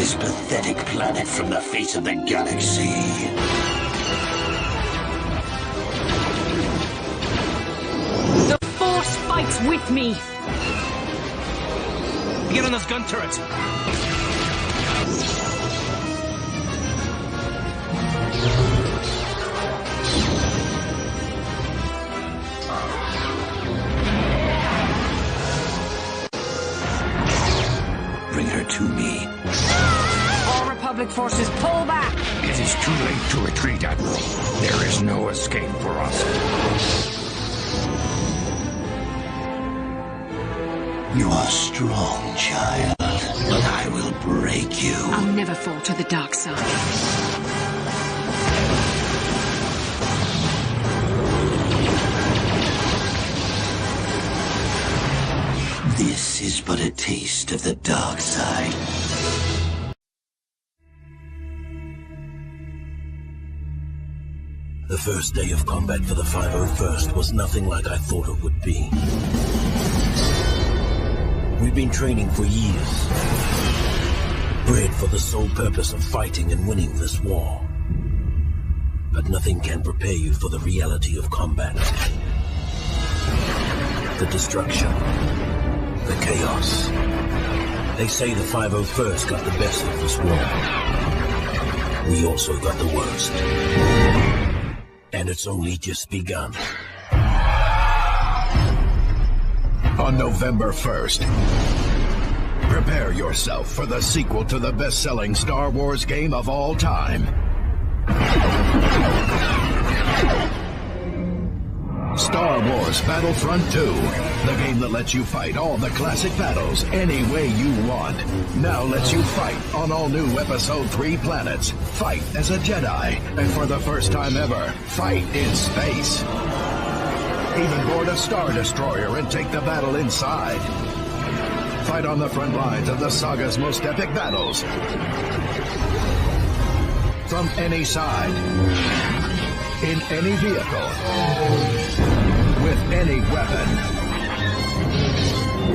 this pathetic planet from the face of the galaxy. The Force fights with me! Get on those gun turrets! Bring her to me. All Republic forces, pull back! It is too late to retreat, Admiral. There is no escape for us. You are strong, child, but I will break you. I'll never fall to the dark side. This is but a taste of the dark side. The first day of combat for the 501st was nothing like I thought it would be. We've been training for years, bred for the sole purpose of fighting and winning this war. But nothing can prepare you for the reality of combat. The destruction, the chaos. They say the 501st got the best of this war. We also got the worst. And it's only just begun. On November 1st, prepare yourself for the sequel to the best-selling Star Wars game of all time. Star Wars Battlefront 2, the game that lets you fight all the classic battles any way you want. Now lets you fight on all new Episode 3 planets. Fight as a Jedi, and for the first time ever, fight in space. Even board a Star Destroyer and take the battle inside. Fight on the front lines of the saga's most epic battles. From any side. in any vehicle, with any weapon.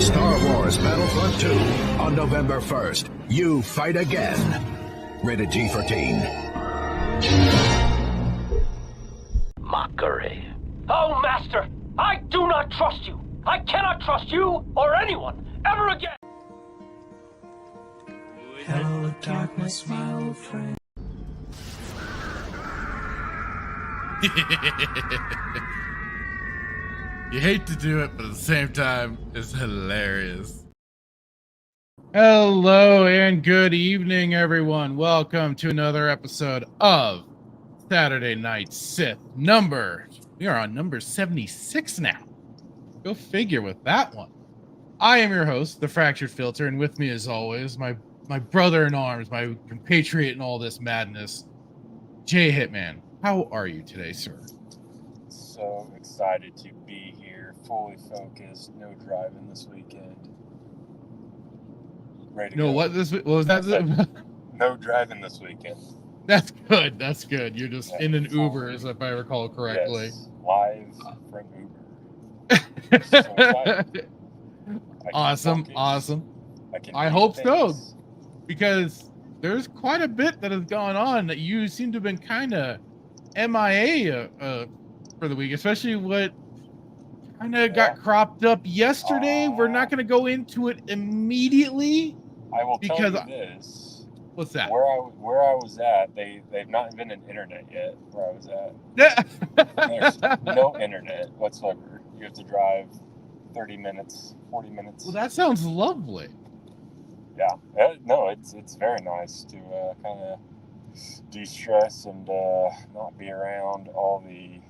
Star Wars Battlefront 2 on November 1st. You fight again. Rated G for teen. Mockery. Oh, Master! I do not trust you! I cannot trust you or anyone ever again! Hello, darkness, my old friend. You hate to do it, but at the same time, it's hilarious. Hello and good evening, everyone. Welcome to another episode of Saturday Night Sith. We are on number 76 now. Go figure with that one. I am your host, the Fractured Filter, and with me as always, my brother in arms, my compatriot in all this madness, Jay Hitman. How are you today, sir? So excited to be here, fully focused, no driving this weekend. Ready to go. What was that? No driving this weekend. That's good. That's good. You're just in an Uber, as if I recall correctly. Yes, live from Uber. So excited. Awesome. I hope so, because there's quite a bit that has gone on that you seem to have been kind of MIA for the week, especially what kind of got cropped up yesterday. We're not going to go into it immediately. I will tell you this. What's that? Where I was at, they've not invented internet yet. Where I was at, there's no internet whatsoever. You have to drive 30 minutes, 40 minutes. Well, that sounds lovely. Yeah, no, it's very nice to kind of de-stress and not be around all the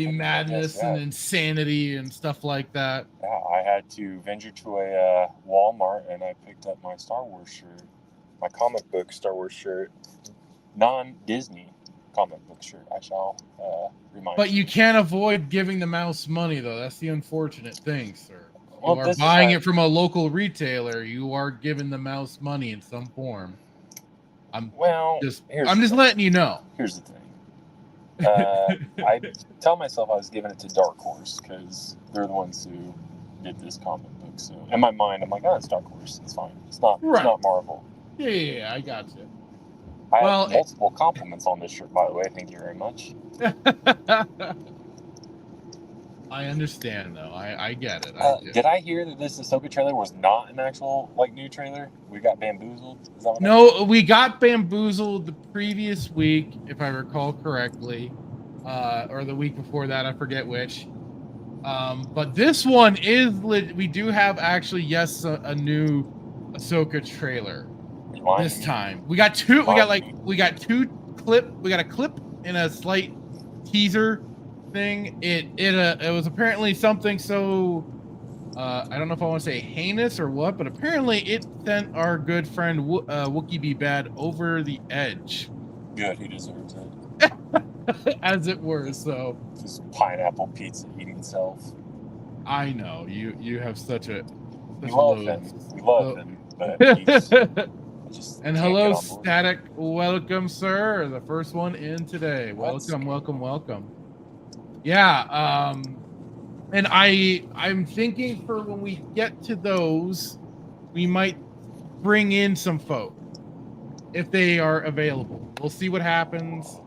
madness and insanity and stuff like that. Yeah, I had to venture to a Walmart and I picked up my Star Wars shirt, my comic book Star Wars shirt, non-Disney comic book shirt. I shall remind you. But you can't avoid giving the mouse money, though. That's the unfortunate thing, sir. Well, you are buying it from a local retailer. You are giving the mouse money in some form. I'm just letting you know. Here's the thing. I tell myself I was giving it to Dark Horse because they're the ones who did this comic book. So in my mind, I'm like, oh, it's Dark Horse. It's fine. It's not Marvel. Yeah, I got you. I have multiple compliments on this shirt, by the way. Thank you very much. I understand, though. I get it. Did I hear that this Ahsoka trailer was not an actual new trailer? We got bamboozled? Is that what we got bamboozled the previous week, if I recall correctly, or the week before that. I forget which. But this one is we do have actually, yes, a new Ahsoka trailer this time. We got two. We got two clip. We got a clip and a slight teaser thing. It was apparently something so I don't know if I want to say heinous or what, but apparently it sent our good friend Wookie Be Bad over the edge. Good, he deserves it. As it were. So just pineapple pizza eating itself. I know you have such a we love him, but he's just and hello Static, welcome sir, the first one in today. Welcome. Yeah, and I'm thinking for when we get to those, we might bring in some folk if they are available. We'll see what happens.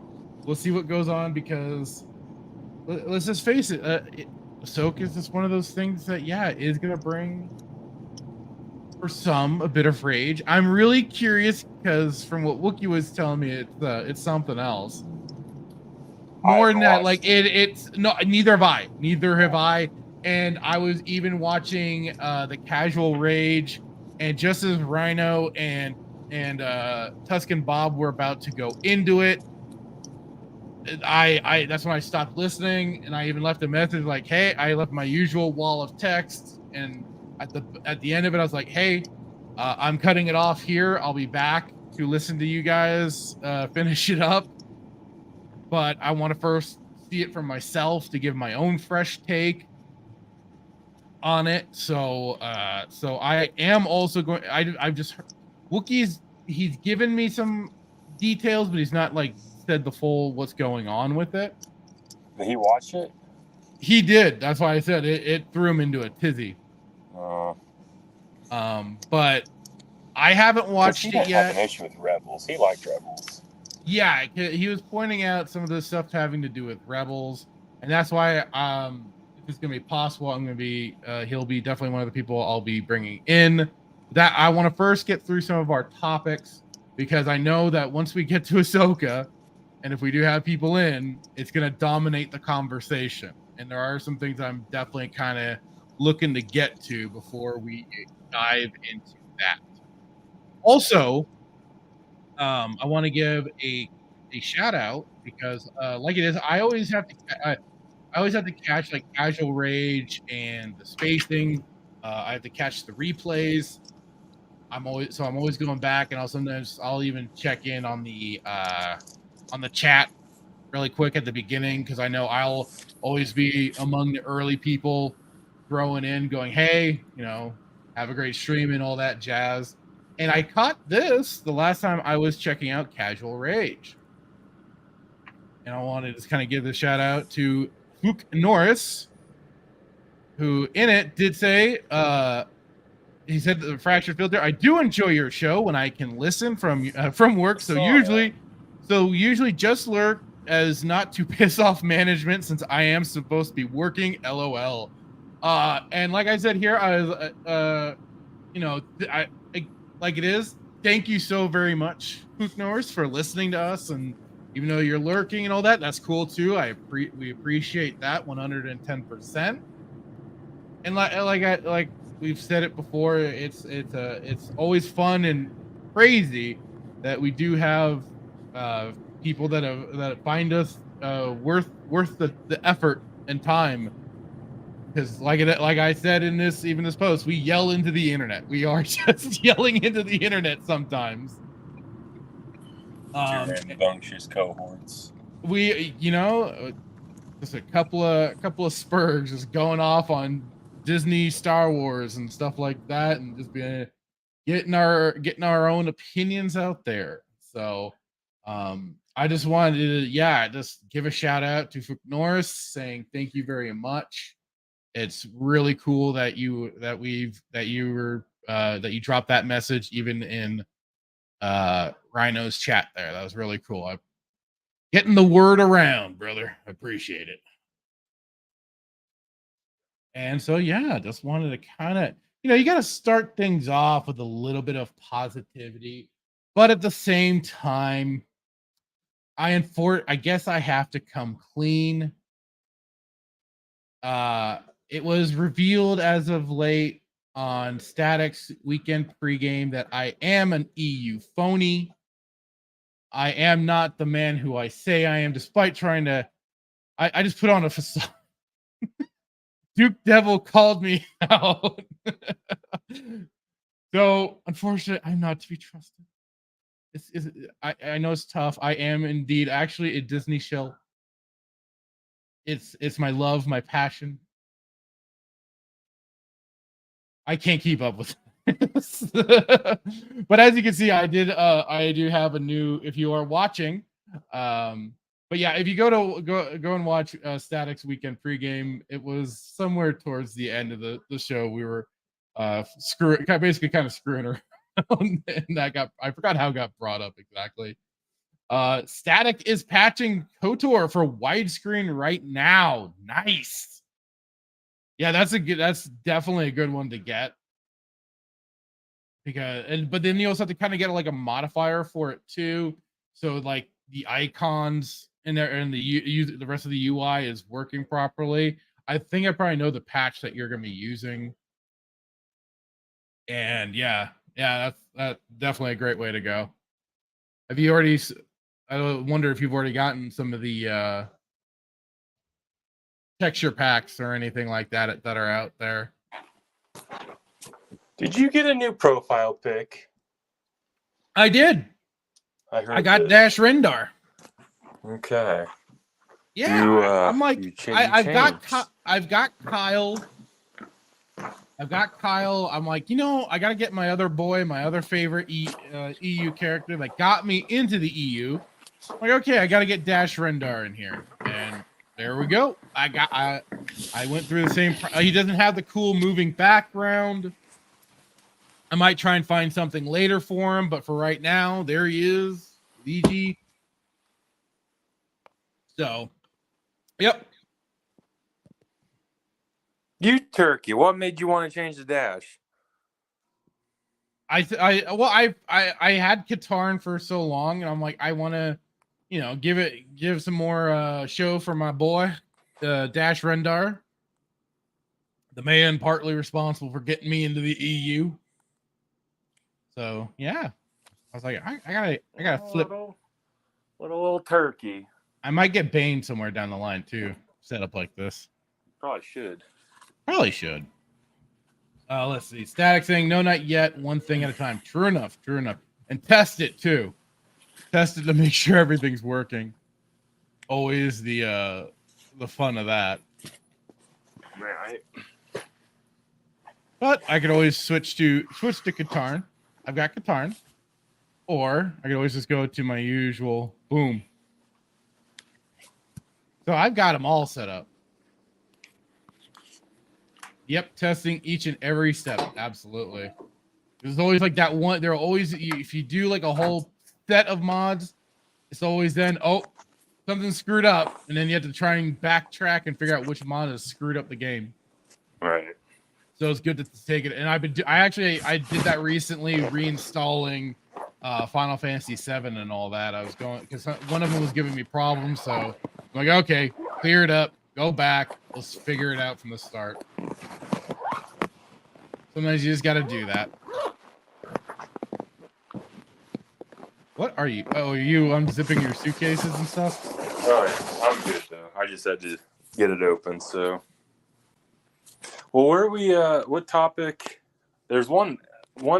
We'll see what goes on, because let's just face it, Ahsoka is just one of those things that is gonna bring for some a bit of rage. I'm really curious because from what Wookie was telling me, it's something else. More than that, like it's no, neither have I. And I was even watching the Casual Rage, and just as Rhino and Tuscan Bob were about to go into it, I that's when I stopped listening, and I even left a message like, hey, I left my usual wall of text, and at the end of it, I was like, hey, I'm cutting it off here. I'll be back to listen to you guys finish it up. But I want to first see it for myself to give my own fresh take on it. So I am also going. I've just heard, Wookie's. He's given me some details, but he's not like said the full what's going on with it. Did he watch it? He did. That's why I said it threw him into a tizzy. But I haven't watched it yet. He didn't have an issue with Rebels. He liked Rebels. Yeah, he was pointing out some of the stuff having to do with Rebels, and that's why if it's gonna be possible, I'm gonna be he'll be definitely one of the people I'll be bringing in. That I want to first get through some of our topics, because I know that once we get to Ahsoka, and if we do have people in, it's gonna dominate the conversation. And there are some things I'm definitely kind of looking to get to before we dive into that. Also, I want to give a shout out, because like it is, I always have to catch like Casual Rage and the spacing. I have to catch the replays. I'm always going back, and I'll even check in on the chat really quick at the beginning, because I know I'll always be among the early people throwing in, going, hey, have a great stream and all that jazz. And I caught this the last time I was checking out Casual Rage. And I wanted to kind of give the shout out to Luke Norris, who in it did say, he said the Fractured Filter, I do enjoy your show when I can listen from work. So usually just lurk as not to piss off management, since I am supposed to be working. LOL. And like I said here, I was, like it is. Thank you so very much, Luke Norris, for listening to us. And even though you're lurking and all that, that's cool too. We appreciate that 110%. And like we've said it before, it's always fun and crazy that we do have people that find us worth the effort and time. Because like I said in this post, we yell into the internet. We are just yelling into the internet sometimes. Rambunctious cohorts. We, just a couple of spurgs just going off on Disney, Star Wars, and stuff like that, and just getting our own opinions out there. So, I just wanted to, just give a shout out to Luke Norris, saying thank you very much. It's really cool that you dropped that message even in Rhino's chat there. That was really cool. I'm getting the word around, brother. I appreciate it. And so just wanted to kind of, you got to start things off with a little bit of positivity, but at the same time, I guess I have to come clean. It was revealed as of late on Static's weekend pregame that I am an EU phony. I am not the man who I say I am, despite trying to. I just put on a facade. Duke Devil called me out. So, unfortunately, I'm not to be trusted. I know it's tough. I am indeed actually a Disney shill. It's my love, my passion. I can't keep up with this. But as you can see, I do have a new, if you are watching, but yeah, if you go and watch Static's weekend pregame, it was somewhere towards the end of the show. We were basically kind of screwing around, and I forgot how it got brought up exactly. Static is patching KOTOR for widescreen right now. Nice. Yeah, that's definitely a good one to get. But then you also have to kind of get like a modifier for it too. So like the icons in there and the rest of the UI is working properly. I think I probably know the patch that you're going to be using. And that's definitely a great way to go. Have you already? I wonder if you've already gotten some of the texture packs or anything like that are out there. Did you get a new profile pic? I did. I got Dash Rendar. Okay. Yeah, I'm like, I've got Kyle. I've got Kyle. I'm like, I got to get my other boy, my other favorite EU character that got me into the EU. I'm like, okay, I got to get Dash Rendar in here, and there we go. I went through the same. He doesn't have the cool moving background. I might try and find something later for him, but for right now, there he is, VG. So, yep. You turkey. What made you want to change the dash? I had Katarn for so long, and I'm like, I want to, give some more show for my boy, Dash Rendar, the man partly responsible for getting me into the EU. So yeah, I was like, I gotta flip. Little turkey. I might get Bane somewhere down the line too. Set up like this. Probably should. Let's see. Static saying no, not yet. One thing at a time. True enough. And test it too. Test it to make sure everything's working. Always the fun of that. Right. But I could always switch to Katarn. I've got Katarn. Or I could always just go to my usual boom. So I've got them all set up. Yep, testing each and every step. Absolutely. There's always like that one. There are always, if you do like a whole set of mods, it's always then, something screwed up. And then you have to try and backtrack and figure out which mod has screwed up the game. Right. So it's good to take it. And I did that recently, reinstalling Final Fantasy VII and all that. I was going, because one of them was giving me problems. So I'm like, okay, clear it up. Go back. Let's figure it out from the start. Sometimes you just got to do that. What are you? Oh, are you unzipping your suitcases and stuff? Oh, yeah. I'm good, though. I just had to get it open, so. Well, where are we, what topic? There's one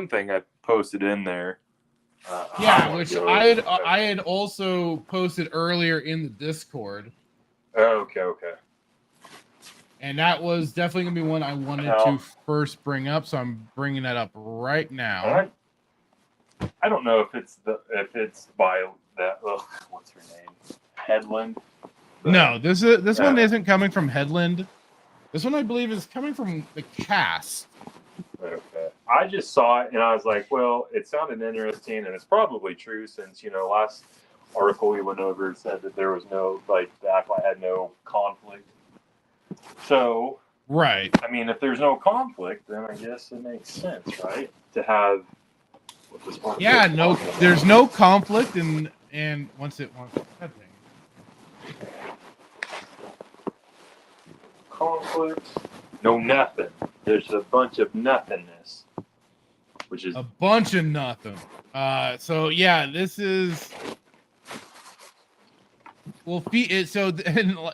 thing I posted in there. Which I had also posted earlier in the Discord. Oh, okay. And that was definitely gonna be one I wanted to first bring up, so I'm bringing that up right now. I don't know if it's by that. What's her name? Headland. No, this one isn't coming from Headland. This one I believe is coming from the cast. Okay. I just saw it and I was like, well, it sounded interesting, and it's probably true since last article we went over said that there was no the Acolyte had no conflict. So, right. I mean, if there's no conflict, then I guess it makes sense, right? To have. There's no conflict, and once that thing. Conflict. No nothing. There's a bunch of nothingness, which is a bunch of nothing. So yeah, this is. Well, so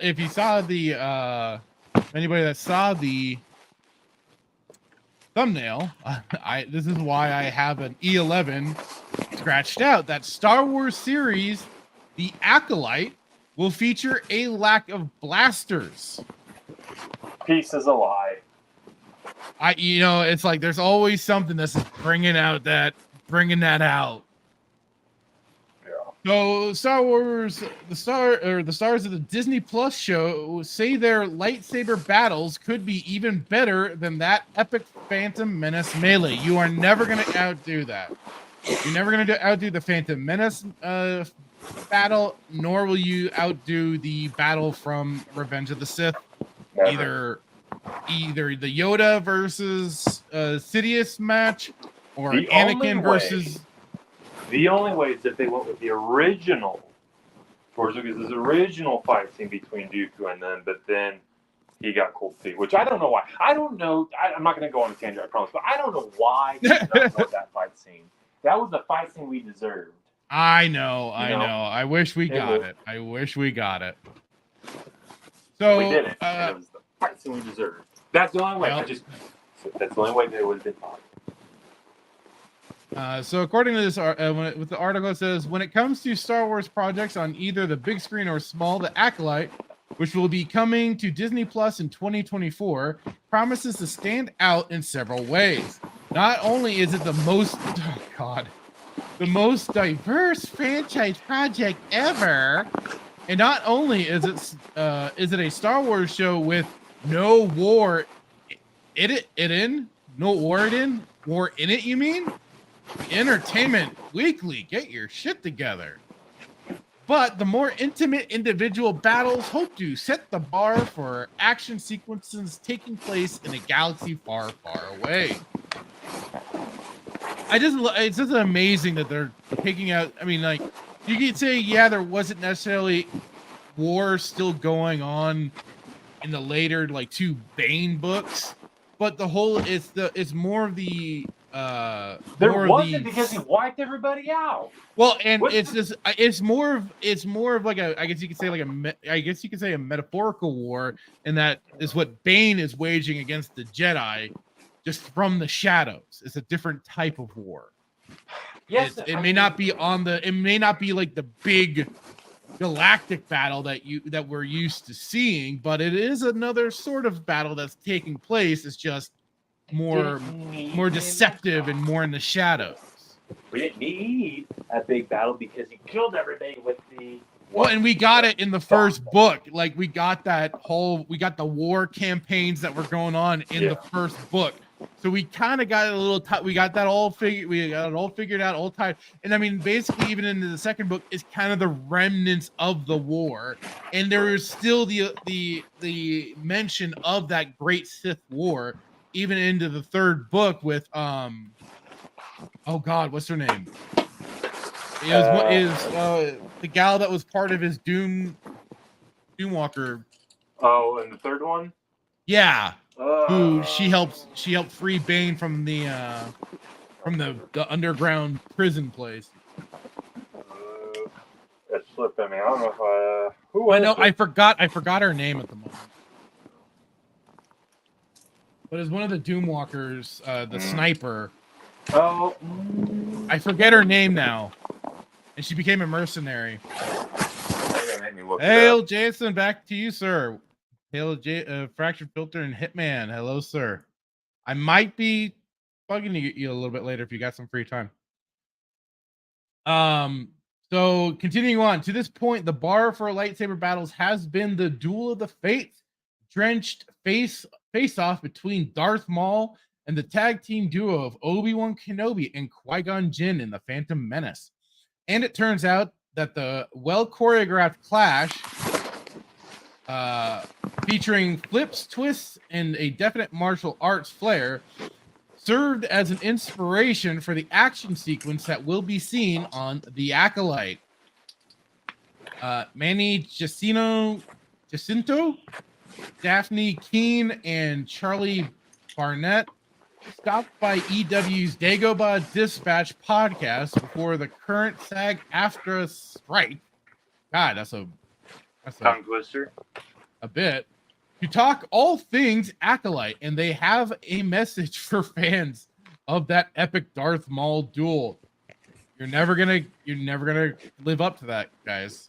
if you saw the anybody that saw the thumbnail, this is why I have an E11 scratched out. That Star Wars series, The Acolyte, will feature a lack of blasters. Peace is a lie. It's like there's always something that's bringing that out. So Star Wars, the stars of the Disney Plus show say their lightsaber battles could be even better than that epic Phantom Menace melee. You are never going to outdo that. You're never going to outdo the Phantom Menace battle, nor will you outdo the battle from Revenge of the Sith. Never. Either the Yoda versus Sidious match, or Anakin versus. The only way is if they went with the original George Lucas's original fight scene between Dooku and them, but then he got cold feet, which I don't know why. I don't know. I'm not going to go on a tangent, I promise, but I don't know why he did not go that fight scene. That was the fight scene we deserved. I know. I wish we got it. So we didn't. It was the fight scene we deserved. That's the only way. That's the only way that it would have been fine. So according to this, with the article, it says, when it comes to Star Wars projects on either the big screen or small, the Acolyte, which will be coming to Disney Plus in 2024, promises to stand out in several ways. Not only is it the most, the most diverse franchise project ever. And not only is it a Star Wars show with no war in it, you mean? Entertainment Weekly, get your shit together. But the more intimate individual battles hope to set the bar for action sequences taking place in a galaxy far, far away. It's just amazing that they're taking out. I mean, like, you could say, yeah, there wasn't necessarily war still going on in the later, like, 2 Bane books, but the whole it's more of the because he wiped everybody out. Well, and it's more of like a, I guess you could say a metaphorical war, and that is what Bane is waging against the Jedi, just from the shadows. It's a different type of war. Yes, it may not be like the big galactic battle that we're used to seeing, but it is another sort of battle that's taking place. It's just more deceptive and more in the shadows. We didn't need a big battle because he killed everybody with the. Well, and we got it in the first book. Like, we got the war campaigns that were going on in the first book. So we kind of got it we got that all figured. We got it all figured out, all tied. And I mean, basically, even into the second book is kind of the remnants of the war, and there is still the mention of that great Sith war, even into the third book with oh God, what's her name? Is the gal that was part of his Doomwalker. Oh, and the third one? Yeah. Who she helped free Bane from the underground prison place. It slipped. I mean, I don't know if I forgot her name at the moment. But it's one of the Doomwalkers, the sniper. Oh, I forget her name now. And she became a mercenary. Hail, Jason, back to you, sir. Hail, Fractured Filter and Hitman. Hello, sir. I might be bugging you a little bit later if you got some free time. So continuing on, to this point, the bar for lightsaber battles has been the Duel of the Fates, drenched face-off between Darth Maul and the tag team duo of Obi-Wan Kenobi and Qui-Gon Jinn in The Phantom Menace. And it turns out that the well-choreographed clash, featuring flips, twists, and a definite martial arts flair, served as an inspiration for the action sequence that will be seen on The Acolyte. Manny Jacinto, Daphne Keane, and Charlie Barnett stopped by EW's Dagobah Dispatch podcast before the current SAG-AFTRA strike. God, that's a tongue twister. A bit. To talk all things Acolyte, and they have a message for fans of that epic Darth Maul duel. You're never gonna live up to that, guys.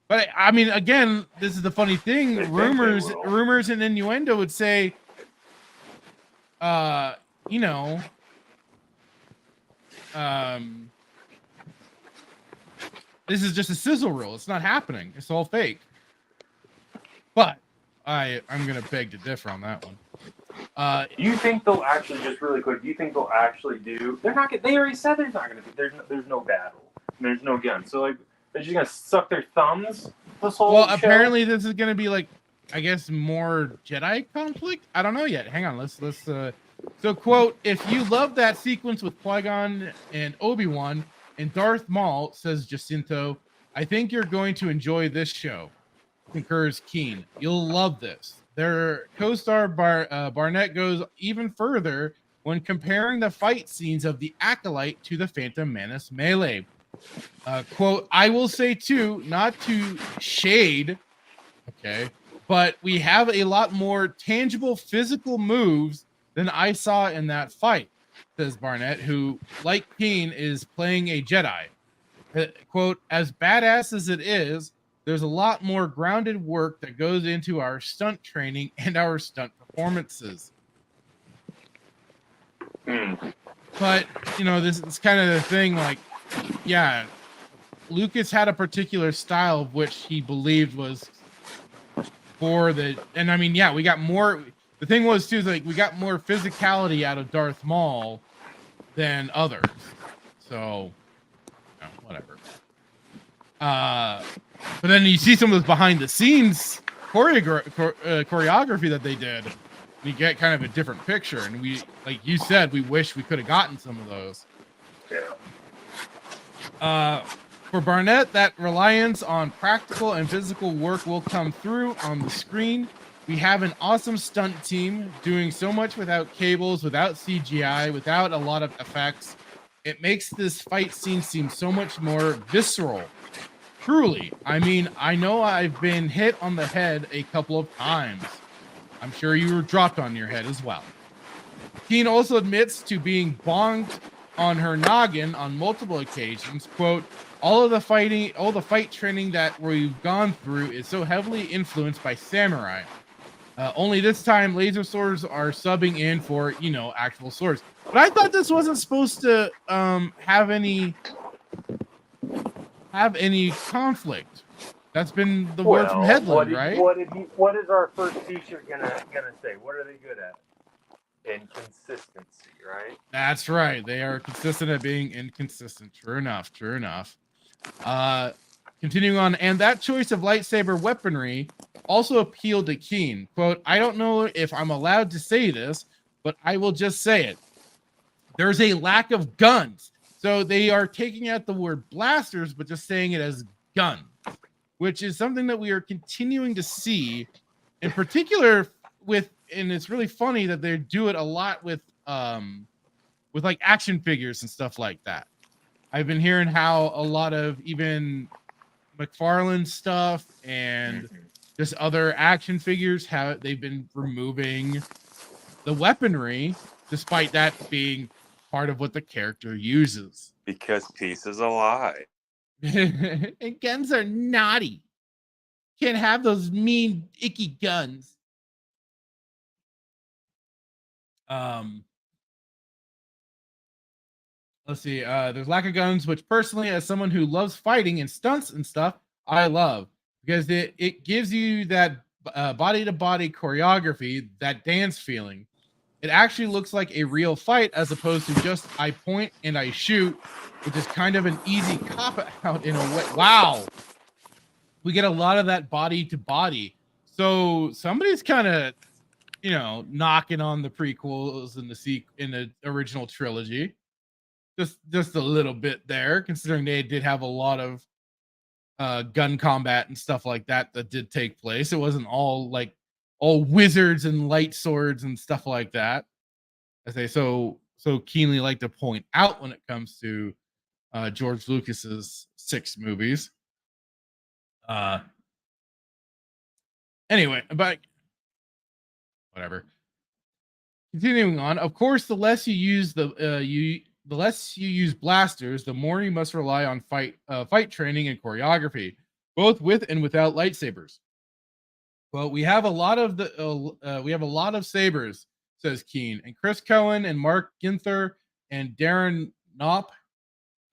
But I mean, again, this is the funny thing. Rumors and innuendo would say, this is just a sizzle reel. It's not happening. It's all fake. But I'm gonna beg to differ on that one. Do you think they'll actually, just really quick, do you think they'll actually do? They're not. They already said there's not gonna be. There's no battle. There's no gun. So like, they're just gonna suck their thumbs this whole show? Apparently this is gonna be like, I guess, more Jedi conflict. I don't know yet. Hang on. Let's. So quote: "If you love that sequence with Qui-Gon and Obi-Wan and Darth Maul," says Jacinto, "I think you're going to enjoy this show." Concurs Keen. "You'll love this." Their co-star Barnett goes even further when comparing the fight scenes of The Acolyte to the Phantom Menace melee. Quote, "I will say too, not to shade, okay, but we have a lot more tangible physical moves than I saw in that fight," says Barnett, who, like Keen, is playing a Jedi. Quote, "As badass as it is, there's a lot more grounded work that goes into our stunt training and our stunt performances." But, this is kind of the thing, like, yeah, Lucas had a particular style of which he believed was for the, and I mean, yeah, we got more. The thing was too, is like we got more physicality out of Darth Maul than others. So, you know, whatever. But then you see some of those behind the scenes choreography that they did, and you get kind of a different picture. And we, like you said, we wish we could have gotten some of those. For Barnett, that reliance on practical and physical work will come through on the screen. We have an awesome stunt team doing so much without cables, without CGI, without a lot of effects. It makes this fight scene seem so much more visceral. Truly. I mean, I know I've been hit on the head a couple of times. I'm sure you were dropped on your head as well. Keen also admits to being bonked on her noggin on multiple occasions. Quote, all the fight training that we've gone through is so heavily influenced by samurai. Only this time laser swords are subbing in for, you know, actual swords. But I thought this wasn't supposed to have any conflict. That's been the word from Headland, right? What is our first teacher gonna say? What are they good at? Inconsistency, right? That's right. They are consistent at being inconsistent. True enough. True enough. Continuing on, and that choice of lightsaber weaponry also appealed to Keen. Quote, I don't know if I'm allowed to say this, but I will just say it. There's a lack of guns. So they are taking out the word blasters, but just saying it as guns, which is something that we are continuing to see, in particular with, and it's really funny that they do it a lot with like action figures and stuff like that. I've been hearing how a lot of even McFarlane stuff and just other action figures, how they've been removing the weaponry, despite that being part of what the character uses. Because peace is a lie. And guns are naughty. Can't have those mean, icky guns. Let's see. There's lack of guns, which personally, as someone who loves fighting and stunts and stuff, I love, because it gives you that body-to-body choreography, that dance feeling. It actually looks like a real fight as opposed to just I point and I shoot, which is kind of an easy cop-out in a way. Wow. We get a lot of that body-to-body. So somebody's kind of, you know, knocking on the prequels and in the original trilogy. Just a little bit there, considering they did have a lot of gun combat and stuff like that did take place. It wasn't all wizards and light swords and stuff like that, as they so keenly like to point out when it comes to George Lucas's 6 movies. Anyway, but whatever. Continuing on, of course, the less you use the less you use blasters, the more you must rely on fight training and choreography, both with and without lightsabers. Well, we have a lot of sabers, says Keen, and Chris Cohen and Mark Ginther and Darren Knopp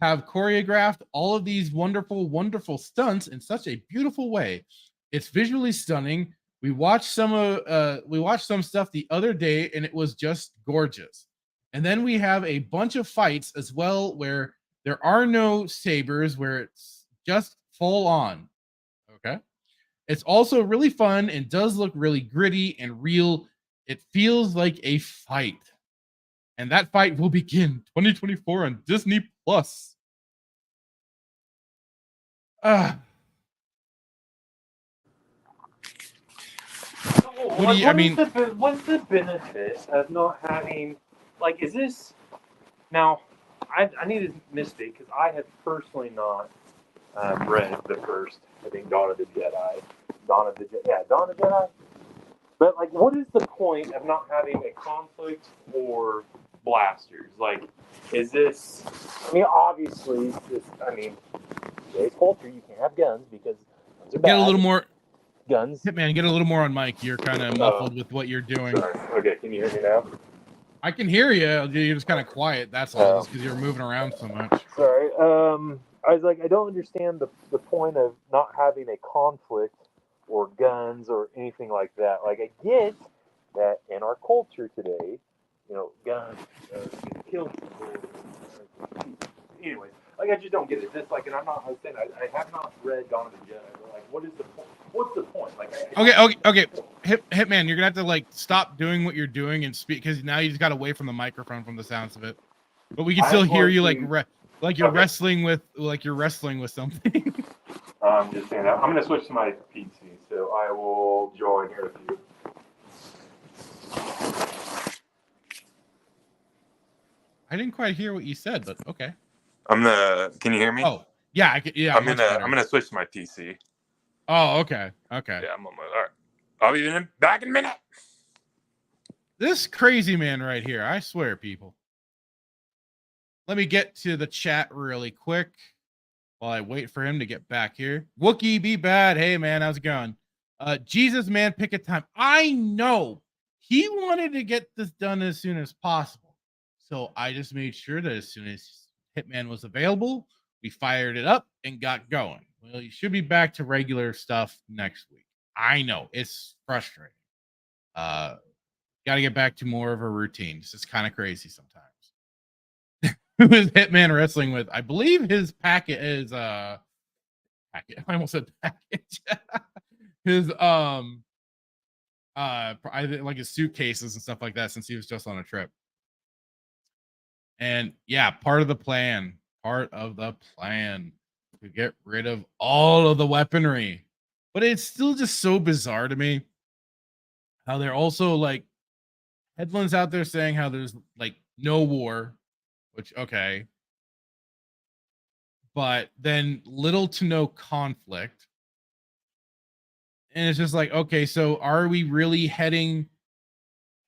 have choreographed all of these wonderful, wonderful stunts in such a beautiful way. It's visually stunning. We watched some stuff the other day, and it was just gorgeous. And then we have a bunch of fights as well where there are no sabers, where it's just full on. Okay. It's also really fun and does look really gritty and real. It feels like a fight. And that fight will begin 2024 on Disney Plus. What's the benefit of not having, like, is this now? I need to mistake because I have personally not read the first, I think, Dawn of the Jedi. Dawn of the Jedi. But, like, what is the point of not having a conflict or blasters? Like, is this? I mean, obviously, today's culture, you can't have guns because guns are bad. Get a little more guns. Hitman, get a little more on mic. You're kind of muffled with what you're doing. Sorry. Okay, can you hear me now? I can hear you. You're just kind of quiet. That's all. That's because you're moving around so much. Sorry. I was like, I don't understand the point of not having a conflict or guns or anything like that. Like, I get that in our culture today, you know, guns kill people. Anyway, like, I just don't get it. Just like, and I'm saying I have not read Dawn of the Jedi. But like, what is the point? What's the point? Like, okay. Hitman, you're gonna have to like stop doing what you're doing and speak, because now you just got away from the microphone from the sounds of it. But we can still hear you like you're wrestling with something. I'm just saying that. I'm gonna switch to my PC, so I will join here with you. I didn't quite hear what you said, but okay. Can you hear me? Oh, yeah, I'm gonna switch to my PC. Oh, okay. Yeah, I'm on my. All right, I'll be back in a minute. This crazy man right here, I swear, people. Let me get to the chat really quick while I wait for him to get back here. Wookie, be bad. Hey, man, how's it going? Jesus, man, pick a time. I know he wanted to get this done as soon as possible. So I just made sure that as soon as Hitman was available, we fired it up and got going. Well, you should be back to regular stuff next week. I know it's frustrating. Got to get back to more of a routine. It's just kind of crazy sometimes. Who is Hitman wrestling with? I believe his packet is packet. I almost said package. His I think like his suitcases and stuff like that, since he was just on a trip. And yeah, part of the plan to get rid of all of the weaponry. But it's still just so bizarre to me how they're also like headlines out there saying how there's like no war, which okay, but then little to no conflict. And it's just like, okay, so are we really heading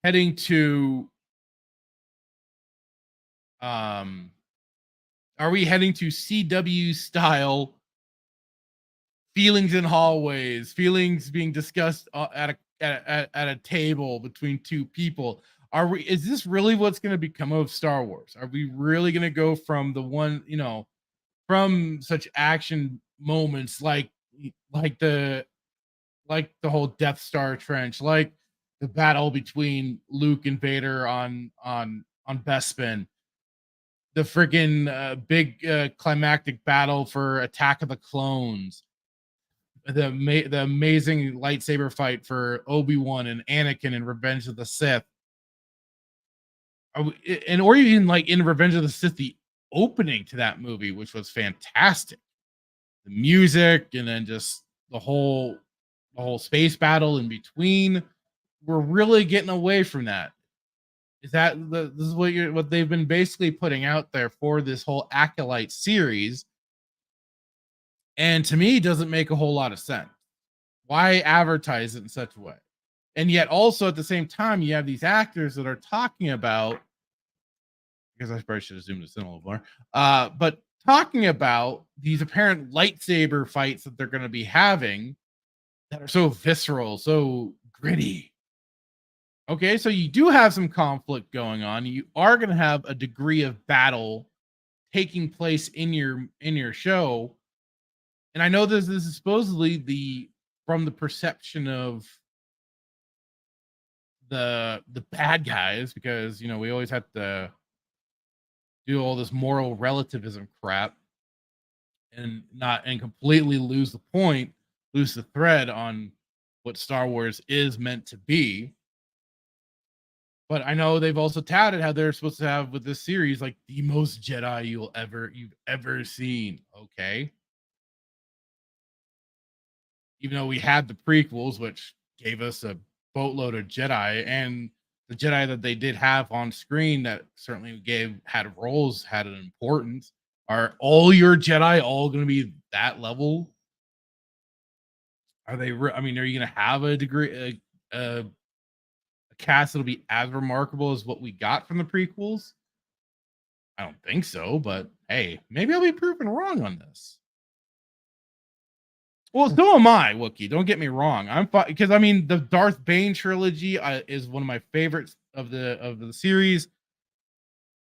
to CW style feelings in hallways, feelings being discussed at a table between two people? Is this really what's going to become of Star Wars? Are we really going to go from the one, from such action moments like the whole Death Star trench, like the battle between Luke and Vader on Bespin, the freaking big climactic battle for Attack of the Clones, the amazing lightsaber fight for Obi-Wan and Anakin in Revenge of the Sith, or even like in Revenge of the Sith, the opening to that movie, which was fantastic, the music, and then just the whole space battle in between. We're really getting away from that. This is what they've been basically putting out there for this whole Acolyte series, and to me, it doesn't make a whole lot of sense. Why advertise it in such a way? And yet, also at the same time, you have these actors that are talking about, because I probably should have zoomed this in a little more, but talking about these apparent lightsaber fights that they're going to be having that are so visceral, so gritty. Okay, so you do have some conflict going on. You are going to have a degree of battle taking place in your show. And I know this is supposedly from the perception of the bad guys, because we always have to do all this moral relativism crap and completely lose the thread on what Star Wars is meant to be. But I know they've also touted how they're supposed to have with this series like the most Jedi you've ever seen. Okay. Even though we had the prequels, which gave us a boatload of Jedi, and the Jedi that they did have on screen that certainly had roles, had an importance. Are all your Jedi all going to be that level? Are they? Are you going to have a degree, a cast that'll be as remarkable as what we got from the prequels? I don't think so, but hey, maybe I'll be proven wrong on this. Well, so am I, Wookiee. Don't get me wrong. I'm because the Darth Bane trilogy is one of my favorite of the series,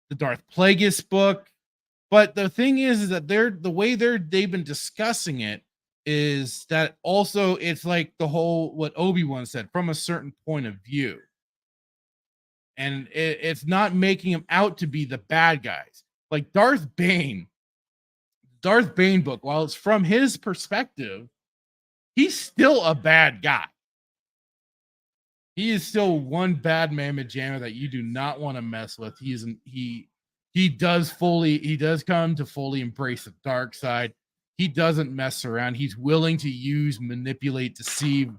the Darth Plagueis book. But the thing is that they've been discussing it is that also it's like the whole what Obi-Wan said, from a certain point of view. And it's not making them out to be the bad guys. Like Darth Bane book, while it's from his perspective, he's still a bad guy. He is still one bad mamma jamma that you do not want to mess with. He does come to fully embrace the dark side. He doesn't mess around. He's willing to use, manipulate, deceive,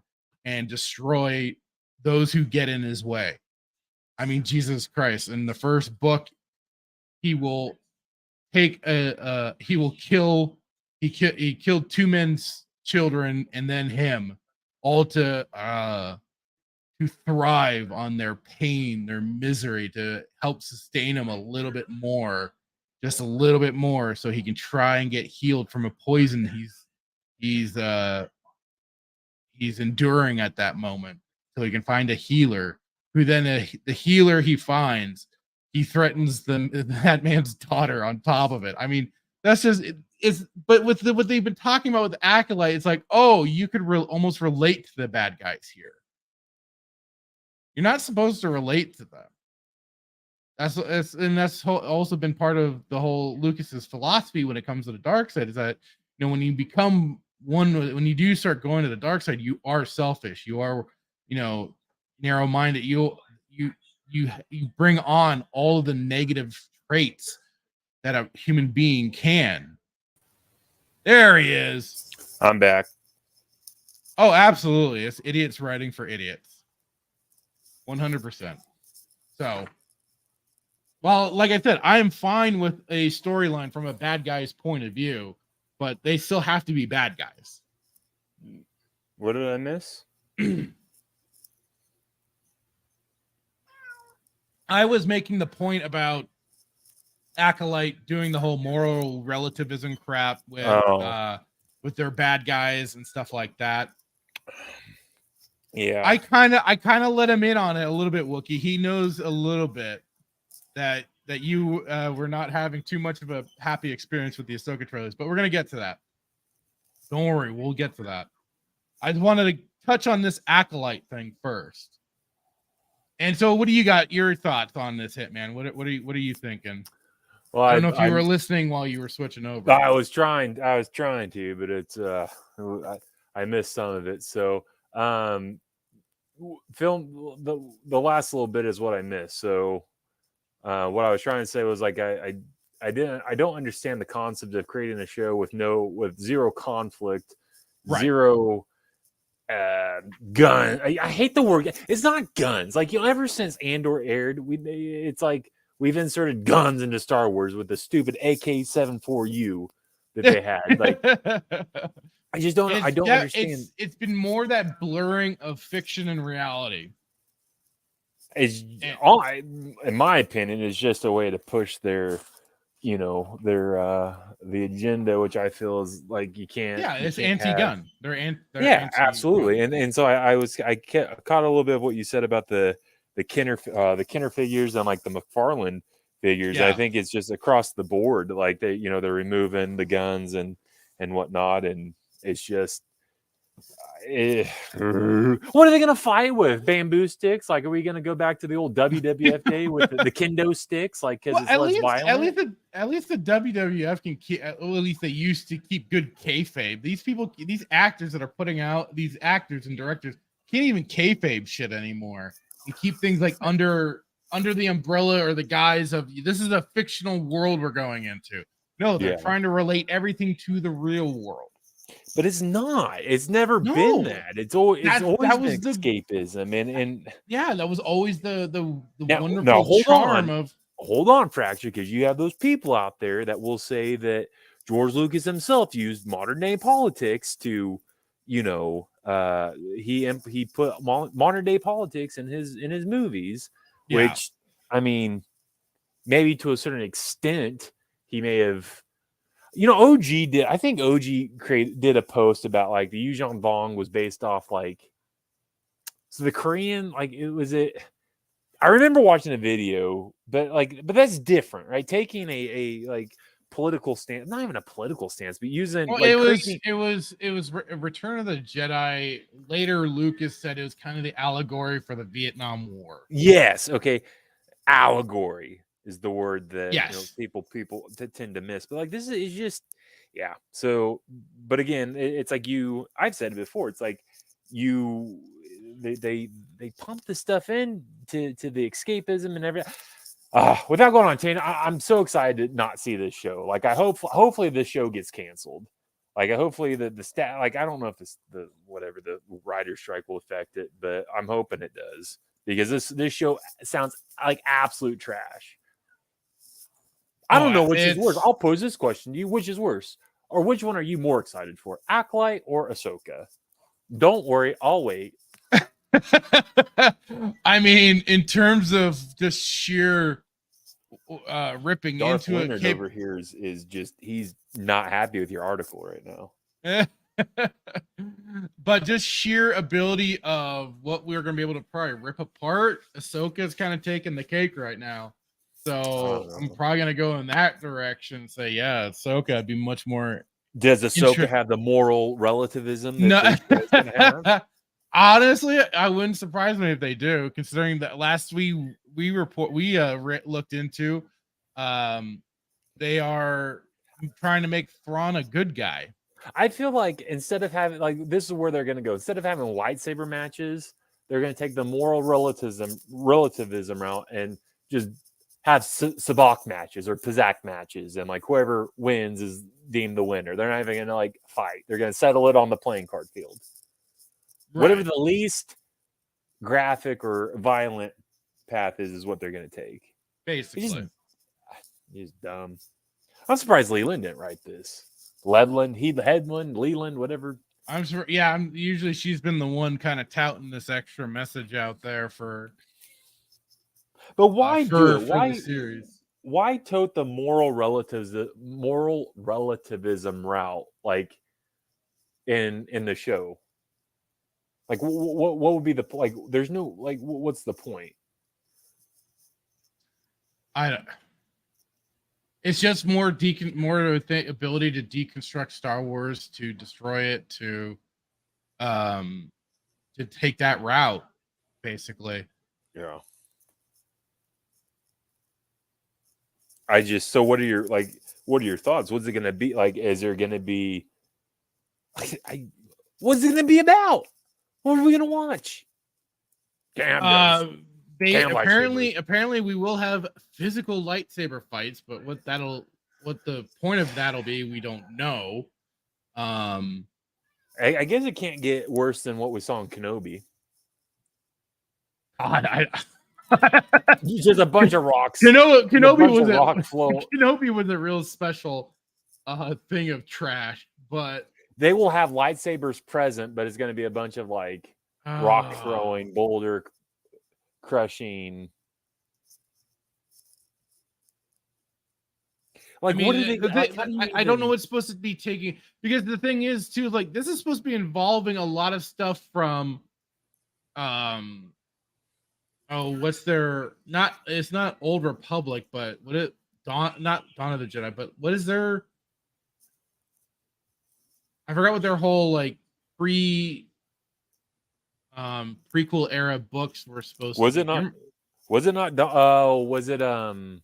and destroy those who get in his way. I mean, Jesus Christ. In the first book, he will take he killed two men's children and then him, all to thrive on their pain, their misery, to help sustain him a little bit more, just a little bit more, so he can try and get healed from a poison he's enduring at that moment, so he can find a healer who then the healer he finds, he threatens that man's daughter on top of it. I mean, that's just but with what they've been talking about with Acolyte, it's like, oh, you could almost relate to the bad guys here. You're not supposed to relate to them. That's also been part of the whole Lucas's philosophy when it comes to the dark side, is that, you know, when you become one, when you do start going to the dark side, you are selfish. You are, you know, narrow-minded. You bring on all of the negative traits that a human being can. There he is. I'm back. Oh, absolutely. It's idiots writing for idiots. 100%. So, well, like I said, I am fine with a storyline from a bad guy's point of view, but they still have to be bad guys. What did I miss? I was making the point about Acolyte doing the whole moral relativism crap with their bad guys and stuff like that. Yeah, I kind of let him in on it a little bit, Wookie. He knows a little bit that you were not having too much of a happy experience with the Ahsoka trailers, but we're gonna get to that. Don't worry, we'll get to that. I just wanted to touch on this Acolyte thing first. And so, what do you got? Your thoughts on this, Hitman? What are you thinking? Well, I don't know if you were listening while you were switching over. I was trying to, but it's I missed some of it. So film the last little bit is what I missed. So what I was trying to say was, like, I don't understand the concept of creating a show with zero conflict, right. Zero gun. I hate the word. It's not guns. Like, you know, ever since Andor aired, it's like we've inserted guns into Star Wars with the stupid AK-74U that they had. Like, I just don't. I don't understand. It's been more that blurring of fiction and reality. In my opinion, is just a way to push their, the agenda, which I feel is like you can't. Yeah, it's anti-gun. They're anti-gun. Absolutely. And so I caught a little bit of what you said about the Kenner figures and like the McFarlane figures. Yeah. I think it's just across the board, like they're removing the guns and whatnot, and it's just. What are they going to fight with? Bamboo sticks? Like, are we going to go back to the old WWF day with the kendo sticks? Like, because it's less violent. At least the WWF can keep. At least they used to keep good kayfabe. These actors that are putting out, these actors and directors can't even kayfabe shit anymore and keep things like under the umbrella or the guise of, this is a fictional world we're going into. No, they're trying to relate everything to the real world. But it's not. It's never been that. It's always been escapism, and yeah, that was always the wonderful charm of. Hold on, Fracture, because you have those people out there that will say that George Lucas himself used modern day politics to, he put modern day politics in his movies, which, I mean, maybe to a certain extent he may have. OG did. I think OG did a post about, like, the Yuzhong Vong was based off, like, so the Korean, like, I remember watching a video, but that's different, right? Taking a like political stance, not even a political stance, but using Well, like it was Return of the Jedi. Later, Lucas said it was kind of the allegory for the Vietnam War. Yes, okay, allegory is the word that people tend to miss, but like this is just So, but again, it's like I've said it before. It's like they pump the stuff in to the escapism and everything. Without going on tangent, I'm so excited to not see this show. Like hopefully this show gets canceled. Like hopefully the stat, like I don't know if it's the writer's strike will affect it, but I'm hoping it does, because this show sounds like absolute trash. I don't know which is worse. I'll pose this question to you: which is worse, or which one are you more excited for, Acolyte or Ahsoka? Don't worry, I'll wait. I mean, in terms of just sheer ripping Darth into Leonard over here is just, he's not happy with your article right now. But just sheer ability of what we're going to be able to probably rip apart, Ahsoka's kind of taking the cake right now. So I'm probably going to go in that direction and say, yeah, Ahsoka would be much more. Does Ahsoka have the moral relativism that no. have? Honestly, I wouldn't surprise me if they do, considering that last we looked into, they are trying to make Thrawn a good guy. I feel like instead of having, like, this is where they're going to go. Instead of having lightsaber matches, they're going to take the moral relativism route and just have sabak matches or pizak matches, and like whoever wins is deemed the winner. They're not even going to like fight. They're going to settle it on the playing card field. Right. Whatever the least graphic or violent path is what they're going to take. Basically. He's dumb. I'm surprised Leland didn't write this. Leland, whatever. I'm sure. Yeah, usually she's been the one kind of touting this extra message out there for. But why do it? Why the series? Why tote the moral relativism route like in the show? Like what would be the like? There's no like. What's the point? I don't. It's just more ability to deconstruct Star Wars, to destroy it, to take that route, basically. Yeah. So what are your thoughts? What's it going to be like? Is there going to be what's it going to be about? What are we going to watch? Apparently we will have physical lightsaber fights, but what the point of that'll be, we don't know. I guess it can't get worse than what we saw in Kenobi. Just a bunch of rocks. Kenobi was a real special thing of trash, but they will have lightsabers present, but it's going to be a bunch of like rock throwing, boulder crushing. Like, I mean, I don't know what's supposed to be taking, because the thing is too, like, this is supposed to be involving a lot of stuff from it's not Old Republic, but not Dawn of the Jedi, but what is their, I forgot what their whole like prequel era books were supposed to be. Was it not Dawn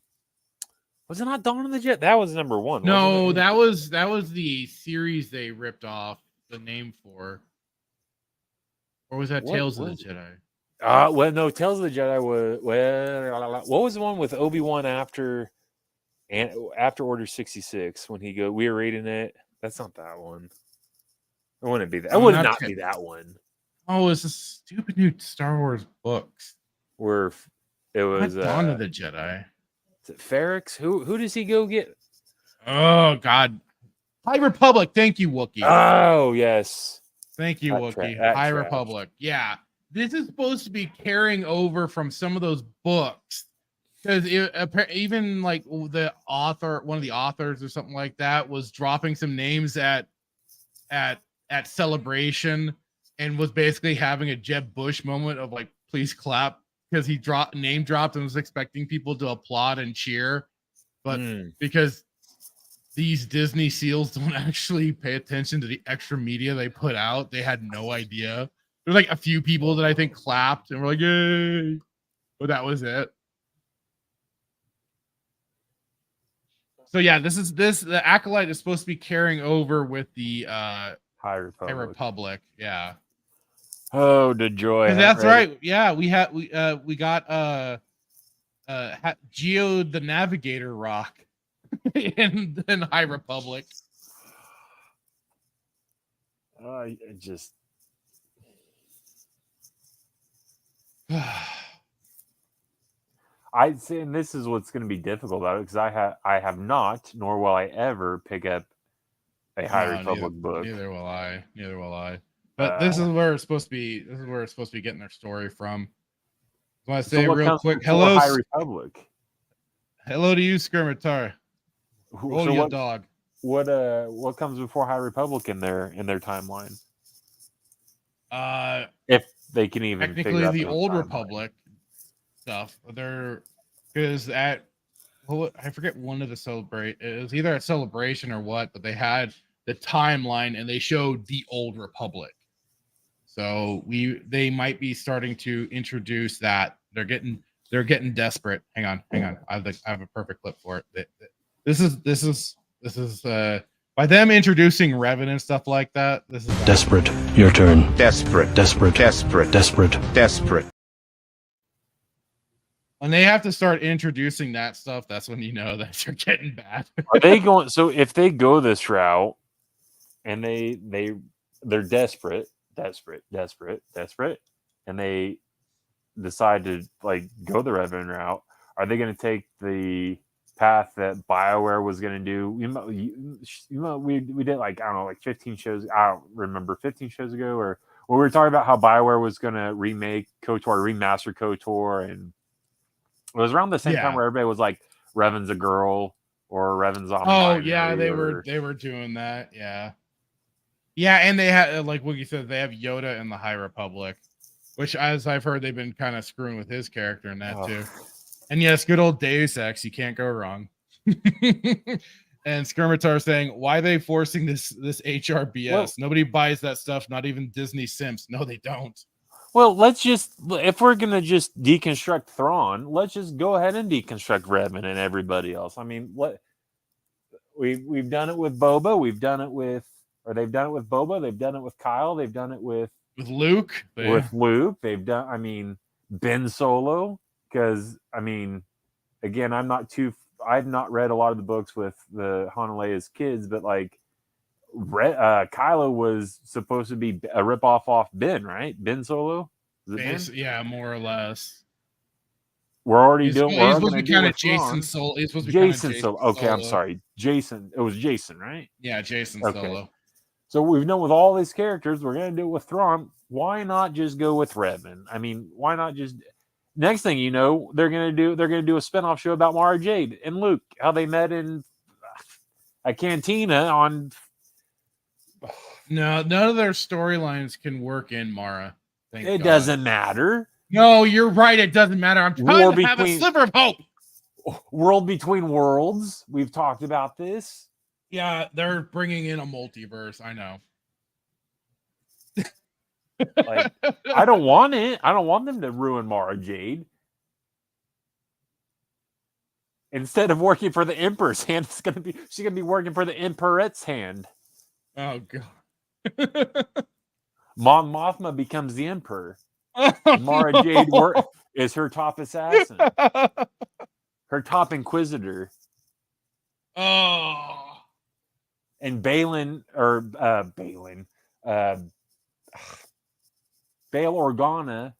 of the Jedi? That was number one. No, that was the series they ripped off the name for. Or was that Tales of the Jedi? Well, no, Tales of the Jedi was what was the one with Obi-Wan after Order 66 when we were reading it? That's not that one. It wouldn't be that. It would not be that one. Oh, it's a stupid new Star Wars books. Where it was Dawn of the Jedi. Is it Ferrix? Who does he go get? Oh God, High Republic. Thank you, Wookiee. Oh yes, thank you, Wookiee. High Republic. Yeah, this is supposed to be carrying over from some of those books, because even like the author, one of the authors or something like that, was dropping some names at Celebration and was basically having a Jeb Bush moment of like, please clap, because he name dropped and was expecting people to applaud and cheer, but because these Disney SEALs don't actually pay attention to the extra media they put out, they had no idea. There's like a few people that I think clapped and were like, "Yay!" But that was it. So yeah, the Acolyte is supposed to be carrying over with the High Republic. Yeah. Oh, the joy. That's right. Yeah, we got Geo the Navigator rock in High Republic. It just I'd say, and this is what's going to be difficult about it, because I have not, nor will I ever pick up a High Republic book. Neither will I. But this is where it's supposed to be. This is where it's supposed to be getting their story from. I want to say real quick, hello, High Republic. Hello to you, Skirmitar. Roll your dog. What comes before High Republic in their timeline? If they can even technically the Old Republic stuff. Because I forget one of the celebrate. It was either a celebration or what, but they had the timeline and they showed the Old Republic. So they might be starting to introduce that. They're getting desperate. Hang on. I have a perfect clip for it. This is by them introducing Revan and stuff like that. This is Desperate. Your turn. Desperate. When they have to start introducing that stuff, that's when you know that they're getting bad. Are they going? So if they go this route, and they're desperate, and they decide to like go the Revan route, are they going to take the path that BioWare was going to do? We did like, I don't know, like 15 shows. I don't remember 15 shows ago, or we were talking about how BioWare was going to remake KOTOR, remaster KOTOR, and it was around the same time where everybody was like, Revan's a girl or Revan's a Oh yeah, they were doing that. Yeah, and they had, like what you said, they have Yoda in the High Republic, which, as I've heard, they've been kind of screwing with his character in that too. And yes, good old Deus Ex, you can't go wrong. And Skirmitar saying, why are they forcing this HRBS? Well, nobody buys that stuff, not even Disney Simps. No, they don't. Well, if we're going to just deconstruct Thrawn, let's just go ahead and deconstruct Revan and everybody else. I mean, we've done it with Boba, they've done it with Boba, they've done it with Kyle, they've done it with Luke. They've done, I mean, Ben Solo, because, I mean, again, I've not read a lot of the books with the Han and Leia's kids, but like, Kylo was supposed to be a ripoff off Ben, right? Ben Solo? Ben? Yeah, more or less. We're already He's supposed to be kind of Jason Solo. He's supposed to be Jason Solo. Okay, I'm sorry. Jason. It was Jason, right? Yeah, Jason Solo. So we've done with all these characters. We're going to do it with Thrawn. Why not just go with Revan? I mean, why not just... Next thing you know, they're going to do a spinoff show about Mara Jade and Luke, how they met in a cantina on... No, none of their storylines can work in Mara. It doesn't matter. No, you're right. It doesn't matter. I'm trying to have a sliver of hope. World between worlds. We've talked about this. Yeah, they're bringing in a multiverse. I know. Like, I don't want it. I don't want them to ruin Mara Jade. Instead of working for the Emperor's hand, she's gonna be working for the Emperor's hand. Oh god. Mon Mothma becomes the Emperor. Mara Jade is her top assassin. Her top inquisitor. Oh. And Bail Organa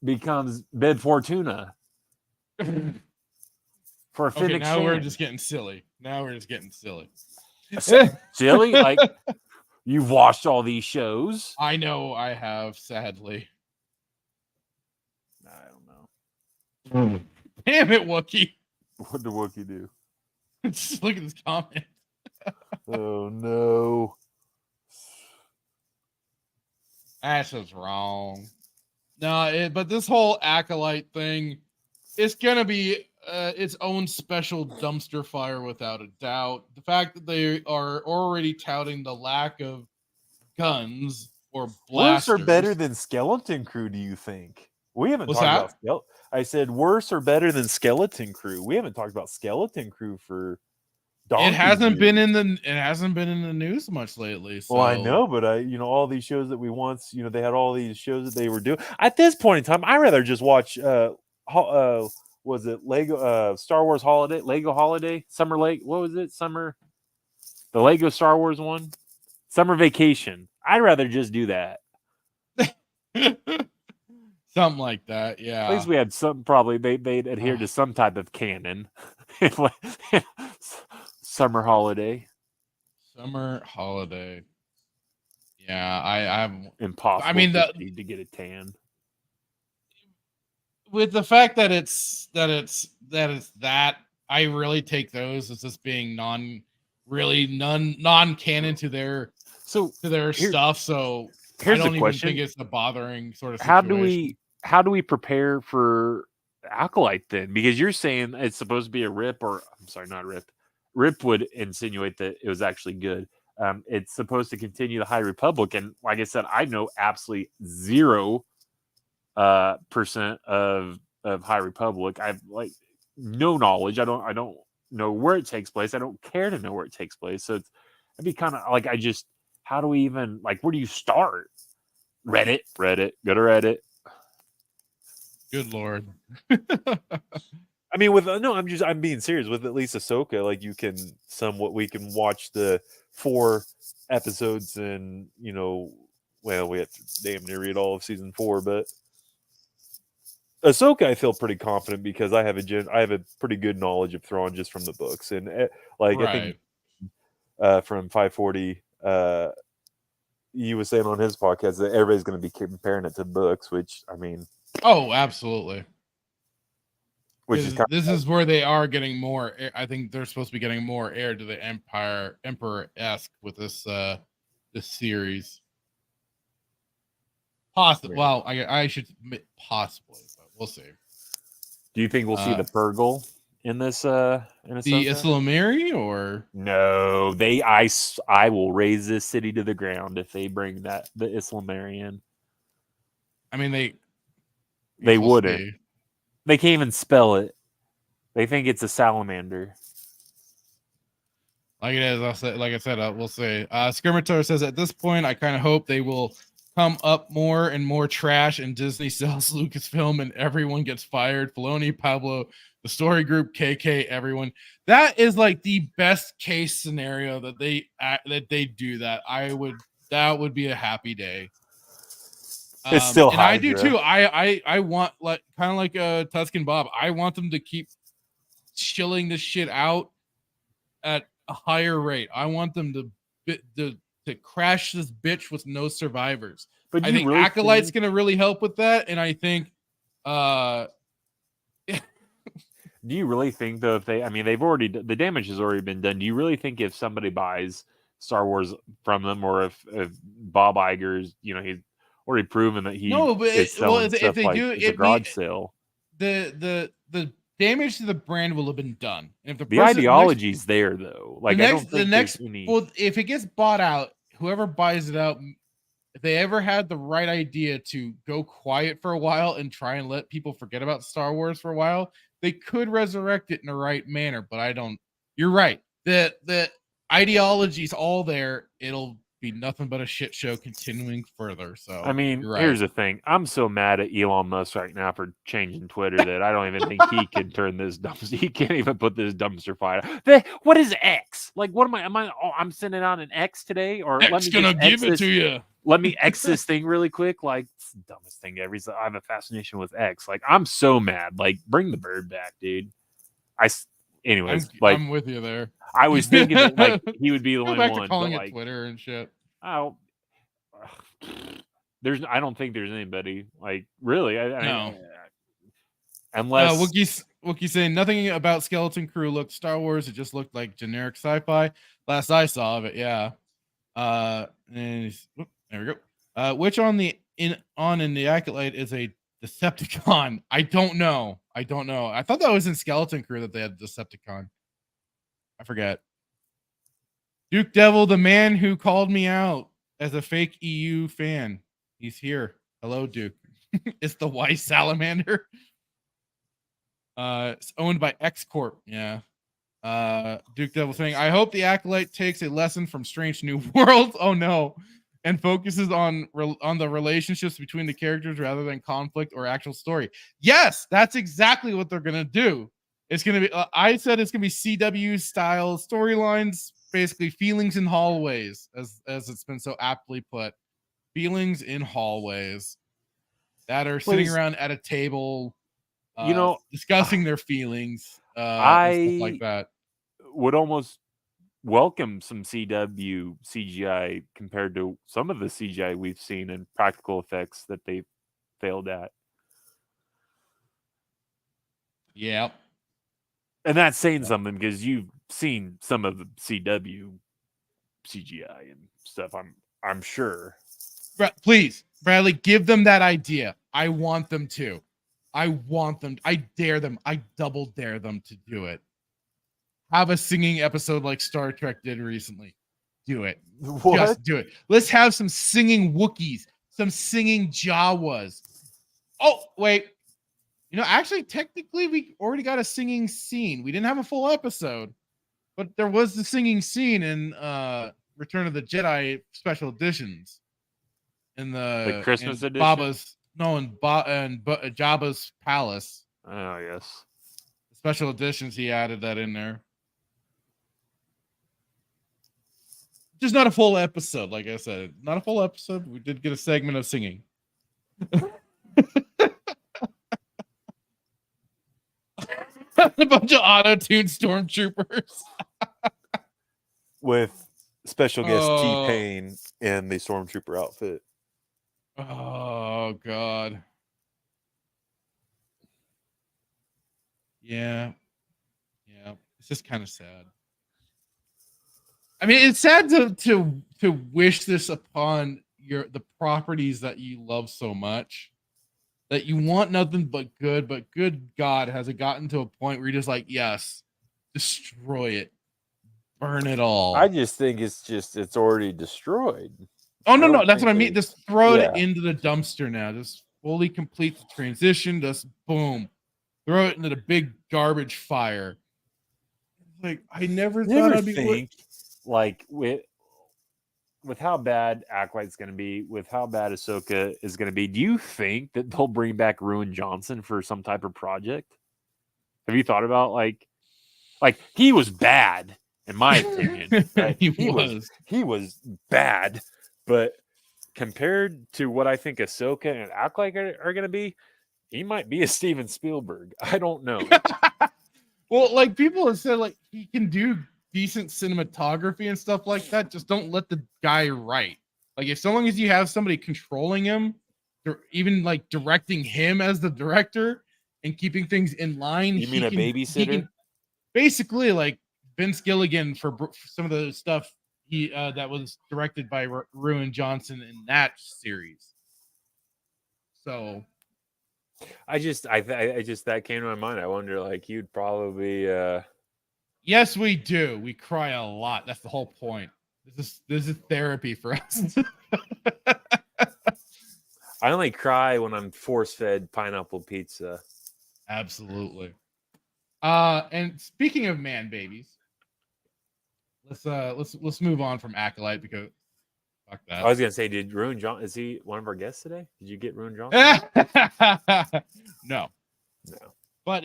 becomes Bib Fortuna. For okay, Phoenix now Shan. we're just getting silly. Silly? Like, you've watched all these shows. I know I have, sadly. I don't know. Damn it, Wookiee. What did Wookiee do? Just look at this comment. Oh, no. That's just wrong. No, but this whole Acolyte thing, it's gonna be its own special dumpster fire without a doubt. The fact that they are already touting the lack of guns or Worse or better blasters. than Skeleton Crew, do you think? We haven't What's talked that? about I said worse or better than Skeleton Crew. We haven't talked about Skeleton Crew for It donkey's hasn't been years. in the news much lately. So Well, I know, but all these shows that we once, they had all these shows that they were doing. At this point in time, I rather just watch. Was it Lego Star Wars Holiday, Lego Holiday, Summer Lake? What was it? The Lego Star Wars one, Summer Vacation. I'd rather just do that. Something like that, yeah. At least we had some. Probably they'd adhere to some type of canon. Summer Holiday. Summer Holiday. Yeah, I'm impossible. I mean, to get a tan. With the fact that it's that, I really take those as just being non-canon to their stuff. So I don't even think it's a bothering sort of situation. How do we prepare for Acolyte then? Because you're saying it's supposed to be a rip, or I'm sorry, not rip. Rip would insinuate that it was actually good. It's supposed to continue the High Republic, and like I said, I know absolutely 0% of High Republic. I've no knowledge. I don't know where it takes place. I don't care to know where it takes place. So it'd be kind of like how do we even where do you start? Reddit, go to Reddit. Good Lord. I mean, I'm being serious. With at least Ahsoka, we can watch the 4 episodes and, we have to damn near read all of season 4, but Ahsoka, I feel pretty confident because I have a pretty good knowledge of Thrawn just from the books. And right. I think from 540, he was saying on his podcast that everybody's going to be comparing it to books, which, I mean... Oh, absolutely. Which is this is where they are getting more. I think they're supposed to be getting more heir to the Emperor-esque with this series. Possibly. Well, I should admit possibly, but we'll see. Do you think we'll see the Purgle in this? The Islamiri, or no? I will raise this city to the ground if they bring the Islamiri in. I mean, they wouldn't. See. They can't even spell it. They think it's a salamander. Like it is. Like I said, we'll see. Skirmitor says, at this point, I kind of hope they will come up more and more trash, and Disney sells Lucasfilm and everyone gets fired. Filoni, Pablo, the story group, KK, everyone. That is like the best case scenario that they do that. That would be a happy day. It's still and I do too. I want kind of like Tuscan Bob. I want them to keep chilling this shit out at a higher rate. I want them to crash this bitch with no survivors. But I think really Acolyte's going to really help with that, and I think. Do you really think though? If they've already the damage has already been done. Do you really think if somebody buys Star Wars from them, or if Bob Iger's, he's already proven that he is selling stuff it's a garage sale. The damage to the brand will have been done. And if the ideology's there though, if it gets bought out, whoever buys it out, if they ever had the right idea to go quiet for a while and try and let people forget about Star Wars for a while, they could resurrect it in the right manner. But I don't. You're right. The ideology's all there. It'll be nothing but a shit show continuing further. So I mean, here's the thing. I'm so mad at Elon Musk right now for changing Twitter that I don't even think he can turn this dumpster. He can't even put this dumpster fire. What is X? What I'm sending out an X today, or X let me gonna give it to you. Let me X this thing really quick. It's the dumbest thing ever. I have a fascination with X. I'm so mad. Bring the bird back, dude. Anyways, I'm with you there. I was thinking that he would be the only back one. To calling it Twitter and shit. I don't think there's anybody really. No. Unless Wookie saying nothing about Skeleton Crew looked Star Wars. It just looked like generic sci-fi. Last I saw of it, yeah. And there we go. Which on the in the Acolyte is a Decepticon. I don't know. I thought that was in Skeleton Crew that they had Decepticon. I forget. Duke Devil, the man who called me out as a fake EU fan. He's here. Hello, Duke. It's the Weiss Salamander. It's owned by X Corp. Yeah. Duke Devil saying, I hope the Acolyte takes a lesson from Strange New Worlds. Oh no. And focuses on the relationships between the characters rather than conflict or actual story. Yes, that's exactly what they're gonna do. It's gonna be. I said it's gonna be CW style storylines, basically feelings in hallways, as it's been so aptly put. Feelings in hallways that are sitting around at a table, discussing their feelings, and stuff like that. Would almost welcome some CW CGI compared to some of the CGI we've seen and practical effects that they failed at. Yeah. And that's saying something because you've seen some of the CW CGI and stuff, I'm sure. Please, Bradley, give them that idea. I want them to. I dare them. I double dare them to do it. Have a singing episode like Star Trek did recently. Do it. What? Just do it. Let's have some singing Wookiees, some singing Jawas. Oh, wait. Actually, technically, we already got a singing scene. We didn't have a full episode, but there was the singing scene in Return of the Jedi special editions. In the Christmas edition? Jabba's palace. Oh, yes. Special editions, he added that in there. Just not a full episode, like I said. Not a full episode. We did get a segment of singing. A bunch of auto-tuned stormtroopers. With special guest T-Pain in the stormtrooper outfit. Oh, God. Yeah. It's just kind of sad. I mean, it's sad to wish this upon the properties that you love so much, that you want nothing but good God, has it gotten to a point where you're just like, yes, destroy it, burn it all. I just think it's already destroyed. Oh, no, that's what I mean. Just throw it into the dumpster now. Just fully complete the transition. Just boom, throw it into the big garbage fire. Like, I never thought I'd be like with how bad Acolyte's going to be, with how bad Ahsoka is going to be. Do you think that they'll bring back Ruin Johnson for some type of project? Have you thought about like he was bad in my opinion? Right? he was bad, but compared to what I think Ahsoka and Acolyte are going to be, he might be a Steven Spielberg. I don't know. Well, like people have said, like he can do decent cinematography and stuff like that. Just don't let the guy write. Like, if so long as you have somebody controlling him, or even like directing him as the director and keeping things in line. You mean a babysitter? Basically, like Vince Gilligan for some of the stuff he that was directed by Ruin Johnson in that series. So I just that came to my mind. I wonder, like, you'd probably Yes, we do. We cry a lot. That's the whole point. This is therapy for us. I only cry when I'm force-fed pineapple pizza. Absolutely. And speaking of man babies, let's move on from Acolyte because fuck that. I was gonna say, did Ruin John? Is he one of our guests today? Did you get Ruin Johnson? No. But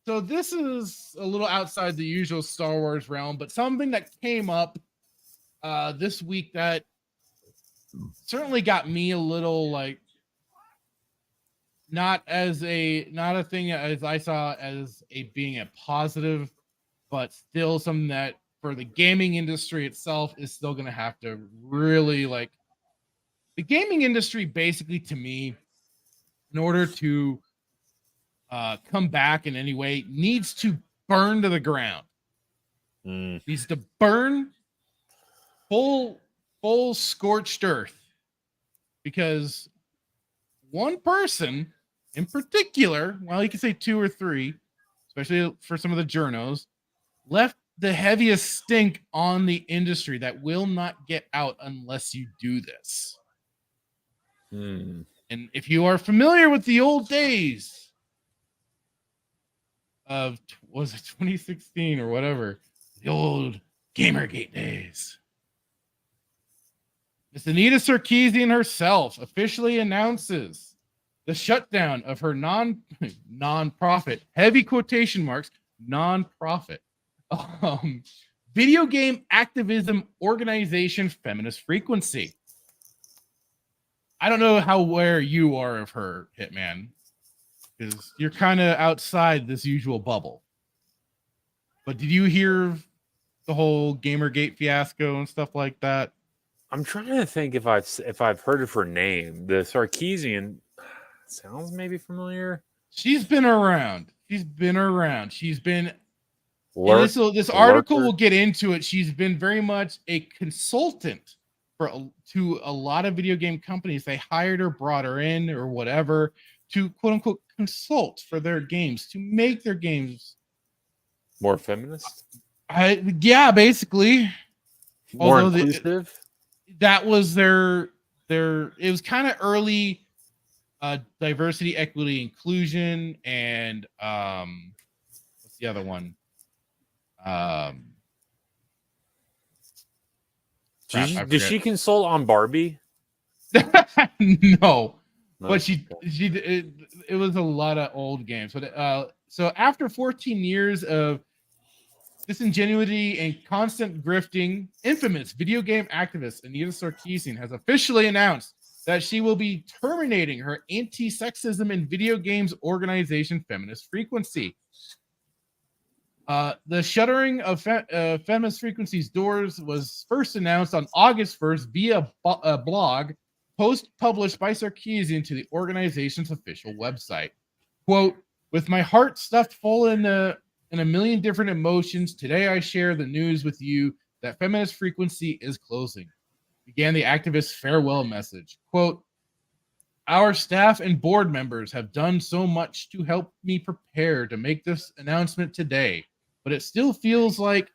so this is a little outside the usual Star Wars realm, but something that came up this week that certainly got me a little like not a thing as I saw as being a positive, but still something that for the gaming industry itself is still going to have to really like the gaming industry basically, to me, in order to come back in any way, needs to burn to the ground. Needs to burn full scorched earth because one person in particular, well, you can say two or three, especially for some of the journos, left the heaviest stink on the industry that will not get out unless you do this. And if you are familiar with the old days of, was it 2016 or whatever, the old Gamergate days, Miss Anita Sarkeesian herself officially announces the shutdown of her non-profit, heavy quotation marks, non-profit, video game activism organization, Feminist Frequency. I don't know how aware you are of her, Hitman, because you're kind of outside this usual bubble. But did you hear the whole Gamergate fiasco and stuff like that? I'm trying to think if I've heard of her name. The Sarkeesian sounds maybe familiar. She's been around. She's been. This article will get into it. She's been very much a consultant to a lot of video game companies. They hired her, brought her in, or whatever, to quote unquote consult for their games, to make their games more feminist. Yeah, basically. More inclusive. That was their. It was kind of early diversity, equity, inclusion, and what's the other one? Did she consult on Barbie? No, but it was a lot of old games. But so after 14 years of disingenuity and constant grifting, infamous video game activist Anita Sarkeesian has officially announced that she will be terminating her anti-sexism in video games organization, Feminist Frequency. The shuttering of Feminist Frequency's doors was first announced on August 1st via a blog post published by Sarkeesian to the organization's official website. Quote, "With my heart stuffed full in a million different emotions, today I share the news with you that Feminist Frequency is closing," began the activist's farewell message. Quote, "Our staff and board members have done so much to help me prepare to make this announcement today, but it still feels like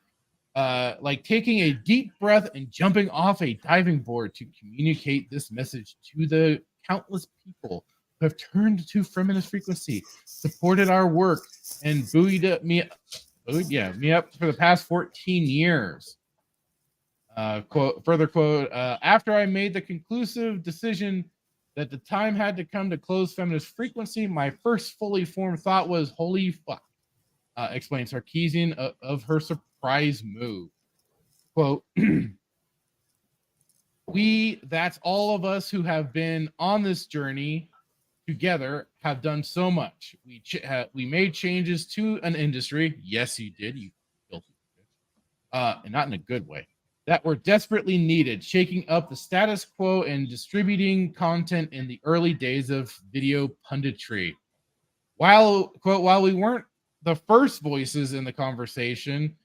taking a deep breath and jumping off a diving board to communicate this message to the countless people who have turned to Feminist Frequency, supported our work, and buoyed me up for the past 14 years. Further quote, "After I made the conclusive decision that the time had to come to close Feminist Frequency, my first fully formed thought was, holy fuck," explained Sarkeesian of her surprise move. Quote, that's all of us who have been on this journey together have done so much. We made changes to an industry. Yes, you did, you filthy bitch. And not in a good way. That were desperately needed, shaking up the status quo and distributing content in the early days of video punditry. While we weren't the first voices in the conversation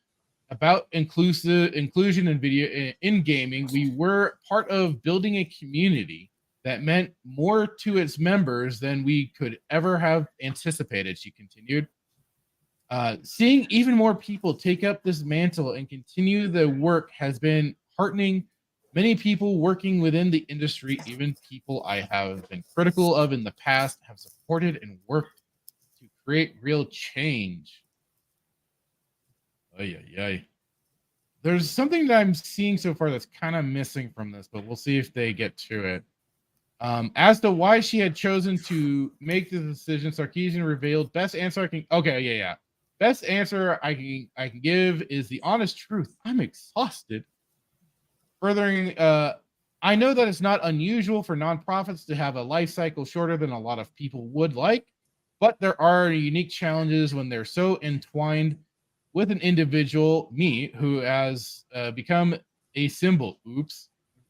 about inclusion in video in gaming, we were part of building a community that meant more to its members than we could ever have anticipated," she continued. "Seeing even more people take up this mantle and continue the work has been heartening. Many people working within the industry, even people I have been critical of in the past, have supported and worked to create real change." There's something that I'm seeing so far that's kind of missing from this, but we'll see if they get to it. As to why she had chosen to make the decision, Sarkeesian revealed, "Best answer I can..." "Best answer I can give is the honest truth. I'm exhausted." Furthering, "I know that it's not unusual for nonprofits to have a life cycle shorter than a lot of people would like, but there are unique challenges when they're so entwined with an individual, me, who has become a symbol." Oops.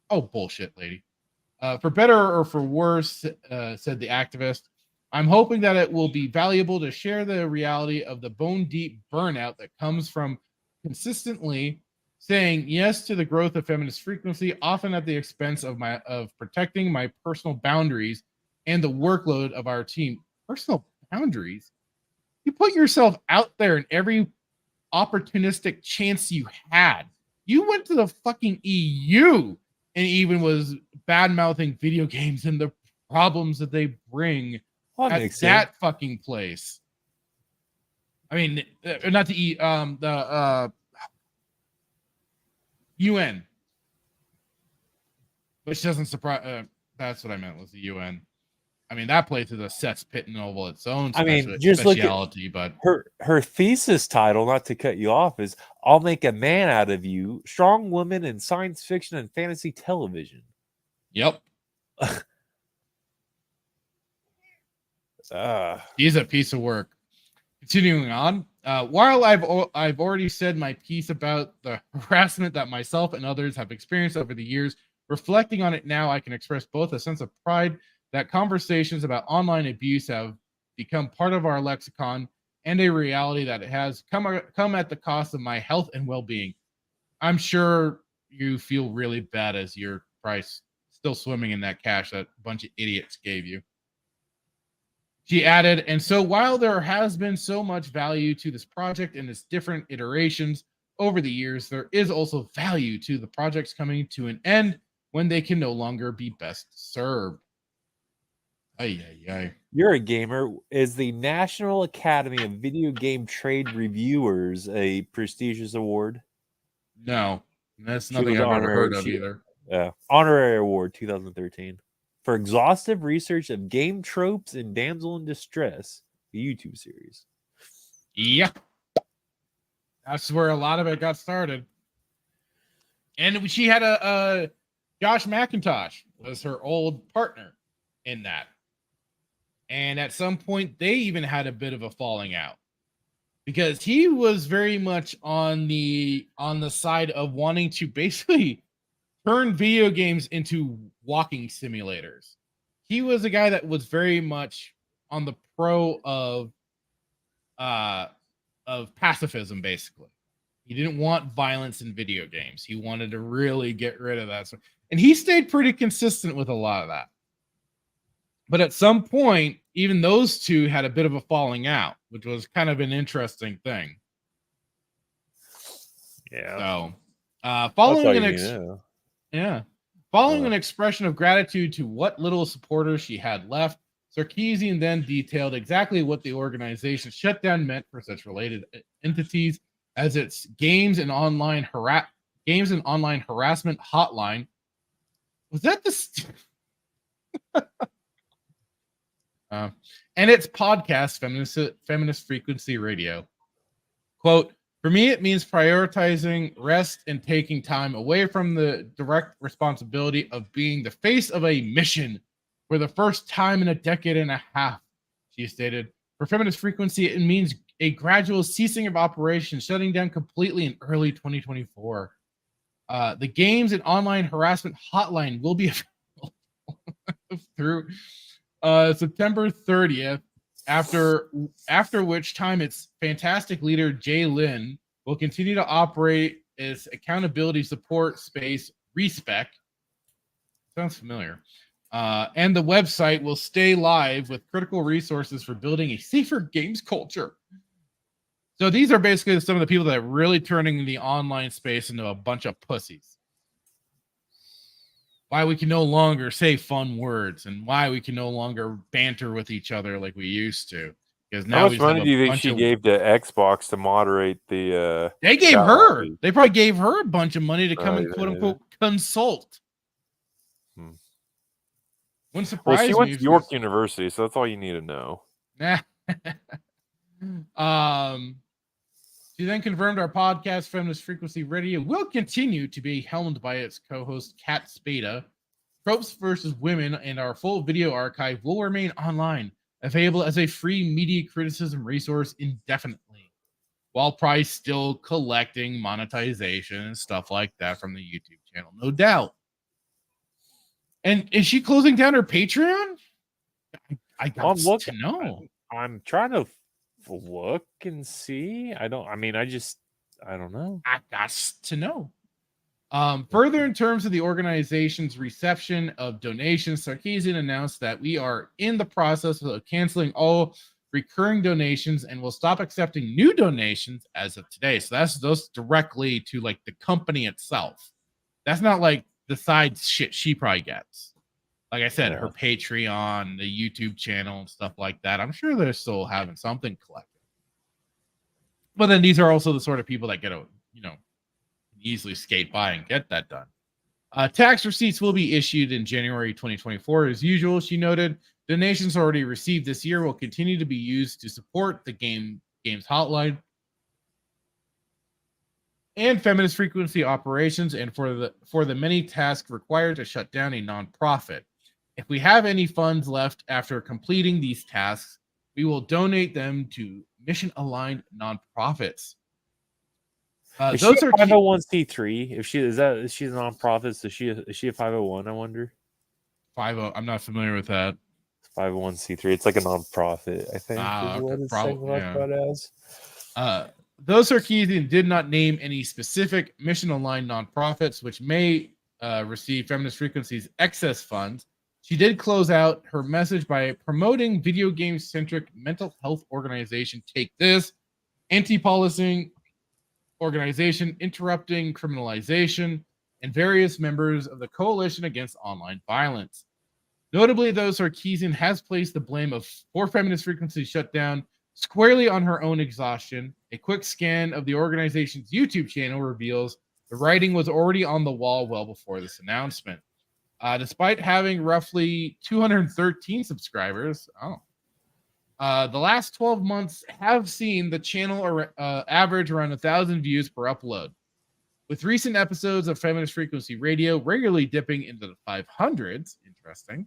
Oh, bullshit, lady. "For better or for worse," said the activist, "I'm hoping that it will be valuable to share the reality of the bone-deep burnout that comes from consistently saying yes to the growth of feminist frequency, often at the expense of protecting my personal boundaries and the workload of our team. Personal boundaries? You put yourself out there in every opportunistic chance you had. You went to the fucking EU and even was bad-mouthing video games and the problems that they bring at that fucking place. I mean, not the UN, which doesn't surprise. That's what I meant, was the UN. I mean, that place is a cesspit in all its own speciality. But her thesis title, not to cut you off, is "I'll make a man out of you: strong women in science fiction and fantasy television." Yep. He's a piece of work. Continuing on, while I've already said my piece about the harassment that myself and others have experienced over the years, reflecting on it now, I can express both a sense of pride that conversations about online abuse have become part of our lexicon and a reality that it has come at the cost of my health and well-being. I'm sure you feel really bad as your price still swimming in that cash that a bunch of idiots gave you. She added, and so while there has been so much value to this project and its different iterations over the years, there is also value to the projects coming to an end when they can no longer be best served. You're a Gamer. Is the National Academy of Video Game Trade Reviewers a prestigious award? No, that's nothing I've ever heard of either. Honorary award 2013 for exhaustive research of game tropes and Damsel in Distress, the YouTube series. Yeah, that's where a lot of it got started. And she had a Josh McIntosh was her old partner in that. And at some point, they even had a bit of a falling out because he was very much on the side of wanting to basically turn video games into walking simulators. He was a guy that was very much on the pro of pacifism, basically. He didn't want violence in video games. He wanted to really get rid of that. And he stayed pretty consistent with a lot of that. But at some point, even those two had a bit of a falling out, which was kind of an interesting thing. Yeah. So, following an expression of gratitude to what little supporters she had left, Sarkeesian then detailed exactly what the organization's shutdown meant for such related entities as its games and online harassment hotline. Was that the and its podcast, Feminist Frequency Radio. Quote, for me, it means prioritizing rest and taking time away from the direct responsibility of being the face of a mission for the first time in a decade and a half, she stated. For Feminist Frequency, it means a gradual ceasing of operations, shutting down completely in early 2024. The games and online harassment hotline will be available through September 30th, after which time its fantastic leader Jay Lin will continue to operate its accountability support space Respec. Sounds familiar. And the website will stay live with critical resources for building a safer games culture. So these are basically some of the people that are really turning the online space into a bunch of pussies. Why we can no longer say fun words and why we can no longer banter with each other like we used to. Because now how much money do you think she gave to Xbox to moderate the? They gave her. They probably gave her a bunch of money to come and quote unquote consult. Wouldn't surprise me. She went to York University, so that's all you need to know. She then confirmed our podcast, Feminist Frequency Radio, will continue to be helmed by its co-host, Kat Spada. Tropes versus Women and our full video archive will remain online, available as a free media criticism resource indefinitely, while Price still collecting monetization and stuff like that from the YouTube channel, no doubt. And is she closing down her Patreon? I got to know. I'm trying to look and see. I don't know. I got to know. Further, in terms of the organization's reception of donations, Sarkeesian announced that we are in the process of canceling all recurring donations and will stop accepting new donations as of today. So that's those directly to like the company itself. That's not like the side shit she probably gets. Like I said, her Patreon, the YouTube channel, and stuff like that. I'm sure they're still having something collected. But then these are also the sort of people that get a, easily skate by and get that done. Tax receipts will be issued in January 2024 as usual, she noted. Donations already received this year will continue to be used to support the game's hotline and feminist frequency operations, and for the many tasks required to shut down a nonprofit. If we have any funds left after completing these tasks, we will donate them to mission-aligned nonprofits. Is she a 501c3? If she's a nonprofit, is she a 501? I wonder. 50. I'm not familiar with that. 501c3. It's like a nonprofit, I think. Though Sarkeesian did not name any specific mission-aligned nonprofits which may receive Feminist Frequency's excess funds, she did close out her message by promoting video game-centric mental health organization Take This, anti-policing organization Interrupting Criminalization, and various members of the Coalition Against Online Violence. Notably, though, Sarkeesian has placed the blame for Feminist Frequency shutdown squarely on her own exhaustion. A quick scan of the organization's YouTube channel reveals the writing was already on the wall well before this announcement. Despite having roughly 213 subscribers, the last 12 months have seen the channel average around 1,000 views per upload. With recent episodes of Feminist Frequency Radio regularly dipping into the 500s. Interesting.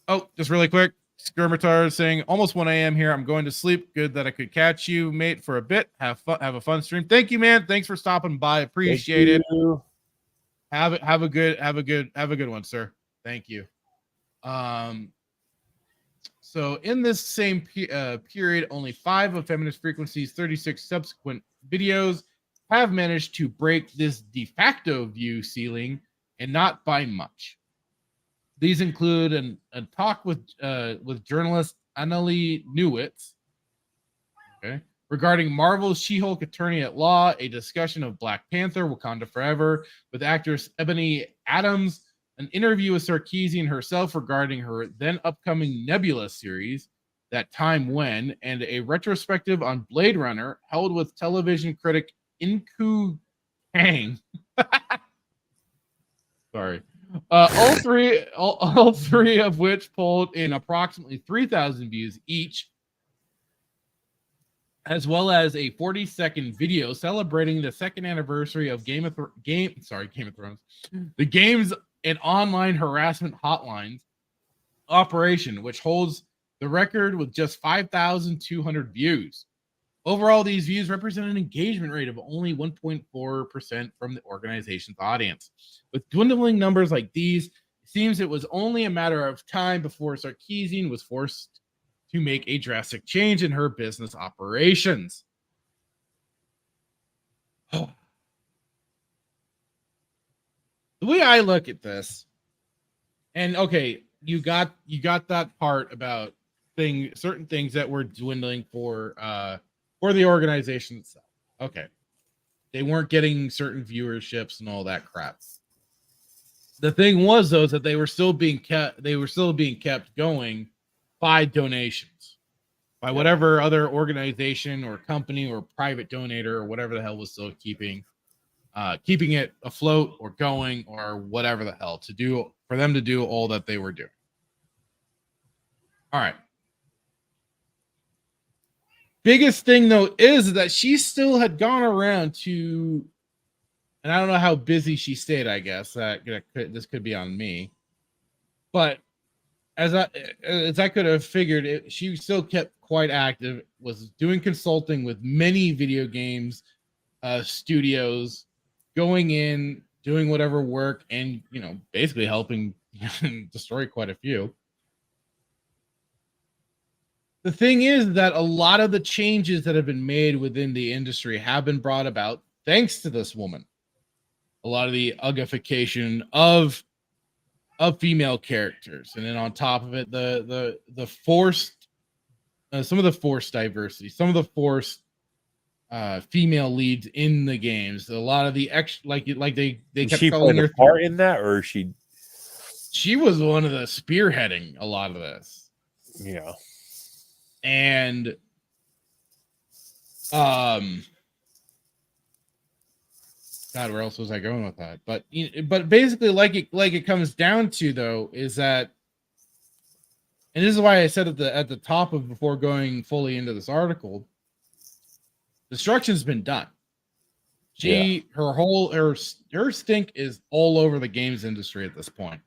Oh, just really quick. Skirmitar is saying, almost 1 a.m. here. I'm going to sleep. Good that I could catch you, mate, for a bit. Have a fun stream. Thank you, man. Thanks for stopping by. Appreciate it. Have a good one, sir. Thank you. So in this same period, only 5 of Feminist Frequency's 36 subsequent videos have managed to break this de facto view ceiling, and not by much. These include a talk with journalist Annalie Newitz, regarding Marvel's She-Hulk Attorney at Law, a discussion of Black Panther, Wakanda Forever, with actress Ebony Adams, an interview with Sarkeesian herself regarding her then upcoming Nebula series, That Time When, and a retrospective on Blade Runner held with television critic Inku Kang. Sorry. All three of which pulled in approximately 3,000 views each, as well as a 40-second video celebrating the second anniversary of Game of Thrones, the game's and online harassment hotlines operation, which holds the record with just 5,200 views. Overall, these views represent an engagement rate of only 1.4% from the organization's audience. With dwindling numbers like these, it seems it was only a matter of time before Sarkeesian was forced to make a drastic change in her business operations. The way I look at this, and okay, you got that part about certain things that were dwindling for the organization itself. Okay, they weren't getting certain viewerships and all that crap. The thing was, though, is that they were still being kept. They were still being kept going by donations, by whatever other organization or company or private donator or whatever the hell was still keeping it afloat or going or whatever the hell for them to do all that they were doing. All right. Biggest thing, though, is that she still had gone around to, and I don't know how busy she stayed, I guess. This could be on me. But as I could have figured, she still kept quite active, was doing consulting with many video games studios, going in, doing whatever work, and, basically helping destroy quite a few. The thing is that a lot of the changes that have been made within the industry have been brought about thanks to this woman. a lot of the ugification of female characters, and then on top of it, the forced some of the forced diversity, some of the forced female leads in the games. A lot of the like they kept she calling played her a part in that, or she was one of the spearheading a lot of this. Yeah. And God, where else was I going with that? But basically, like it comes down to, though, is that, and this is why I said at the top of before going fully into this article, destruction's been done. Her stink is all over the games industry at this point.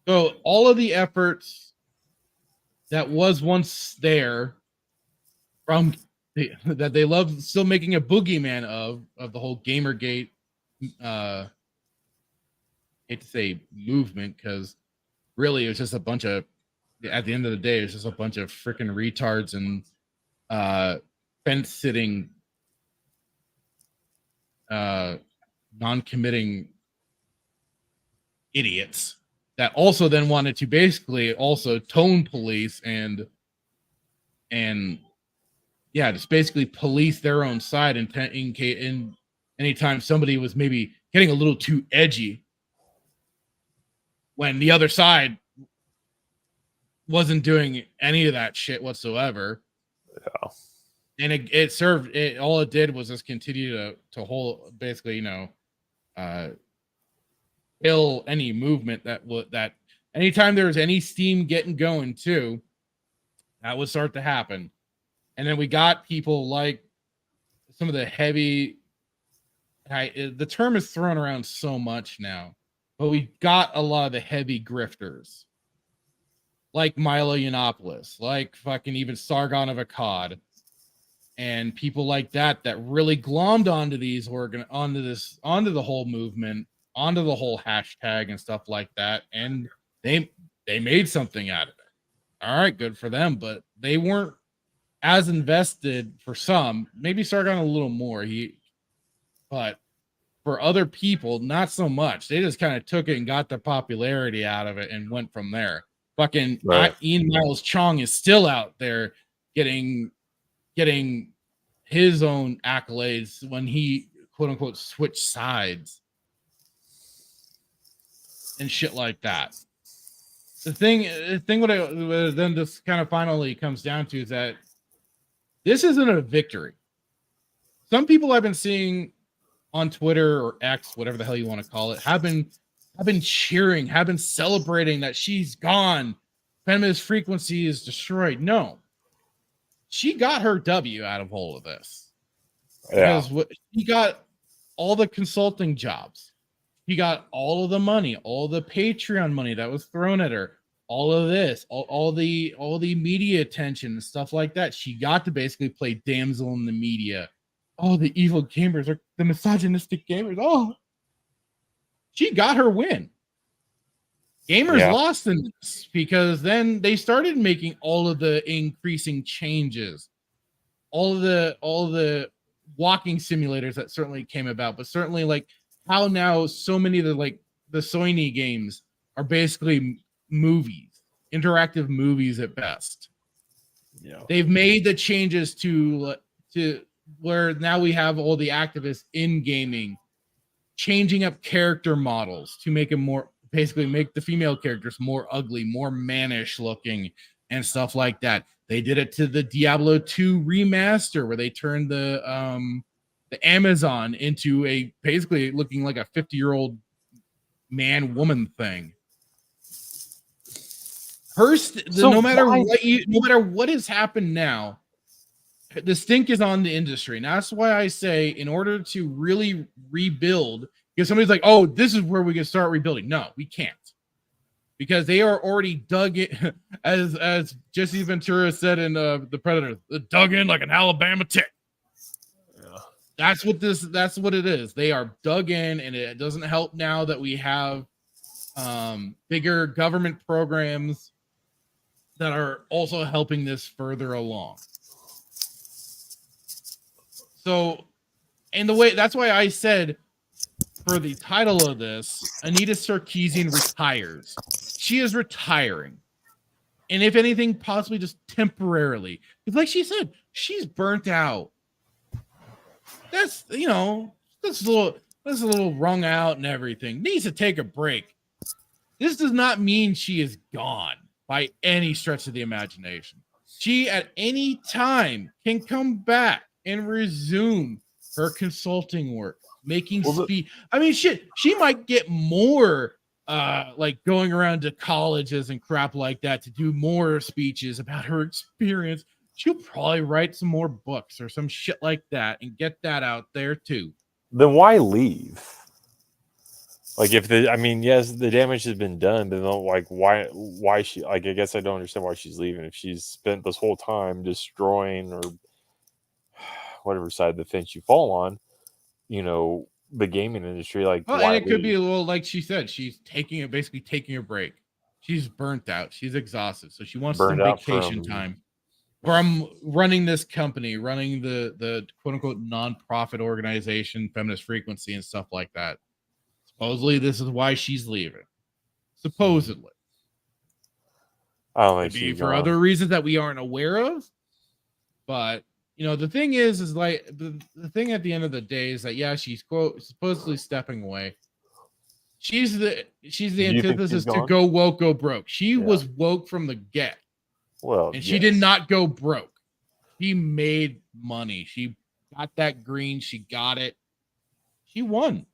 So all of the efforts that was once there from that they love still making a boogeyman of the whole Gamergate hate to say movement, because really it was just a bunch of, at the end of the day, it's just a bunch of freaking retards and fence sitting non-committing idiots that also then wanted to basically also tone police and yeah, just basically police their own side in anytime somebody was maybe getting a little too edgy when the other side wasn't doing any of that shit whatsoever. Yeah. And it served it. All it did was just continue to hold, basically, kill any movement that anytime there was any steam getting going too, that would start to happen. And then we got people like some of the heavy, the term is thrown around so much now, but we got a lot of the heavy grifters like Milo Yiannopoulos, like fucking even Sargon of Akkad, and people like that really glommed onto these onto the whole movement, onto the whole hashtag and stuff like that, and they made something out of it. All right, good for them, but they weren't as invested for some. Maybe Sargon a little more. But for other people, not so much. They just kind of took it and got the popularity out of it and went from there. Fucking right. Ian Miles Chong is still out there getting his own accolades when he quote unquote switched sides and shit like that. The thing what I then just kind of finally comes down to is that this isn't a victory. Some people I've been seeing on Twitter or X, whatever the hell you want to call it, have been cheering, have been celebrating that she's gone. Feminist frequency is destroyed. No. She got her W out of all of this. Yeah. Because she got all the consulting jobs. He got all of the money, all the Patreon money that was thrown at her, all of this, all the media attention and stuff like that. She got to basically play damsel in the media. Oh, the evil gamers are the misogynistic gamers. Oh, she got her win. Gamers lost in this because then they started making all of the increasing changes, all of the walking simulators that certainly came about, but certainly like how now so many of the Sony games are basically movies, interactive movies at best. Yeah, they've made the changes to where now we have all the activists in gaming changing up character models to make them more, basically make the female characters more ugly, more mannish looking and stuff like that. They did it to the Diablo 2 remaster where they turned the Amazon into a basically looking like a 50-year-old man woman thing. No matter what has happened now, the stink is on the industry. And that's why I say, in order to really rebuild, because somebody's like, oh, this is where we can start rebuilding. No, we can't. Because they are already dug in, as Jesse Ventura said in The Predator, dug in like an Alabama tick. Yeah. That's what it is. They are dug in, and it doesn't help now that we have bigger government programs that are also helping this further along. So, and the way, that's why I said for the title of this, Anita Sarkeesian retires. She is retiring. And if anything, possibly just temporarily. Because like she said, she's burnt out. That's, you know, that's a little wrung out and everything. Needs to take a break. This does not mean she is gone by any stretch of the imagination. She at any time can come back and resume her consulting work, making speed. I mean, shit, she might get more like going around to colleges and crap like that to do more speeches about her experience. She'll probably write some more books or some shit like that and get that out there too. Then why leave? Like if yes, the damage has been done, then like why she, like, I guess I don't understand why she's leaving if she's spent this whole time destroying, or whatever side of the fence you fall on, you know, the gaming industry. Like, well, and it could be a little, like she said, she's taking a break. She's burnt out. She's exhausted. So she wants some vacation time from running this company, running the quote unquote nonprofit organization, Feminist Frequency, and stuff like that. Supposedly, this is why she's leaving. Supposedly. I don't think maybe for other reasons that we aren't aware of. But, you know, the thing is like the thing at the end of the day is that, yeah, she's quote supposedly stepping away. She's the antithesis to go woke, go broke. She was woke from the get. Well, and she did not go broke. She made money. She got that green. She got it. She won.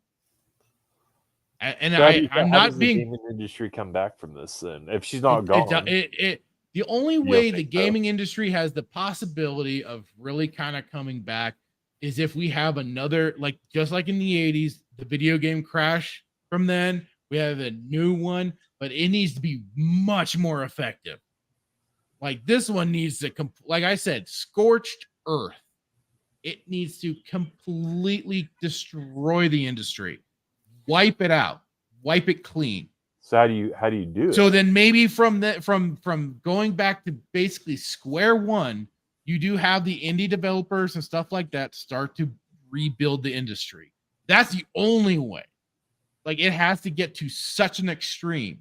And I'm not being. The gaming industry come back from this then if she's not gone. The only way the gaming industry has the possibility of really kind of coming back is if we have another, like just like in the 80s, the video game crash from then. We have a new one, but it needs to be much more effective. Like this one needs to, like I said, scorched earth. It needs to completely destroy the industry. Wipe it out, wipe it clean. So how do you do it? So then maybe from going back to basically square one, you do have the indie developers and stuff like that start to rebuild the industry. That's the only way. Like it has to get to such an extreme.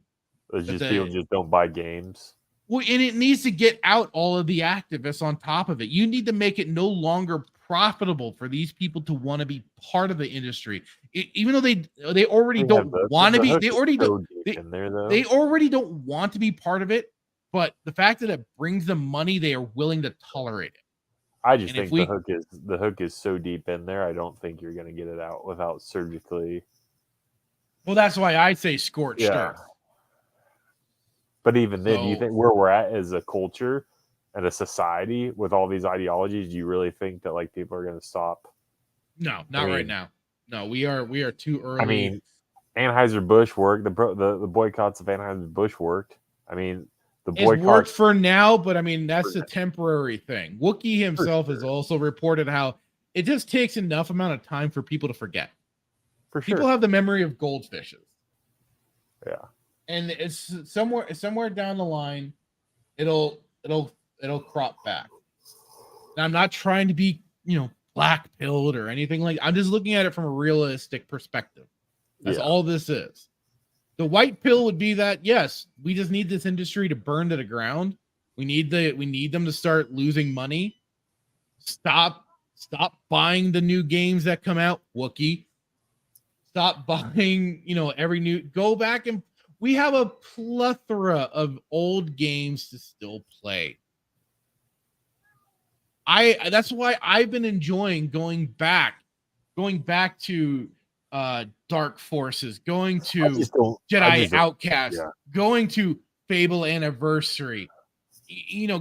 People just don't buy games. Well, and it needs to get out all of the activists on top of it. You need to make it no longer profitable for these people to want to be part of the industry, even though they already don't want to be. They already don't want to be part of it. But the fact that it brings them money, they are willing to tolerate it. I just think the hook is so deep in there. I don't think you're going to get it out without surgically. Well, that's why I say scorched earth. But even then, do you think where we're at as a culture and a society with all these ideologies, do you really think that like people are going to stop? No, not right now. No, we are too early. I mean, Anheuser-Busch worked. The boycotts of Anheuser-Busch worked. I mean, the boycott worked for now, but I mean that's a temporary thing. Wookiee himself has also reported how it just takes enough amount of time for people to forget. People have the memory of goldfishes. Yeah. And it's somewhere down the line, it'll crop back. Now, I'm not trying to be, black-pilled or anything like that. I'm just looking at it from a realistic perspective. That's all this is. The white pill would be that, yes, we just need this industry to burn to the ground. We need them to start losing money. Stop buying the new games that come out, Wookiee. Stop buying, go back and we have a plethora of old games to still play. That's why I've been enjoying going back to Dark Forces, going to Jedi Outcast, going to Fable Anniversary,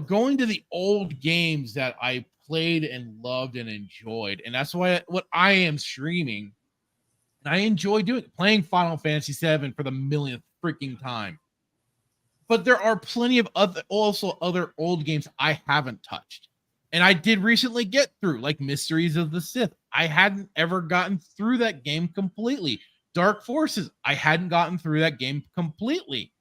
going to the old games that I played and loved and enjoyed. And that's what I am streaming. And I enjoy playing Final Fantasy VII for the millionth freaking time. But there are plenty of other old games I haven't touched. And I did recently get through, like Mysteries of the Sith. I hadn't ever gotten through that game completely. Dark Forces, I hadn't gotten through that game completely.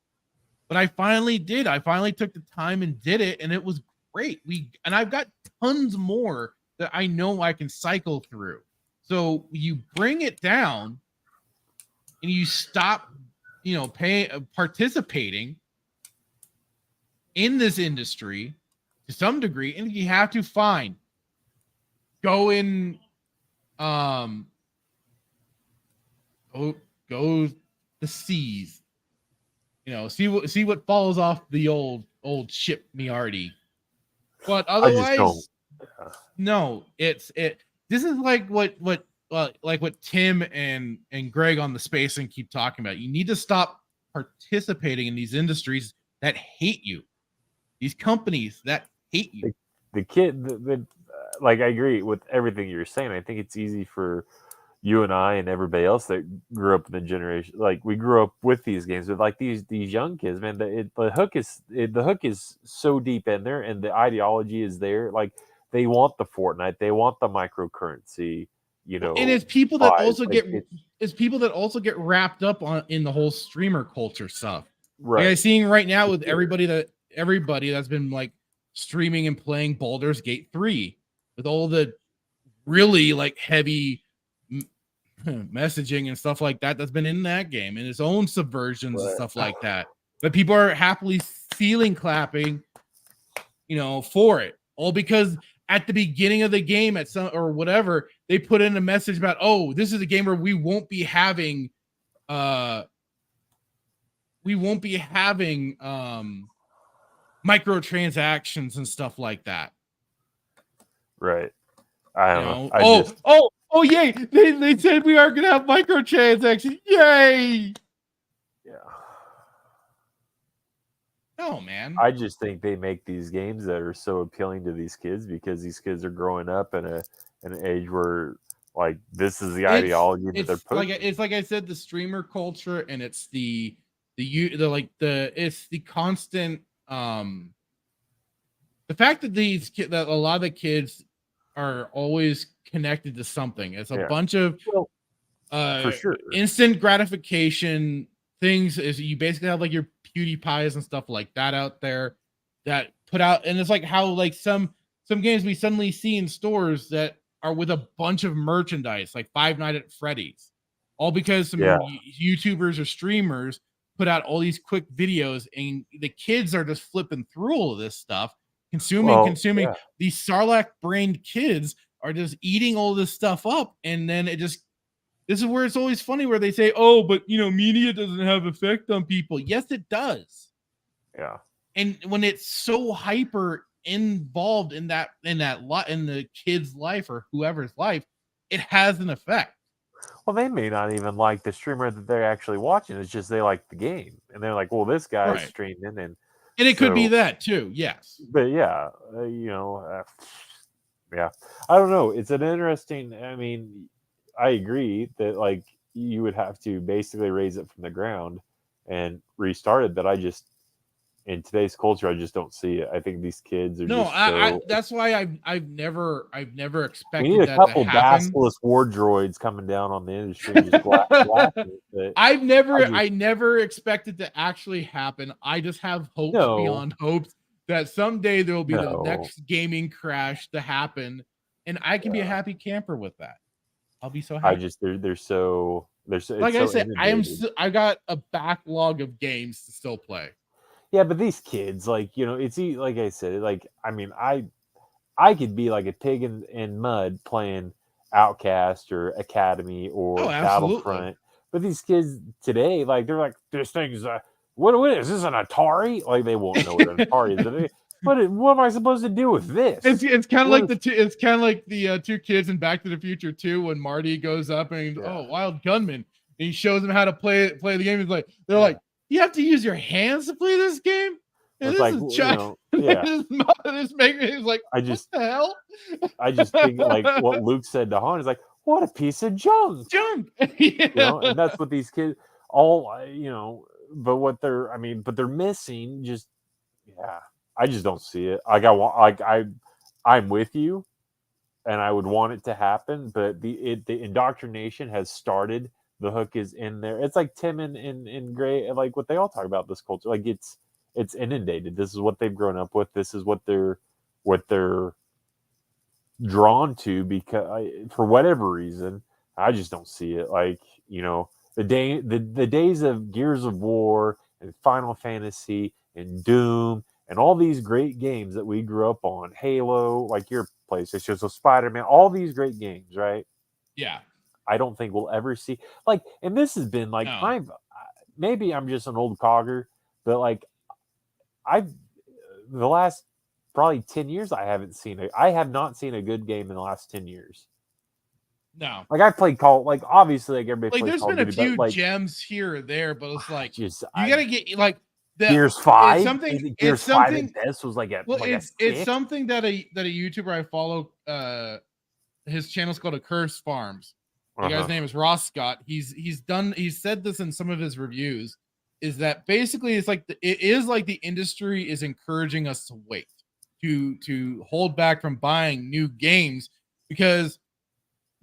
But I finally did. I finally took the time and did it, and it was great. And I've got tons more that I know I can cycle through. So you bring it down and you stop, participating in this industry to some degree, and you have to go the seas, see what falls off the old ship Miardi. But otherwise, no, this is like what Tim and Greg on the Spacing keep talking about. You need to stop participating in these industries that hate you, these companies that hate you. Like, I agree with everything you're saying. I think it's easy for you and I and everybody else that grew up in the generation, like we grew up with these games, but like these young kids, man, the hook is so deep in there, and the ideology is there. Like, they want the Fortnite, they want the microcurrency, and it's people that also get wrapped up in the whole streamer culture stuff. Right. Like I'm seeing right now with everybody that's been like streaming and playing Baldur's Gate 3 with all the really like heavy messaging and stuff like that's been in that game, and its own subversions and stuff like that. But people are happily ceiling clapping, for it, all because at the beginning of the game at some or whatever, they put in a message about, oh, this is a game where we won't be having microtransactions and stuff like that. Right. I don't know. Oh, yay! They said we are going to have microtransactions. Yay! Yeah. No, man. I just think they make these games that are so appealing to these kids because these kids are growing up in an age where, like, this is the ideology that they're pushing. It's like I said, the streamer culture, and it's the constant the fact that that a lot of the kids are always connected to something. It's a bunch of for sure. instant gratification things. Is you basically have like your PewDiePies and stuff like that out there that put out, and it's like how like some games we suddenly see in stores that are with a bunch of merchandise, like Five Nights at Freddy's, all because some YouTubers or streamers put out all these quick videos, and the kids are just flipping through all of this stuff, consuming. These Sarlacc brained kids are just eating all this stuff up, and then this is where it's always funny where they say, oh, but media doesn't have effect on people. Yes, it does. Yeah. And when it's so hyper involved in the kid's life or whoever's life, it has an effect. Well, they may not even like the streamer that they're actually watching. It's just they like the game, and they're like, well, this guy's streaming, and it could be that too. Yes. But yeah, yeah, I don't know. It's an interesting. I mean, I agree that like you would have to basically raise it from the ground and restart it. But in today's culture, I just don't see it. I think these kids are that's why I've never expected. We need a couple basilisk war droids coming down on the industry. I never expected to actually happen. I just have hopes beyond hopes that someday there will be the next gaming crash to happen, and I can be a happy camper with that. I'll be so happy. They're so like I said, I got a backlog of games to still play. Yeah, but these kids, like, it's like I said, like, I mean, I could be like a pig in mud playing Outcast or Academy or Battlefront, but these kids today, like, they're like, this thing's what is this, an Atari? Like, they won't know what an Atari is. What am I supposed to do with this? It's kind of like the two kids in Back to the Future 2 when Marty goes up and Wild Gunman, and he shows them how to play the game. He's like, they're like, you have to use your hands to play this game. And it's like, this making me like, what the hell? I just think like what Luke said to Han is like, what a piece of junk. And that's what these kids but they're missing just, I just don't see it. I'm with you, and I would want it to happen, but the indoctrination has started. The hook is in there. It's like Tim and Gray, like what they all talk about this culture. Like it's inundated. This is what they've grown up with. This is what they're drawn to, because for whatever reason, I just don't see it. Like, The days of Gears of War and Final Fantasy and Doom and all these great games that we grew up on, Halo, like your PlayStation, so Spider-Man, all these great games, right? Yeah. I don't think we'll ever see and this has been No. maybe I'm just an old cogger, but the last probably 10 years I have not seen a good game in the last 10 years. No. I played obviously everybody plays There's Call of been a Duty, few gems here or there, but it's you I gotta get Gears 5. It's something. Gears It's something. 5 and this was it's something that a YouTuber I follow. His channel's called A Curse Farms. The guy's name is Ross Scott. He's said this in some of his reviews. Is that basically it's it is like the industry is encouraging us to wait, to hold back from buying new games because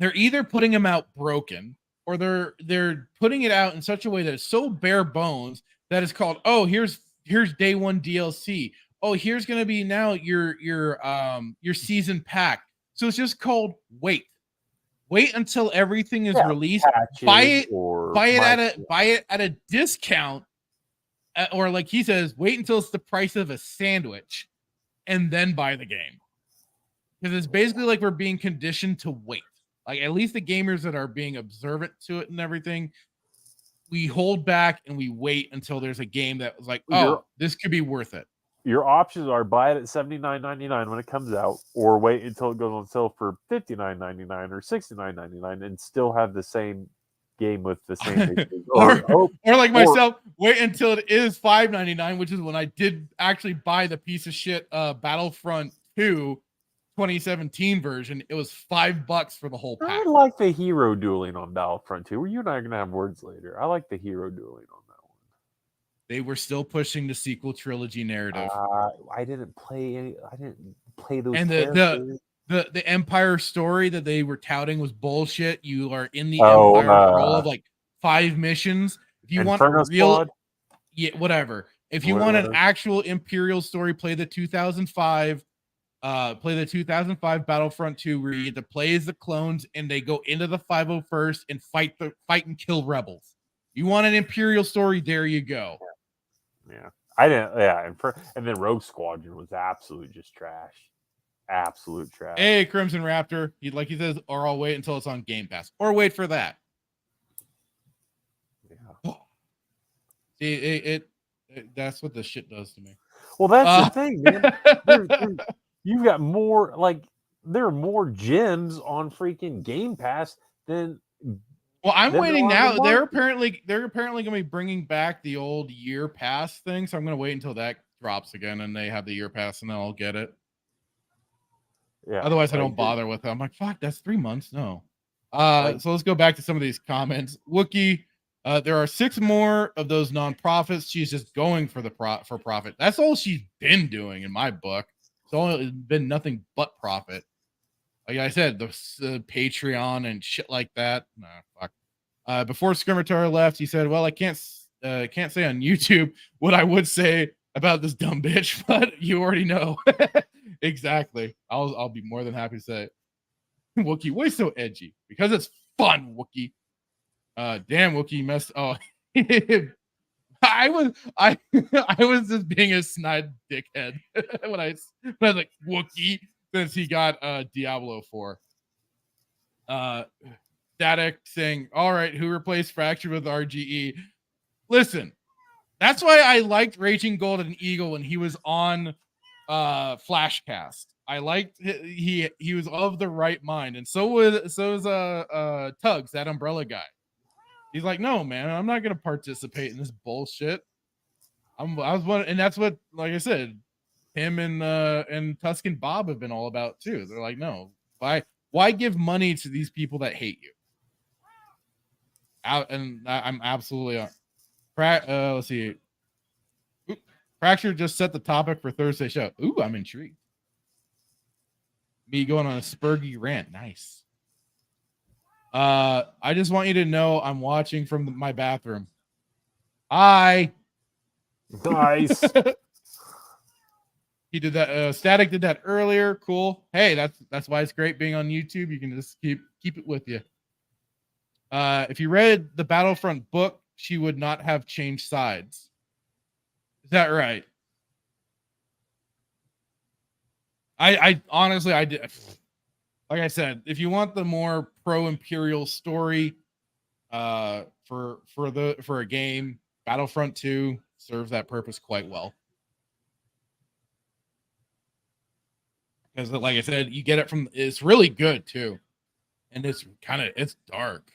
they're either putting them out broken or they're putting it out in such a way that it's so bare bones that it's called, oh, here's day one DLC. Oh, here's gonna be now your season pack. So it's just called wait. Wait until everything is released. Buy it at a discount, or like he says, wait until it's the price of a sandwich, and then buy the game. Because it's basically like we're being conditioned to wait. Like at least the gamers that are being observant to it and everything, we hold back and we wait until there's a game that was like, oh, this could be worth it. Your options are buy it at $79.99 when it comes out, or wait until it goes on sale for $59.99 or $69.99 and still have the same game with the same issues. or like myself, wait until it is $5.99, which is when I did actually buy the piece of shit Battlefront 2 2017 version. It was $5 for the whole pack. I like the hero dueling on Battlefront 2. You and I are gonna have words later. I like the hero dueling on that one. They were still pushing the sequel trilogy narrative. I didn't play those. And the Empire story that they were touting was bullshit. You are in the Empire role of 5 missions. If you want a real Squad? Yeah, whatever. If you want an actual Imperial story, play the 2005 Battlefront 2 where you get to play as the clones and they go into the 501st and fight and kill rebels. You want an Imperial story, there you go. Yeah. I didn't and then Rogue Squadron was absolute just trash. Absolute trash. Hey, Crimson Raptor. He says, or I'll wait until it's on Game Pass. Or wait for that. Yeah. See, that's what the shit does to me. Well, that's the thing, man. You've got more, there are more gems on freaking Game Pass than. Well, I'm waiting now. They're apparently going to be bringing back the old year pass thing, so I'm going to wait until that drops again and they have the year pass, and then I'll get it. Yeah. Otherwise, I don't bother with it. I'm like, fuck, that's 3 months. No. So let's go back to some of these comments. Wookie, there are 6 more of those nonprofits. She's just going for for profit. That's all she's been doing in my book. It's been nothing but profit. Like I said, the Patreon and shit like that. Nah, fuck. Before Skirmitar left, he said, "Well, I can't say on YouTube what I would say about this dumb bitch, but you already know." Exactly. I'll be more than happy to say it. Wookie, why so edgy? Because it's fun, Wookie. Damn, Wookie messed. Oh, I was just being a snide dickhead when I was like Wookie since he got Diablo 4. Static saying, "All right, who replaced Fracture with RGE?" Listen, that's why I liked Raging Golden Eagle when he was on Flashcast. I liked he was of the right mind, and so is Tugs, that Umbrella guy. He's like, "No, man, I'm not gonna participate in this bullshit." And that's what, like I said, him and Tuscan Bob have been all about too. They're like, "No, why give money to these people that hate you?" And I'm absolutely on. Let's see. Fracture just set the topic for Thursday show. Ooh, I'm intrigued. Me going on a Spurgy rant. Nice. I just want you to know I'm watching from my bathroom. Hi. Nice. He did that. Static did that earlier. Cool. Hey, that's why it's great being on YouTube. You can just keep it with you. if you read the Battlefront book, she would not have changed sides. Is that right? I honestly, I did. Like I said, if you want the more pro-imperial story, for a game, Battlefront 2 serves that purpose quite well. Because, like I said, you get it from. It's really good too, and it's dark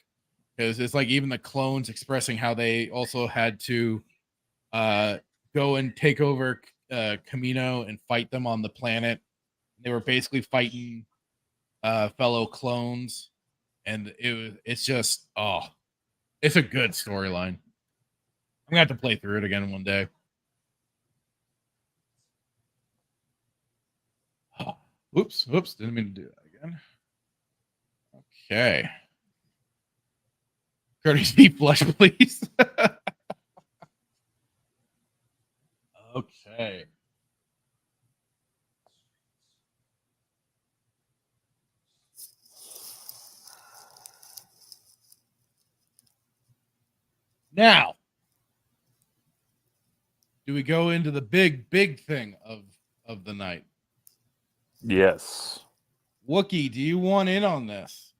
because it's like even the clones expressing how they also had to go and take over Camino and fight them on the planet. They were basically fighting fellow clones, and it's just it's a good storyline. I'm gonna have to play through it again one day. Oops, didn't mean to do that again. Okay. Courtesy flush, please. Okay. Now, do we go into the big thing of the night? Yes. Wookie, do you want in on this?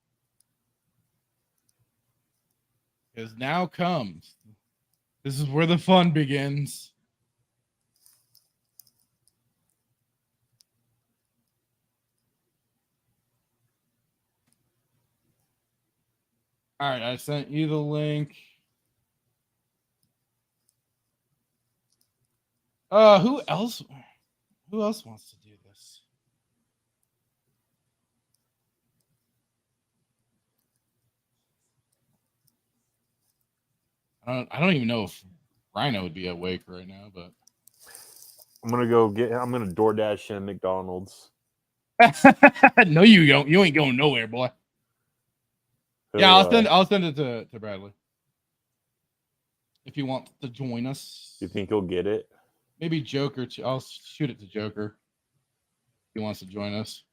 Because now comes. This is where the fun begins. All right, I sent you the link. Who else wants to do this? I don't even know if Rhino would be awake right now, but I'm gonna DoorDash him McDonald's. No, you don't. You ain't going nowhere, boy. Yeah, I'll send it to Bradley. If he wants to join us. You think he'll get it? Maybe Joker. I'll shoot it to Joker. If he wants to join us.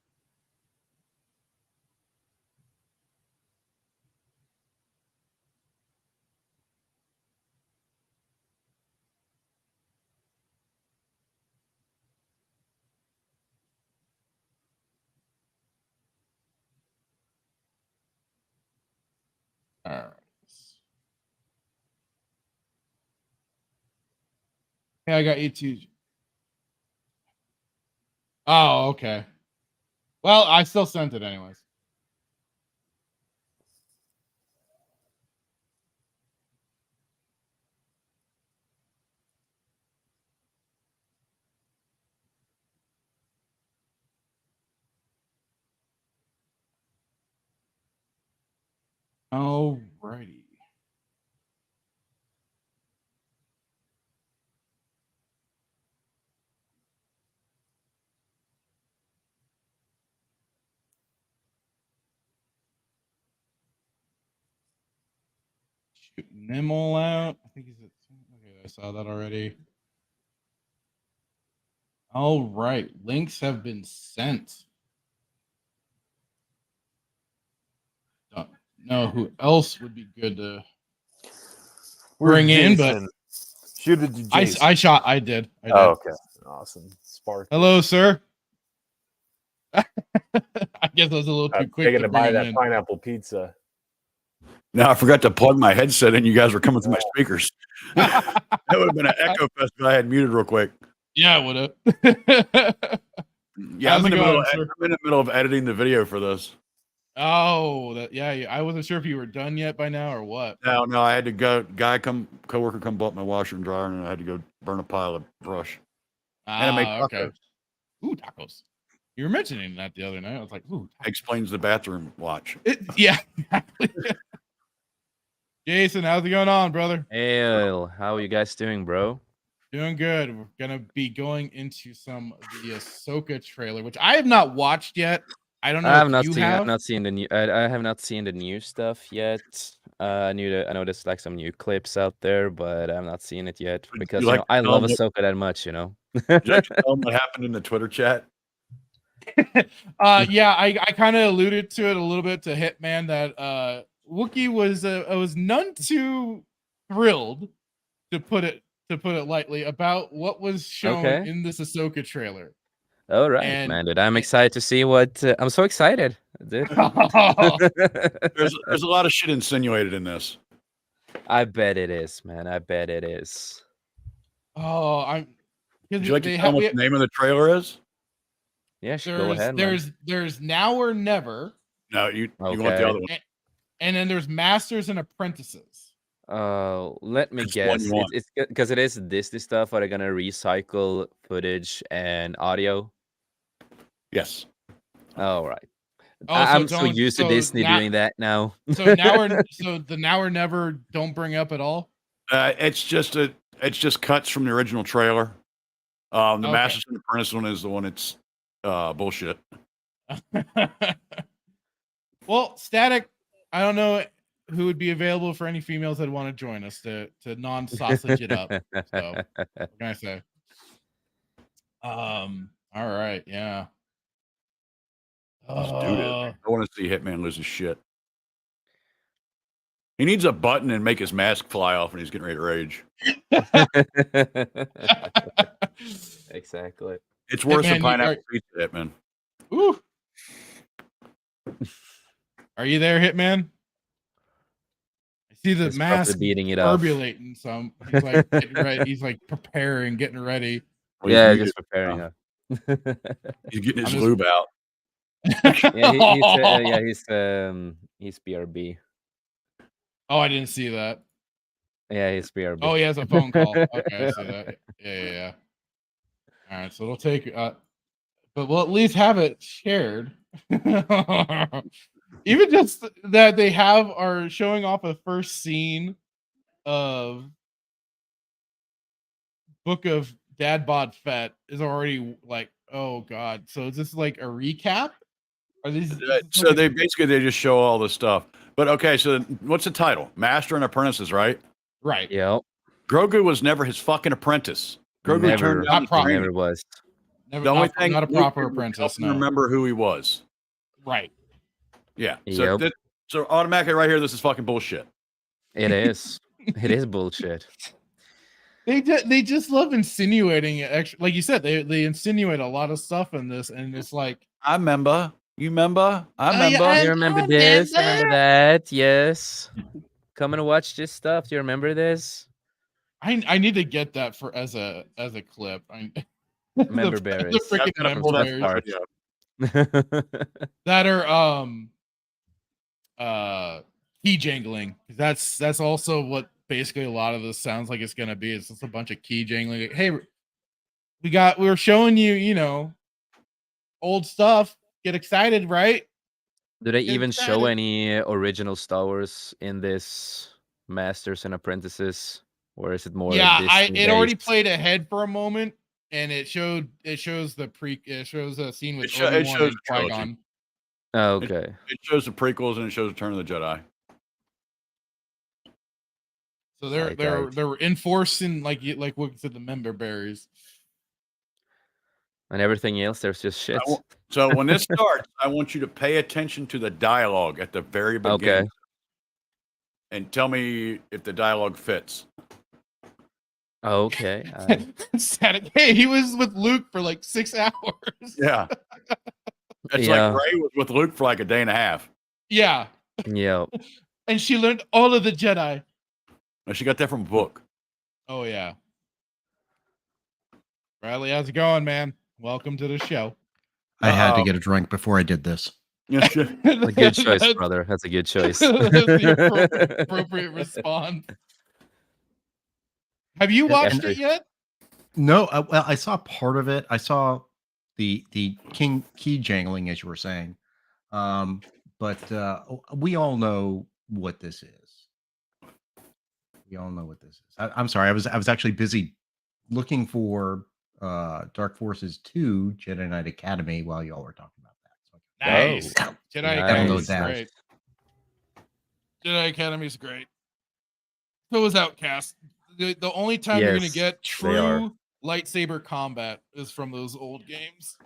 All right. Yeah, I got you too. Oh, okay. Well, I still sent it anyways. All righty. Shooting them all out. I think he's at. Okay, I saw that already. All right, links have been sent. Don't know who else would be good to bring in, but shoot it to Jason. I did. Oh, okay, awesome. Spark. Hello, sir. I guess I was a little too quick to buy that pineapple pizza. No, I forgot to plug my headset in. You guys were coming through my speakers. That would have been an echo fest if I had muted real quick. Yeah, it would have. Yeah, I'm in the middle of editing the video for this. Oh, yeah. I wasn't sure if you were done yet by now or what. No, I had to go. Coworker come bought my washer and dryer, and I had to go burn a pile of brush. And I make tacos. Okay. Ooh, tacos. You were mentioning that the other night. I was like, ooh. Tacos. Explains the bathroom watch. Yeah, exactly. Jason, how's it going on, brother? Hey, how are you guys doing, bro? Doing good. We're gonna be going into some of the Ahsoka trailer, which I have not watched yet. I don't know. I have not seen the new. I have not seen the new stuff yet. I know there's like some new clips out there, but I'm not seeing it yet because I love Ahsoka that much. Did you tell them what happened in the Twitter chat? Yeah, I kind of alluded to it a little bit to Hitman that Wookiee was none too thrilled, to put it lightly, about what was shown in this Ahsoka trailer. All right, man, dude. I'm excited to see what. I'm so excited, dude. There's a lot of shit insinuated in this. I bet it is, man. I bet it is. Oh, Would you like to tell them what the name of the trailer is? Yeah, sure. Go ahead. There's Now or Never. No, you want the other one. And then there's Masters and Apprentices. Let me guess. It's because it is Disney stuff. Are they gonna recycle footage and audio? Yes. All right. Oh, I'm so used to Disney doing that now. So the Now or Never don't bring up at all. It's just cuts from the original trailer. The Masters and Apprentice one is the one that's bullshit. Well, Static, I don't know who would be available for any females that want to join us to non-sausage it up. So what can I say? All right, yeah. Let's do this. I want to see Hitman lose his shit. He needs a button and make his mask fly off when he's getting ready to rage. Exactly. It's worse than pineapple pizza, Hitman. Ooh. Are you there, Hitman? I see the mask beating it turbulating, so he's like getting ready. He's like preparing, getting ready. Yeah, just preparing. He's getting his lube out. He's BRB. Oh, I didn't see that. Yeah, he's BRB. Oh, he has a phone call. Okay, I see that. Yeah. All right, so it'll take, but we'll at least have it shared. Even just that they are showing off a first scene of Book of Dad Bod Fett is already like, oh god. So is this like a recap? Are these? So they just show all this stuff. But okay, so what's the title? Master and Apprentices, right? Right. Yep. Grogu was never his fucking apprentice. Grogu turned down never was. The only thing, not a proper apprentice. No. Remember who he was. Right. Yeah. So automatically, right here, this is fucking bullshit. It is. It is bullshit. They just love insinuating it. Like you said, they insinuate a lot of stuff in this, and it's like, I remember. You remember? I remember. You remember this? Remember that? Yes. Come and watch this stuff. Do you remember this? I need to get that as a clip. Member berries. The freaking member berries. That are key jangling. That's also what basically a lot of this sounds like it's gonna be. It's just a bunch of key jangling. Like, hey, we're showing you, old stuff. Get excited, right? Do they even show any original Star Wars in this Masters and Apprentices, or is it more? Yeah, it already played ahead for a moment, and it shows a scene with Obi-Wan and Qui-Gon. Oh, okay. It shows the prequels and it shows Return of the Jedi. So they're enforcing like what said, the member berries. And everything else, there's just shit. So when this starts, I want you to pay attention to the dialogue at the very beginning. Okay. And tell me if the dialogue fits. Okay. Hey, he was with Luke for like 6 hours. Yeah. It's like Rey was with Luke for like a day and a half. Yeah. Yeah. And she learned all of the Jedi. And she got that from a book. Oh, yeah. Bradley, how's it going, man? Welcome to the show. I had to get a drink before I did this. A good choice, brother. That's a good choice. That's the appropriate response. Have you watched it yet? No, well, I saw part of it. I saw the key jangling, as you were saying. But we all know what this is. We all know what this is. I'm sorry. I was actually busy looking for Dark Forces 2 Jedi Knight Academy while y'all were talking about that. So nice. Jedi Academy is that. great. Jedi Academy is great. So was Outcast. The only time you're going to get true lightsaber combat is from those old games.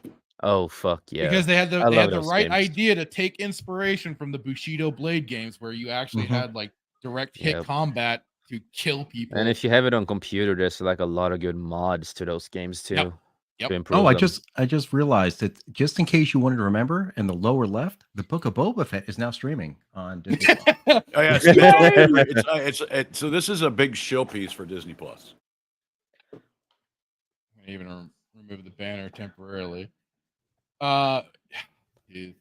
Oh fuck yeah! Because they had the I love the those right games. idea to take inspiration from the Bushido Blade games, where you actually had like direct hit Yep. combat to kill people. And if you have it on computer, there's like a lot of good mods to those games too. Yep. To improve Oh, them. I just realized that just in case you wanted to remember, in the lower left, the Book of Boba Fett is now streaming on Disney. Oh, yeah, so this is a big shill piece for Disney Plus. Even remove the banner temporarily. Dude.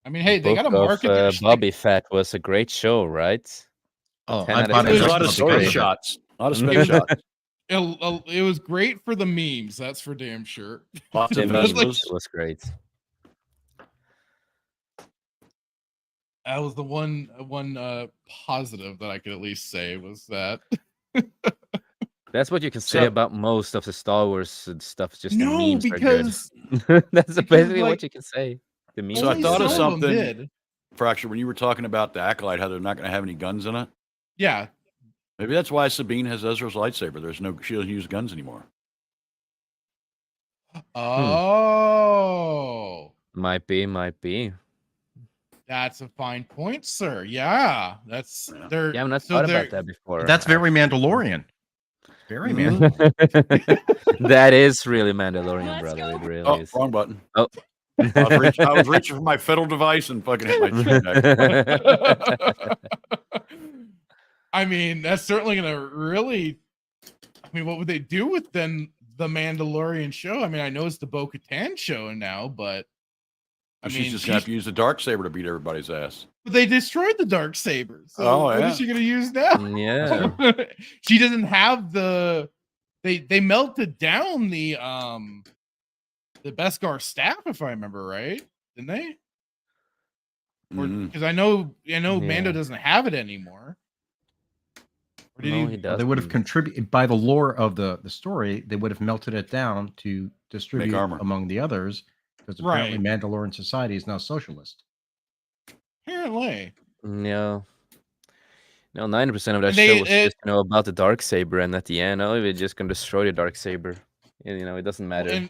I mean, hey, they got a market. Bobby Fett was a great show, right? Oh, 10 I out of bought 10. it. A lot of space shots. A lot of space shots. It was great for the memes. That's for damn sure. Lots The of memes vegetables. was great. That was the one positive that I could at least say was that. That's what you can say about most of the Star Wars stuff. Just the No, memes because are good. That's basically like, what you can say. The memes. So I only thought of some of them something, did. Fracture, when you were talking about the Acolyte, how they're not going to have any guns in it. Yeah. Maybe that's why Sabine has Ezra's lightsaber. She doesn't use guns anymore. Oh. Might be. That's a fine point, sir. Yeah, that's they're. Yeah, I've not so thought they're- about that before. That's very Mandalorian. Very Mhm. Mandalorian. That is really Mandalorian, brother. It really is. Wrong button. Oh. I was reaching for my fiddle device and fucking hit my chin back. I mean, that's certainly gonna really. I mean, what would they do with then the Mandalorian show? I mean, I know it's the Bo-Katan show now, but I She's mean, just going to have to use the Darksaber to beat everybody's ass. they destroyed the dark saber. So Oh, what yeah. is she gonna use now? Yeah. She doesn't have the. They melted down the Beskar staff, if I remember right, didn't they? Because I know Mando doesn't have it anymore. Or did No, he? he doesn't. They would have contributed by the lore of the story. They would have melted it down to distribute armor. among the others, because apparently Mandalorian society is now socialist. Apparently. No. No, 90% of that And show they- was just about the Darksaber, and at the end, oh, we're just gonna destroy the Darksaber. You know, it doesn't matter. And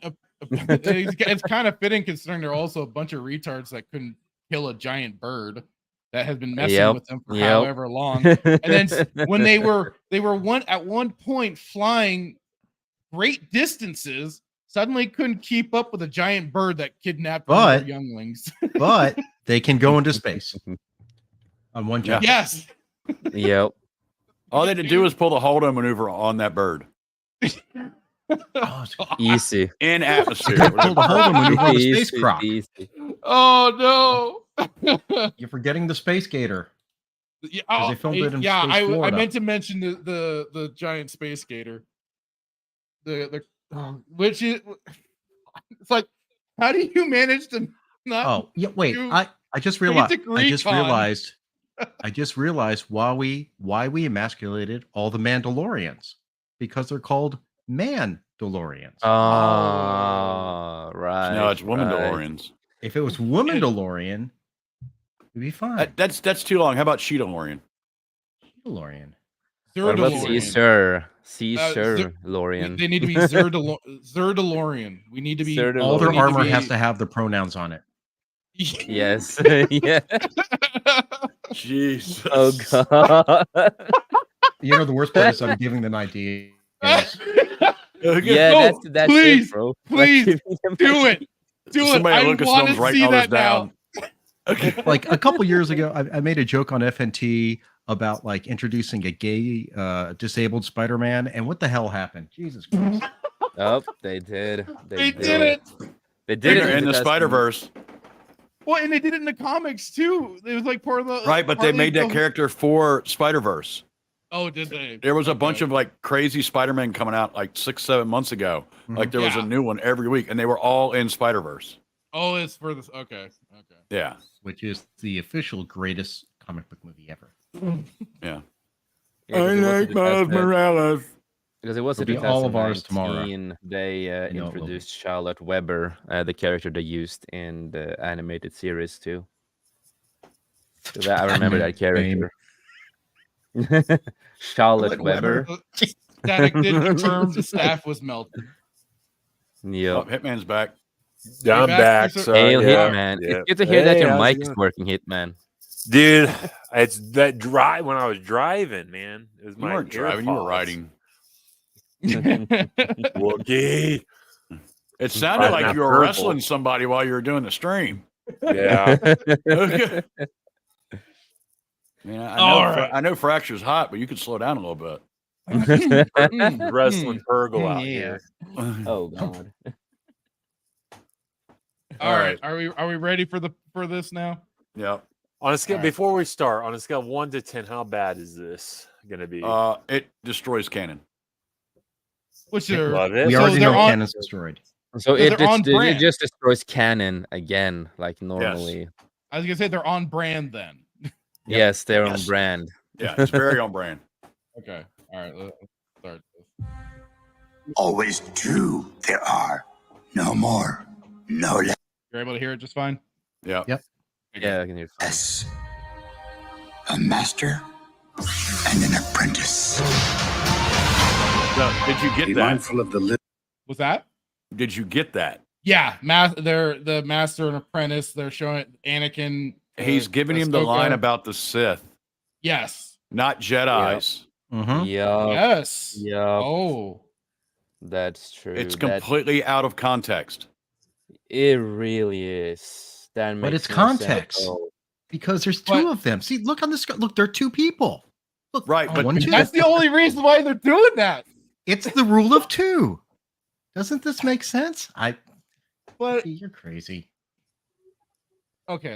it's kind of fitting considering there are also a bunch of retards that couldn't kill a giant bird that has been messing with them for however long. And then when they were at one point flying great distances, suddenly couldn't keep up with a giant bird that kidnapped one of their younglings. But they can go into space on one jump. Yes. Yep. All they had to do was pull the hold on maneuver on that bird. Easy. In atmosphere. Pull the hold on maneuver on the Easy, space croc. easy. Oh no. You're forgetting the space gator. Yeah, 'Cause they filmed it in yeah, space I Florida. meant to mention the giant space gator. Which is it's like, how do you manage to not? Oh yeah, wait. do I just realized. basic I just realized why we emasculated all the Mandalorians, because they're called Mandalorians. Oh, right. No, it's woman right. DeLoreans. If it was woman DeLorean, it'd be fine. That's too long. How about she DeLorean? DeLorean. What about Caesar? Caesar Zer- Lorian. They need to be Zerdalorian. We need to be All their we need to armor be- has to have the pronouns on it. Yes. Yeah. Jesus. Oh god. You know the worst part is I'm giving them ideas. Yeah, No, that's please, it, bro. please Like, do it. Do Somebody it. at I Lucasfilm's want to writing see all this that now. down. Like a couple years ago, I made a joke on FNT about like introducing a gay disabled Spider-Man, and what the hell happened? Jesus Christ. Oh, they did. They did it. They did it in the because- Spider-Verse. Well, and they did it in the comics too. It was like part of the Right, but they partly made that the- character for Spider-Verse. Oh, did they? There was a bunch of like crazy Spider-Man coming out like 6-7 months ago. Like there was a Yeah. new one every week, and they were all in Spider-Verse. Oh, it's for this. Okay. Yeah. Which is the official greatest comic book movie ever. Yeah. Yeah, 'cause it was in Morales. Because it was in It'll be all of ours tomorrow. 2019, they know it will be. introduced Charlotte Weber, the character they used in the animated series too. So that, I remember that character. Charlotte Weber. Static did confirm the staff was melted. Yeah. Oh, Hitman's back. Yeah, I'm back. Sorry. Hail, Yeah, Hitman. yeah. It's good to hear that Hey, your how's it mic is going? working, Hitman. Dude, it's that drive when I was driving, man. It was You my weren't driving, you were AirPods. riding. Wookie. It sounded Riding like that you were purple. wrestling somebody while you were doing the stream. Yeah. Okay. I mean, I know Fracture's hot, but you could slow down a little bit. Wrestling Purgle out Yeah. here. Oh God. All right. Are we ready for this now? Yeah. On a scale, All right. before we start, on a scale of 1 to 10, how bad is this gonna be? It destroys canon. Which are Love it. We so already they're know on- canon's destroyed. So they're on it brand. just destroys canon again, like normally. I was gonna say they're on brand then. Yes, they're on Yes. brand. Yeah, it's very on brand. Okay. All right. Let's start this. Always true. There are no more, no less. You're able to hear it just fine. Yeah. Yep. Yeah, I can hear. A master and an apprentice. So, did you get Be that? mindful of the What's that? Did you get that? Yeah, they're the master and apprentice. They're showing Anakin. He's giving him the Ahsoka. line about the Sith, Yes. not Jedi's. Mm-hmm. Yeah. Yes. Yeah. Oh. That's true. It's completely out of context. It really is. That But makes it's no sense at context. all. Because there's two of them. See, look on this. Look, there are two people. Look, Right, but one, two. That's the only reason why they're doing that. It's the rule of two. Doesn't this make sense? But You're crazy. okay.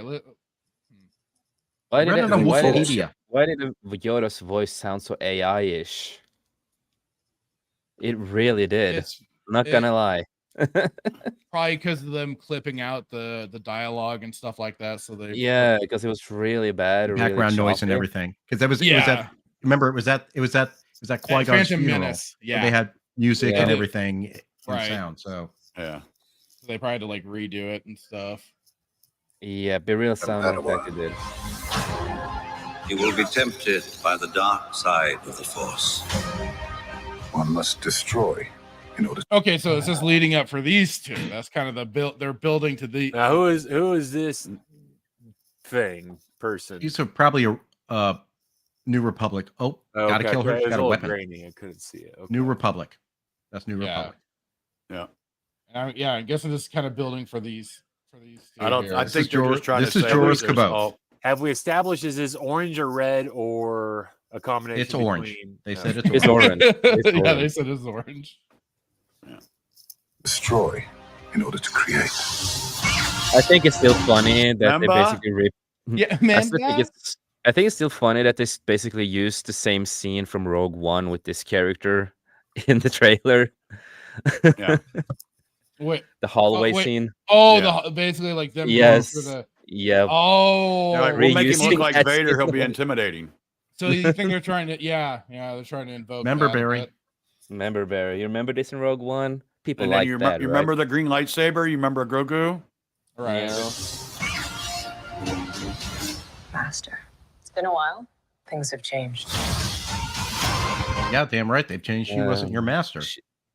Why Read it on Wikipedia. why did Yoda's voice sound so AI-ish? It really did. It's I'm not gonna lie. probably because of them clipping out the dialogue and stuff like that. So they Yeah, because it was really bad. Really Background noise and choppy. everything. Because it was Yeah. that. Remember, it was that Qui-Gon's Phantom funeral. Menace. where Yeah. They had music Yeah. and everything in Right. sound. So Yeah. They probably had to like redo it and stuff. Yeah, be real sound like that it did. You will be tempted by the dark side of the Force. One must destroy in order. Okay, so it's just leading up for these two. That's kind of the build. They're building to the. Now, who is this person? he's probably a New Republic. Oh, gotta Okay, kill her. it She's was got a little weapon. grainy. I couldn't see it. Okay. New Republic. That's New Yeah. Republic. Yeah. Yeah, I guess I'm just kind of building for these. Two I don't. here. I This think is they're Jor- just trying this to is say Jorah's there's Cabot. all- Have we established is this orange or red or a combination? It's orange. between- They No. said it's It's orange. It's Yeah, they orange. said it's orange. Destroy in order to create. I think it's still funny that Remember? they basically rip. Yeah, I man. still think it's still funny that they basically used the same scene from Rogue One with this character in the trailer. Yeah. Wait. The hallway wait. scene. Oh, Yeah. basically like them. Yes. Going for the, Yeah. oh. They're like, we'll make him Reusing look like that Vader. He'll be scene. intimidating. So you think they're trying to? Yeah, they're trying to invoke. Remember, that, Barry? but- Remember Barry? You remember this in Rogue One? People And then like you, that. you right? remember the green lightsaber? You remember Grogu? Right. Master. It's been a while. Things have changed. Yeah, damn right. They've changed. She wasn't your master.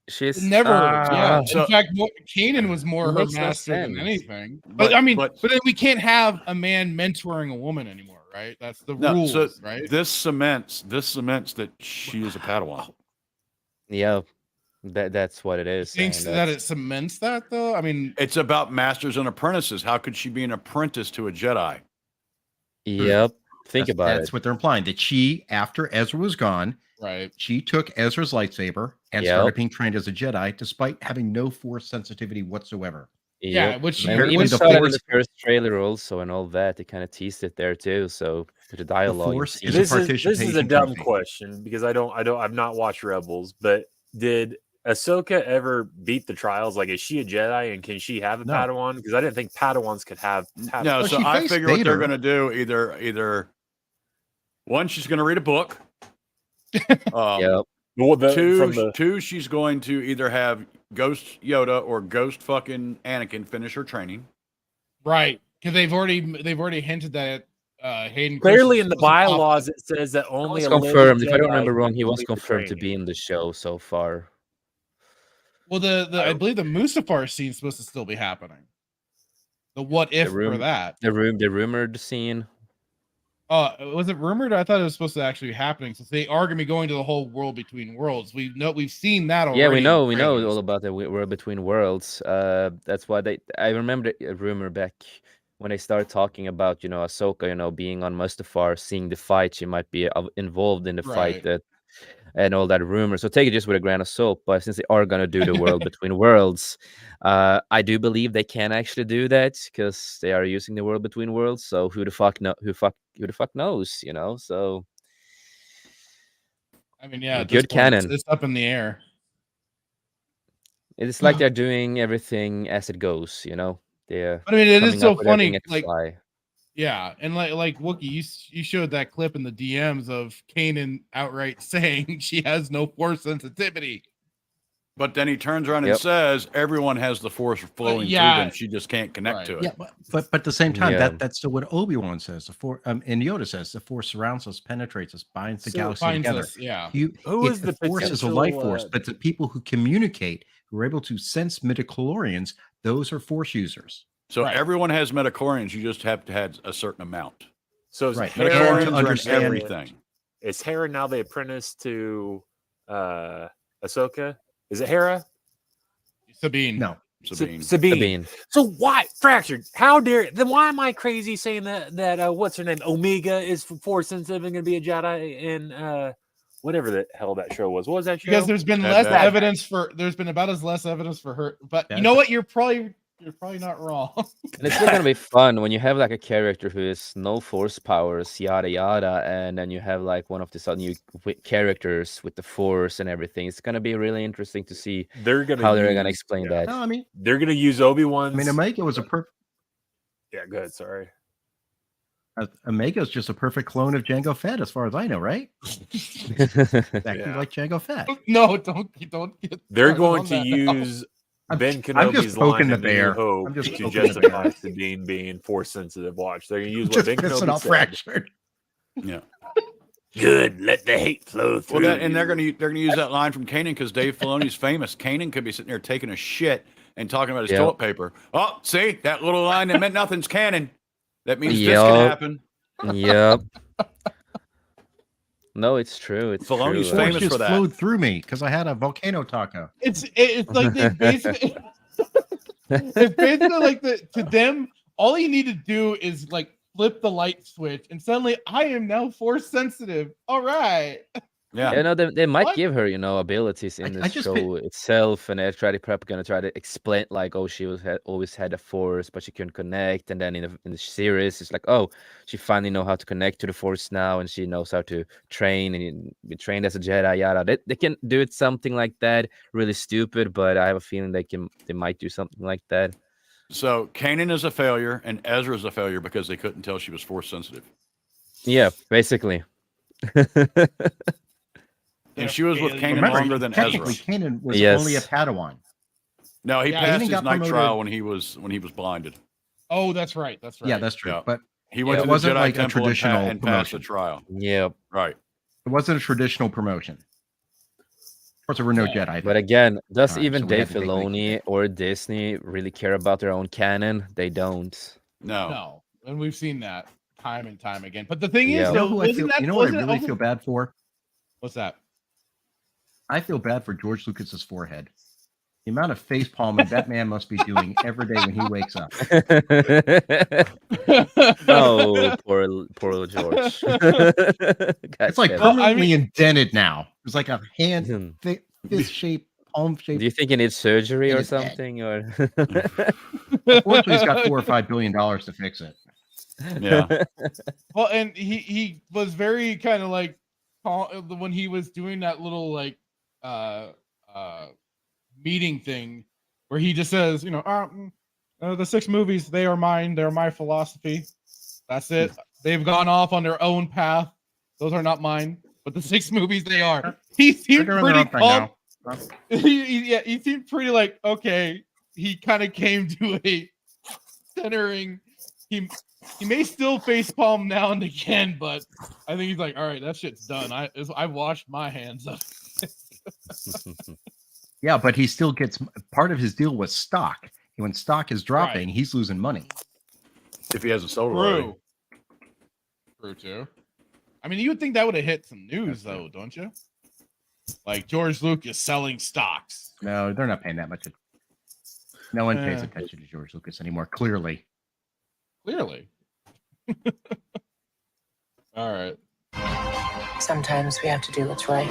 She's Never. Yeah. so- In fact, Kanan was more her Makes no master than sense. anything. But- But I mean, but- but then we can't have a man mentoring a woman anymore, right? That's the No, rules, so right? this cements that she is a Padawan. Yeah, that's what it is. Thinks and that that's- it cements that, though. I mean, It's about masters and apprentices. How could she be an apprentice to a Jedi? Yep. Think about That's it. what they're implying. That she, after Ezra was gone, right? She took Ezra's lightsaber and Yep. started being trained as a Jedi, despite having no Force sensitivity whatsoever. Yeah, Yep. which And we apparently even the saw that in Force- the first trailer also, and all that. They kind of teased it there too. So the dialogue. you Force see- is a This is a participation dumb trophy. question because I've not watched Rebels, but did Ahsoka ever beat the trials? Like, is she a Jedi and can she have a No. Padawan? Because I didn't think Padawans could have. No, Well, so she I faced figure what they're Vader. going to do either one, she's going to read a book. Yep. Well, from Two, she's going to either have Ghost Yoda or Ghost fucking Anakin finish her training. right? Because they've already hinted that Hayden Clearly, Christensen in the was a pop- bylaws, it says that only It's a living confirmed. If I don't Jedi remember wrong, can he was complete the confirmed to training. be in the show so far. Well, I believe the Mustafar scene's supposed to still be happening. The what if for that? The rumored scene. Was it rumored? I thought it was supposed to actually be happening, since they are going to be going to the whole world between worlds. We've seen that already. Yeah, we know all about the world between worlds. That's why I remember a rumor back when they started talking about, Ahsoka, being on Mustafar, seeing the fight, she might be involved in the fight, and all that rumor. So take it just with a grain of salt. But since they are gonna do the world between worlds, I do believe they can actually do that, because they are using the world between worlds. So who the fuck knows, So I mean, yeah, good canon. It's up in the air. It's like they're doing everything as it goes, They're. But I mean, it is so funny. Fly. Yeah, and like Wookie, you showed that clip in the DMs of Kanan outright saying she has no force sensitivity. But then he turns around and says everyone has the force flowing through them. She just can't connect to it. Yeah, but at the same time, that's still what Obi-Wan says. The force, and Yoda says, the force surrounds us, penetrates us, binds the galaxy together. Who is the force is a life force, but the people who communicate, who are able to sense midichlorians, those are force users. So everyone has midichlorians. You just have to have a certain amount. So is midichlorians understand everything. Is Hera now the apprentice to Ahsoka? Is it Hera? Sabine. No. Sabine. So why fractured? How dare? Then why am I crazy saying that what's her name? Omega is force sensitive and going to be a Jedi in whatever the hell that show was. What was that show? Because there's been less evidence for. There's been about as less evidence for her. But you know what? You're probably not wrong. And it's still gonna be fun when you have like a character who is no force powers, yada yada, and then you have like one of the new characters with the force and everything. It's gonna be really interesting to see how they're gonna explain that. No, I mean, they're gonna use Obi-Wan's. I mean, Omega was a perfect. Yeah, go ahead. Sorry. Omega's just a perfect clone of Jango Fett, as far as I know, right? Exactly like Jango Fett. No, don't get. They're going to use Ben Kenobi's line in New Hope to justify Sabine being force sensitive. Watch, they're going to use what Ben Kenobi said. Fractured. Yeah. Good. Let the hate flow through. Well, and they're going to use that line from Kanan, because Dave Filoni's famous. Kanan could be sitting there taking a shit and talking about his toilet paper. Oh, see that little line that meant nothing's canon. That means this can happen. Yep. No, it's true. It's Filoni's true. famous just for that. flowed through me because I had a volcano taco. It's like they basically. It's basically like to them. All you need to do is like flip the light switch, and suddenly I am now force sensitive. All right. Yeah. They might give her, abilities in this show itself, and they're probably gonna try to explain like, oh, she always had a force, but she couldn't connect, and then in the series, it's like, oh, she finally know how to connect to the force now, and she knows how to train and be trained as a Jedi. Yada. They can do it something like that, really stupid, but I have a feeling they might do something like that. So Kanan is a failure, and Ezra is a failure because they couldn't tell she was force sensitive. Yeah, basically. And she was with Kanan longer than Ezra. Kanan was only a Padawan. No, he passed his night trial when he was blinded. Oh, that's right. That's right. Yeah, that's true. Yeah. But he went to the wasn't Jedi like a Temple traditional and passed the promotion. trial. Yeah, right. It wasn't a traditional promotion. Of course, there were no Jedi. But again, does All right, even so we Dave had to take Filoni or Disney really care about their own canon? They don't. No, and we've seen that time and time again. But the thing is, You know though, who I feel, you know what I really feel bad for? What's that? I feel bad for George Lucas's forehead. The amount of face palming that man must be doing every day when he wakes up. Oh, poor little George. It's like permanently indented now. It's like a hand, fist shape, palm shape. Do you think he needs surgery or something? Or unfortunately, he's got $4 or $5 billion to fix it. Yeah. Well, and he was very kind of like when he was doing that little like meeting thing where he just says, the 6 movies, they are mine. They're my philosophy. That's it. They've gone off on their own path. Those are not mine. But the 6 movies, they are. He seemed pretty calm. He seemed pretty like, okay. He kind of came to a centering. He may still face palm now and again, but I think he's like, all right, that shit's done. I washed my hands up. Yeah, but he still gets part of his deal was stock. When stock is dropping, he's losing money. If he hasn't sold it already. True too. I mean, you would think that would have hit some news, though, don't you? Like George Lucas selling stocks. No, they're not paying that much. No one pays attention to George Lucas anymore. Clearly. All right. Sometimes we have to do what's right.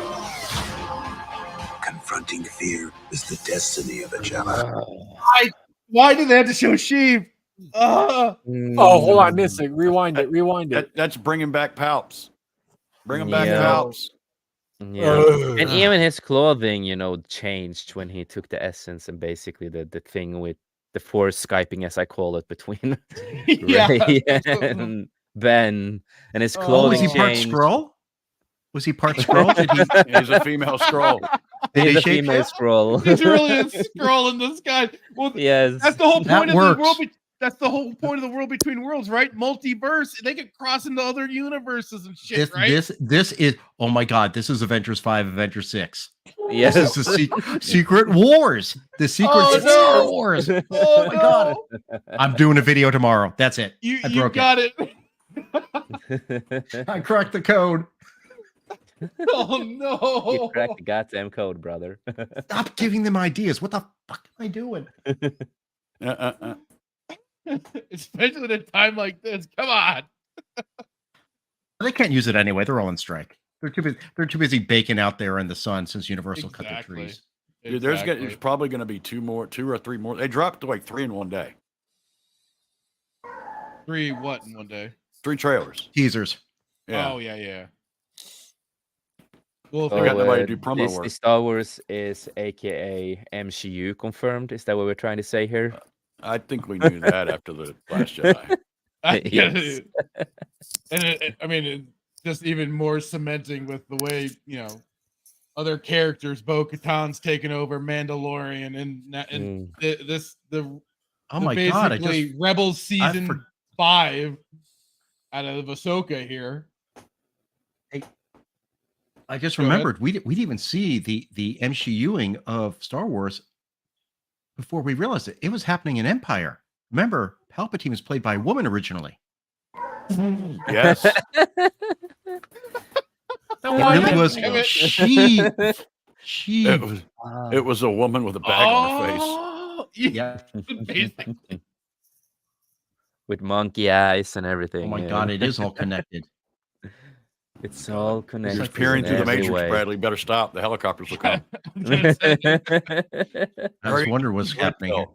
Confronting fear is the destiny of a Jedi. Why did they have to show sheep? Oh, hold on, miss it. Rewind it. That's bringing back Palps. Bring him back Palps. Yeah. And even his clothing, changed when he took the essence and basically the thing with the Force Skyping, as I call it, between Rey and Ben, and his clothing was he part changed. Skrull? Was he part Skrull? He's a female Skrull. He's a female Skrull. He's really a Skrull in this guy. Well, yes, that's the whole point That of the works. world. That's the whole point of the world between worlds, right? Multiverse. They could cross into other universes and shit, right? This is, oh my God, this is Avengers 5, Avengers 6. Yes. This is the Secret Wars. The Secret Star Wars. Oh my God. I'm doing a video tomorrow. That's it. I broke got it. I cracked the code. Oh no. You cracked the goddamn code, brother. Stop giving them ideas. What the fuck am I doing? Especially at a time like this. Come on. They can't use it anyway. They're all on strike. They're too busy baking out there in the sun since Universal cut their trees. Dude, there's probably going to be two or three more. They dropped to like 3 in one day. 3 what in one day? 3 trailers. Teasers. Yeah. Oh yeah. Well, they got nobody to do promo Disney work. Star Wars is AKA MCU confirmed. Is that what we're trying to say here? I think we knew that after the Last Jedi. Yes. And I mean, it just even more cementing with the way other characters. Bo-Katan's taken over Mandalorian, and the oh my God! basically Rebels season 5 out of Ahsoka here. I just remembered we didn't even see the MCUing of Star Wars before we realized it. It was happening in Empire. Remember, Palpatine was played by a woman originally. Yes. It really was she. It was a woman with a bag on her face. Yeah. With monkey eyes and everything. Oh my God! It is all connected. It's all connected. You're peering through the every Matrix, way. Bradley. Better stop. The helicopters will come. I just wonder what's happening here.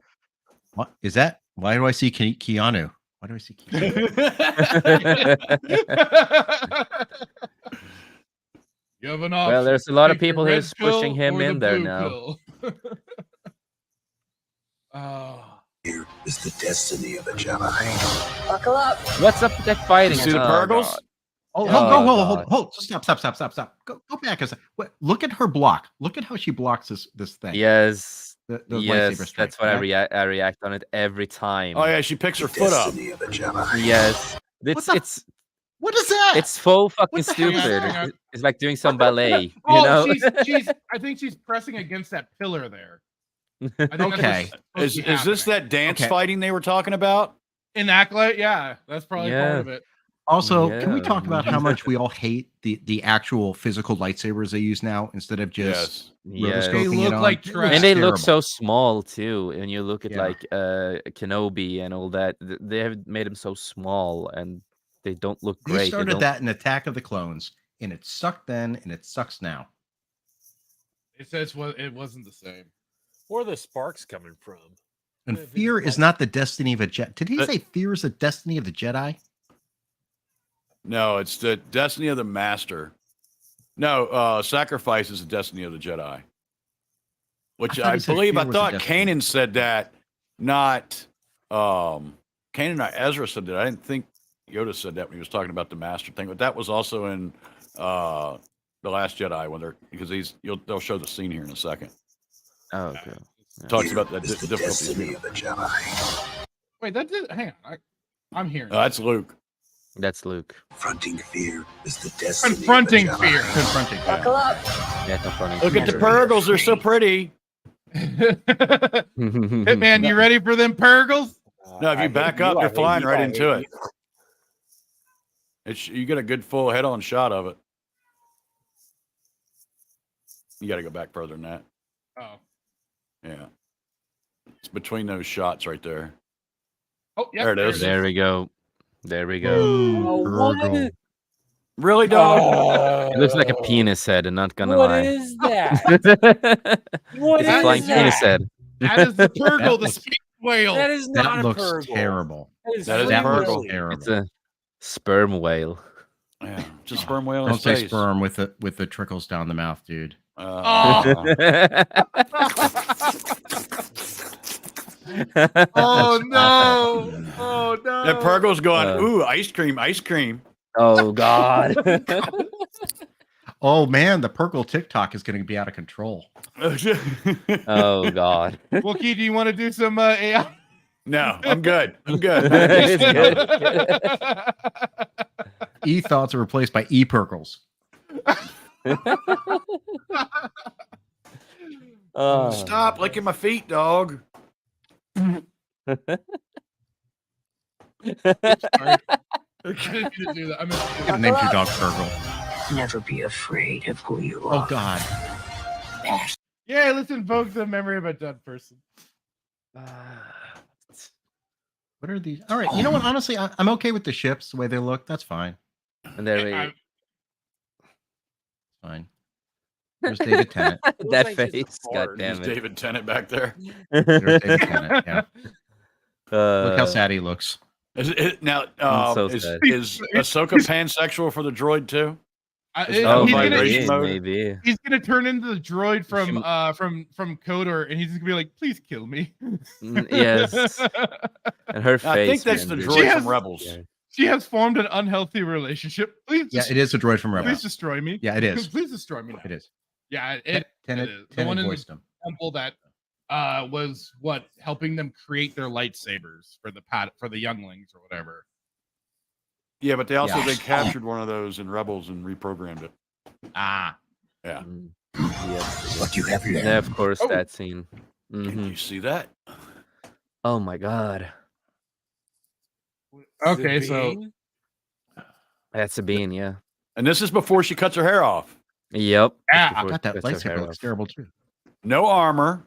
What is that? Why do I see Keanu? Why do I see Keanu? You have an option. Well, there's a lot of Take the people red who's pushing pill him or the in there blue now. pill. Fear is the destiny of a Jedi. Buckle up. What's up with that fighting? You see the Purgles? Hold! Stop! Go back a second. Look at her block. Look at how she blocks this thing. Yes. The lightsaber Yes, strike, that's what yeah? I react on it every time. Oh yeah, she picks her foot up. Destiny of a Jedi. Yes. It's What is that? it's so fucking What the heck is stupid. that? It's like doing some ballet, Oh, she's I think she's pressing against that pillar there. I think Okay. that's what's supposed to be Is this happening. that dance Okay. fighting they were talking about? in Acolyte? Yeah, that's probably part Yeah. of it. Also, can we Yeah. talk about how much we all hate the actual physical lightsabers they use now instead of just Yes. rotoscoping They it look on? like It trash. And they looks look terrible. so small too. And you look at Yeah. like Kenobi and all that. They have made them so small, and they don't look They great. They started don't- that in Attack of the Clones, and it sucked then, and it sucks now. It says it wasn't the same. Where are the sparks coming from? And fear is not the destiny of a Jedi. Did he say fear is the destiny of the Jedi? No, it's the destiny of the Master. No, sacrifice is the destiny of the Jedi. Which I thought I he said believe fear I was the thought destiny. Kanan said that, not Kanan or Ezra said that. I didn't think Yoda said that when he was talking about the Master thing, but that was also in The Last Jedi when they'll show the scene here in a second. Oh, okay. Talks about the Is the difficulties. destiny of a Jedi. Wait, that did. Hang on, I'm hearing. That's Luke. That's Luke. Confronting fear is the destiny Confronting of a fear. Jedi. Confronting. Buckle up. Yeah, confronting Look at the fear. Purgles; they're so pretty. Hitman, you ready for them Purgles? No, if you back up, you're flying right into it. You get a good full head-on shot of it. You got to go back further than that. Oh. Yeah. It's between those shots right there. Oh, yeah. There it is. There we go. There we go. Purgle. Really, dog? It looks like a penis head, and not gonna What lie. is that? What It's a is flying penis that? head. That is the Purgle, the space whale. That is not That a looks Purgle. terrible. That is a Purgle. Terrible. It's a sperm whale. Yeah, it's a sperm whale in Don't say space. sperm with the trickles down the mouth, dude. Oh no! Oh no! That Purgle's going, ooh, ice cream, ice cream. Oh God. Oh man, the Purgle TikTok is going to be out of control. Oh God. Wookie, do you want to do some AI? No, I'm good. I'm good. It's good. E thoughts are replaced by E Purgles. Stop licking my feet, dog. I didn't mean to do that. I meant to do that. Named your dog Purgle. Never be afraid of who you are. Oh God. Yeah, let's invoke the memory of a dead person. What are these? All right, you know what? Honestly, I'm okay with the ships the way they look. That's fine. And there we I- Fine. There's David Tennant. that like his face. heart. God damn There's it. David Tennant back there. There's David Tennant. Yeah. Look how Uh, sad he looks. Is it now? so Is sad. Ahsoka pansexual for the droid too? oh, Is he's vibration gonna mode? maybe. he's gonna turn into the droid from Kodor, and he's gonna be like, "Please kill me." Yes. And her face. I think that's the man, droid She from has- Rebels. Yeah. She has formed an unhealthy relationship. Please, Yeah, it is a droid from please Rebels. destroy me. Yeah, it is. Please destroy me. Now. It is. Yeah, it Tennant, is. The Tennant one in the voiced him. temple that was what helping them create their lightsabers for the younglings or whatever. Yeah, but they also Yeah. they captured one of those in Rebels and reprogrammed it. Ah. Yeah. Yeah. What you have learned. Yeah, of course, Oh. that scene. Can Mhm. you see that? Oh my God. Okay, so Sabine? That's Sabine, yeah. And this is before she cuts her hair off. Yep. Yeah, Before God, that she cuts her hair lightsaber looks off. terrible too. No armor.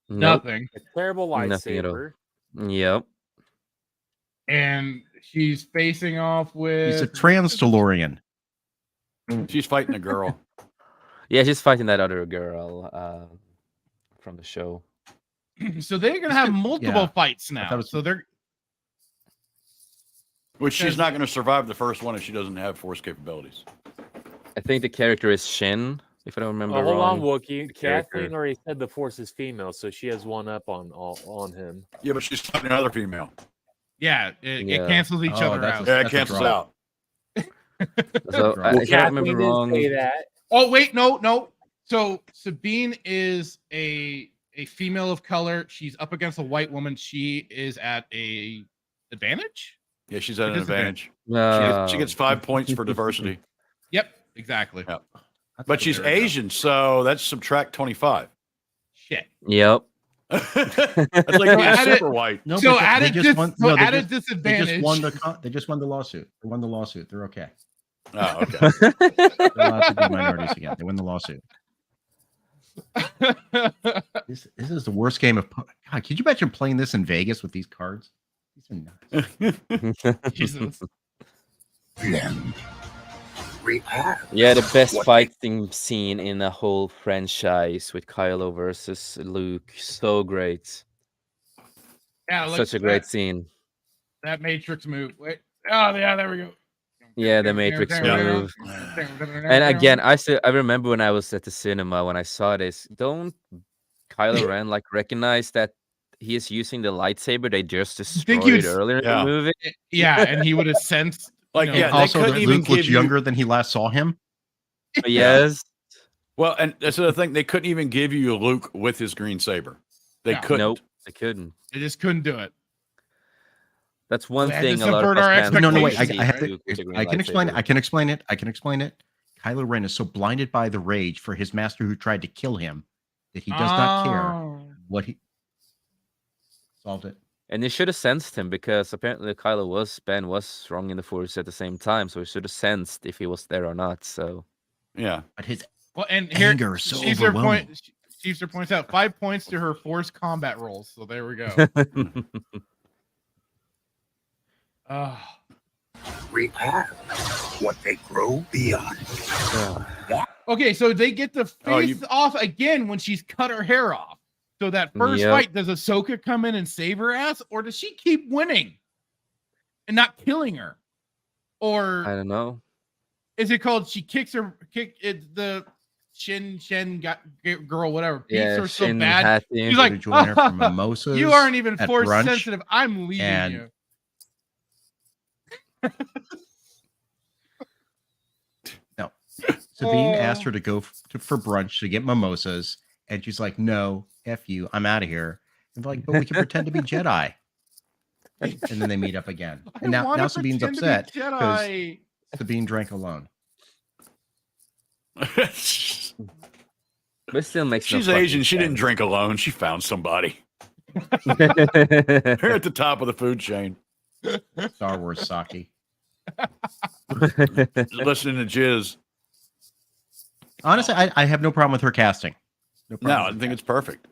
Nope. nothing, A terrible Nothing at all. lightsaber. Yep. and she's facing off with. He's a trans DeLorean. She's fighting a girl. Yeah, she's fighting that other girl from the show. So they're gonna have multiple Yeah. fights thought now. it was- So they're Which she's not going to survive the first one if she doesn't have force capabilities. I think the character is Shin, if I don't remember Oh, hold on, wrong. Wookie. character. Kathleen already said the Force is female, so she has one up on him. Yeah, but she's fighting another female. yeah, it Yeah. cancels each Oh, other that's out. Yeah, it That's a cancels draw. out. So Well, if I don't Kathleen remember didn't wrong. say that. Oh wait, no. So Sabine is a female of color. She's up against a white woman. She is at a advantage. Yeah, she's at It an is advantage. advantage. She gets 5 points for diversity. Yep, exactly. Yeah. That's But she's hilarious. Asian, so that's subtract 25. Shit. Yep. That's like being added- super white. No, So but at they a just won. so No, they at a just, they disadvantage. just won the. They just won the lawsuit. They won the lawsuit. They're okay. Oh, okay. They're allowed to be minorities again. They win the lawsuit. This is the worst game of. God, could you imagine playing this in Vegas with these cards? These are nuts. Jesus. Learned. Repair. Yeah, the best What- fighting scene in the whole franchise with Kylo versus Luke. So great. Yeah, look, Such a great scene. that Matrix move. Wait. Oh yeah, there we go. Yeah, the Matrix move. And again, I remember when I was at the cinema when I saw this. Don't Kylo Ren like recognize that he is using the lightsaber they just think he destroyed was- earlier in Yeah. the movie? Yeah, and he would have sensed. Like, you know, yeah, they Also, couldn't that even Luke looks give you- younger than he last saw him. Yes. Well, and that's the thing. They couldn't even give you Luke with his green saber. They No. couldn't. Nope. I couldn't. they just couldn't do it. That's one We had to thing a lot of subvert us our fans No, no, wait. don't see I have Luke with the to, green I can explain it. lightsaber. I can explain it. I can explain it. Kylo Ren is so blinded by the rage for his master who tried to kill him that he does not care Oh. what he solved it. And you should have sensed him because apparently Ben was strong in the Force at the same time, so he should have sensed if he was there or not. So yeah, but his Well, and here anger is so Caesar overwhelming. Caesar points out 5 points to her Force combat rolls. So there we go. Repair what they grow beyond. Okay, so they get to face off again when she's cut her hair off. So that first fight, does Ahsoka come in and save her ass, or does she keep winning and not killing her? Or I don't know. Is it called she kicks her the Shin girl, whatever, beats her so bad. She's like, join her for mimosas you aren't even at Force brunch, sensitive. I'm leaving and- you. No. Sabine asked her to go for brunch to get mimosas, and she's like, "No, F you, I'm out of here." And they're like, "But we can pretend to be Jedi." And then they meet up again. And now Sabine's upset because Jedi. Sabine drank alone. But it still makes She's no fucking Asian. She didn't sense. drink alone. She found somebody. They're at the top of the food chain. Star Wars sake. Listening to Jizz. Honestly, I have no problem with her casting. No, I think it's perfect.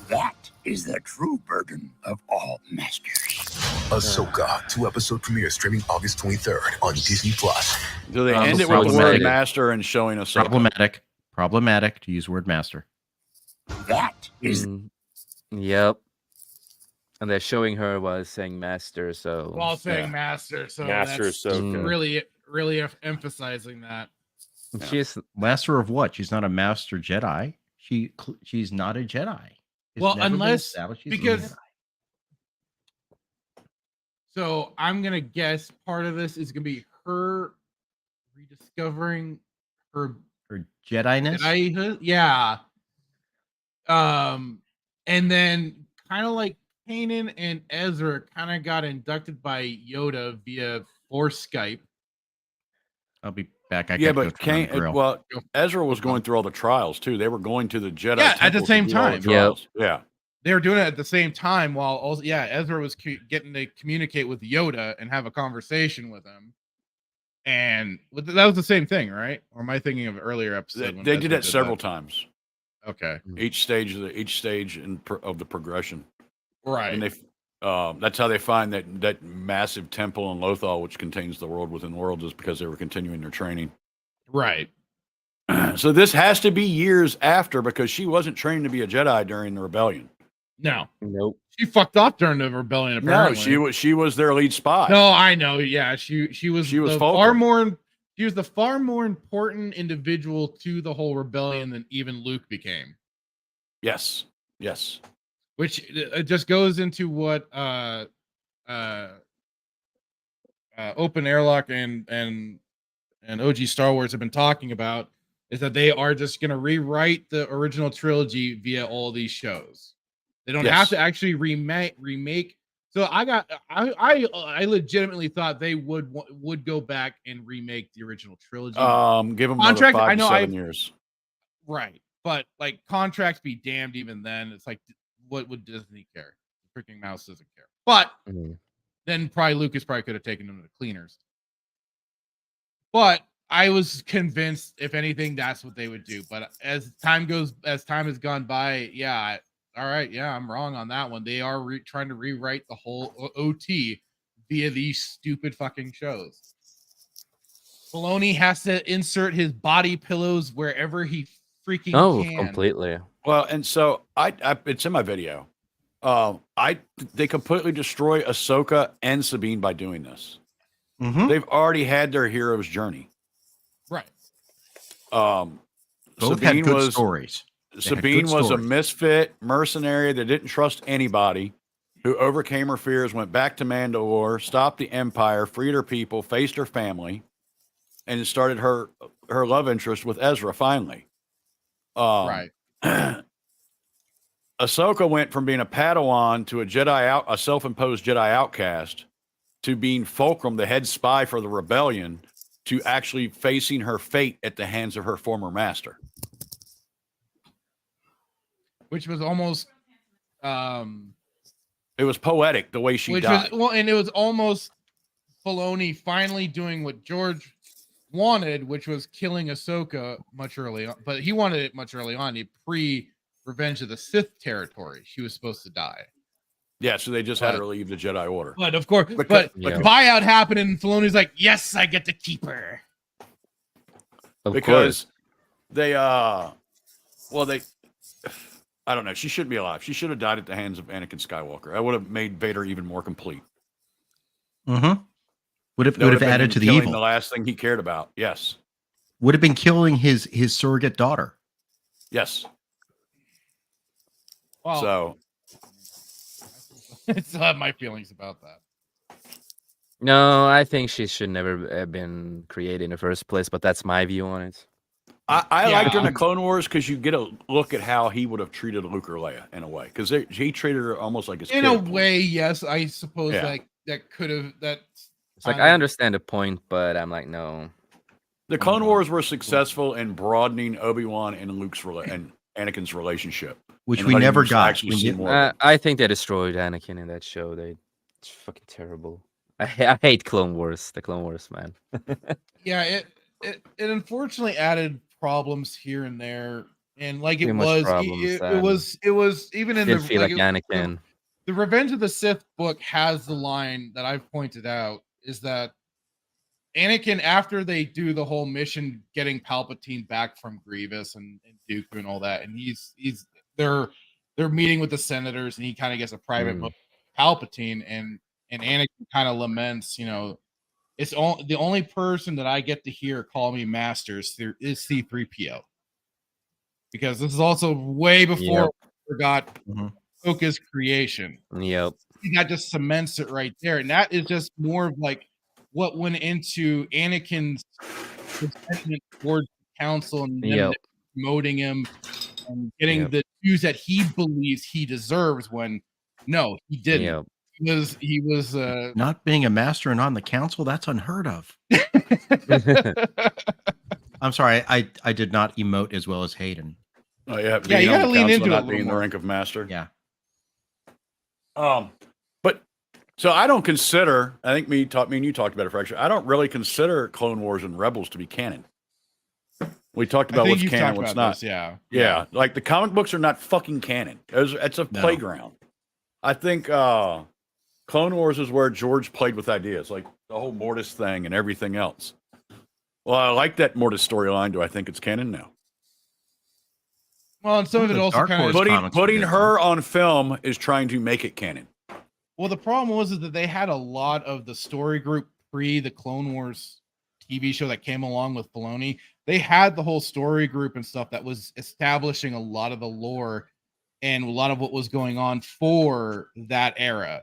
That is the true burden of all masters. Ahsoka 2-episode premiere streaming August 23rd on Disney Plus. Do they end it with the word master and showing us Problematic to use word master. That is Yep. And they're showing her while saying master, so While saying master, so Master that's Ahsoka. really emphasizing that. She's master of what? She's not a master Jedi. She's not a Jedi. It's Well, never been unless established she's a because Jedi. so I'm gonna guess part of this is gonna be her rediscovering her Jedi-ness? Jedihood. Yeah. And then kind of like Kanan and Ezra kind of got inducted by Yoda via Force Skype. I'll be back. I Yeah, gotta but go turn on the grill. Ezra was going through all the trials too. They were going to the Jedi. Yeah, at the temple to same do all the time. trials. Yeah. They were doing it at the same time while also, Ezra was getting to communicate with Yoda and have a conversation with him. And that was the same thing, right? Or am I thinking of an earlier episode? They did that several times. Okay. Each stage of the progression. Right. And they that's how they find that massive temple in Lothal, which contains the world within worlds, is because they were continuing their training. Right. So this has to be years after, because she wasn't trained to be a Jedi during the rebellion. No. Nope. She fucked off during the rebellion. Apparently. No, she was their lead spy. No, I know. Yeah, she was focal. far more. She was the far more important individual to the whole rebellion than even Luke became. Yes. Which it just goes into what Open Airlock and OG Star Wars have been talking about, is that they are just going to rewrite the original trilogy via all these shows. They don't have to actually remake. So I legitimately thought they would go back and remake the original trilogy. Give them another 5 to 7 years. Right. But like, contracts be damned. Even then, it's like, what would Disney care? The freaking mouse doesn't care. But then probably Lucas could have taken them to the cleaners. But I was convinced, if anything, that's what they would do. But as time has gone by, all right, I'm wrong on that one. They are trying to rewrite the whole OT via these stupid fucking shows. Filoni has to insert his body pillows wherever he freaking can. Completely. Well, and so I it's in my video. They completely destroy Ahsoka and Sabine by doing this. They've already had their hero's journey. Right. Both had good stories. Sabine was a misfit mercenary that didn't trust anybody, who overcame her fears, went back to Mandalore, stopped the Empire, freed her people, faced her family, and started her love interest with Ezra finally. Right. Ahsoka went from being a Padawan to a self-imposed Jedi outcast, to being Fulcrum, the head spy for the rebellion, to actually facing her fate at the hands of her former master. which was almost it was poetic the way she died. And it was almost Filoni finally doing what George wanted, which was killing Ahsoka much early on. But he wanted it much early on. He pre-Revenge of the Sith territory. She was supposed to die. Yeah, so they just had her leave the Jedi Order. But of course, but buyout happened, and Filoni's like, "Yes, I get to keep her." Because they, I don't know. She shouldn't be alive. She should have died at the hands of Anakin Skywalker. That would have made Vader even more complete. Mm-hmm. Would have added to the evil. The last thing he cared about. Yes. Would have been killing his surrogate daughter. Yes. Well, so I still have my feelings about that. No, I think she should never have been created in the first place, but that's my view on it. I liked her in the Clone Wars because you get a look at how he would have treated Luke or Leia in a way, because he treated her almost like his in kid. a way. Yes, I suppose like that could have that. It's like I understand the point, but I'm like, no. The Clone Wars were successful in broadening Obi-Wan and Luke's and Anakin's relationship, which we never got. I think they destroyed Anakin in that show. It's fucking terrible. I hate Clone Wars. The Clone Wars, man. Yeah, it unfortunately added problems here and there, and like it was even in Didn't feel like Anakin. The Revenge of the Sith book has the line that I've pointed out is that Anakin, after they do the whole mission getting Palpatine back from Grievous and Dooku and all that, and they're meeting with the senators, and he kind of gets a private book with Palpatine, and Anakin kind of laments, it's the only person that I get to hear call me master is C-3PO, because this is also way before we forgot Ahsoka's creation. Yep. That just cements it right there, and that is just more of like what went into Anakin's resentment towards the council and them promoting him and getting the views that he believes he deserves when no, he didn't. He was not being a master and on the council. That's unheard of. I'm sorry, I did not emote as well as Hayden. Oh yeah, you gotta lean into not it. Being the rank of master. Yeah. But so I don't consider. I think me and you talked about it, Fracture. I don't really consider Clone Wars and Rebels to be canon. We talked about what's canon, what's not. Yeah. Like the comic books are not fucking canon. It's a playground. I think Clone Wars is where George played with ideas, like the whole Mortis thing and everything else. Well, I like that Mortis storyline. Do I think it's canon now? Well, and some of it also kind of putting her on film is trying to make it canon. Well, the problem was that they had a lot of the story group pre the Clone Wars TV show that came along with Filoni. They had the whole story group and stuff that was establishing a lot of the lore and a lot of what was going on for that era.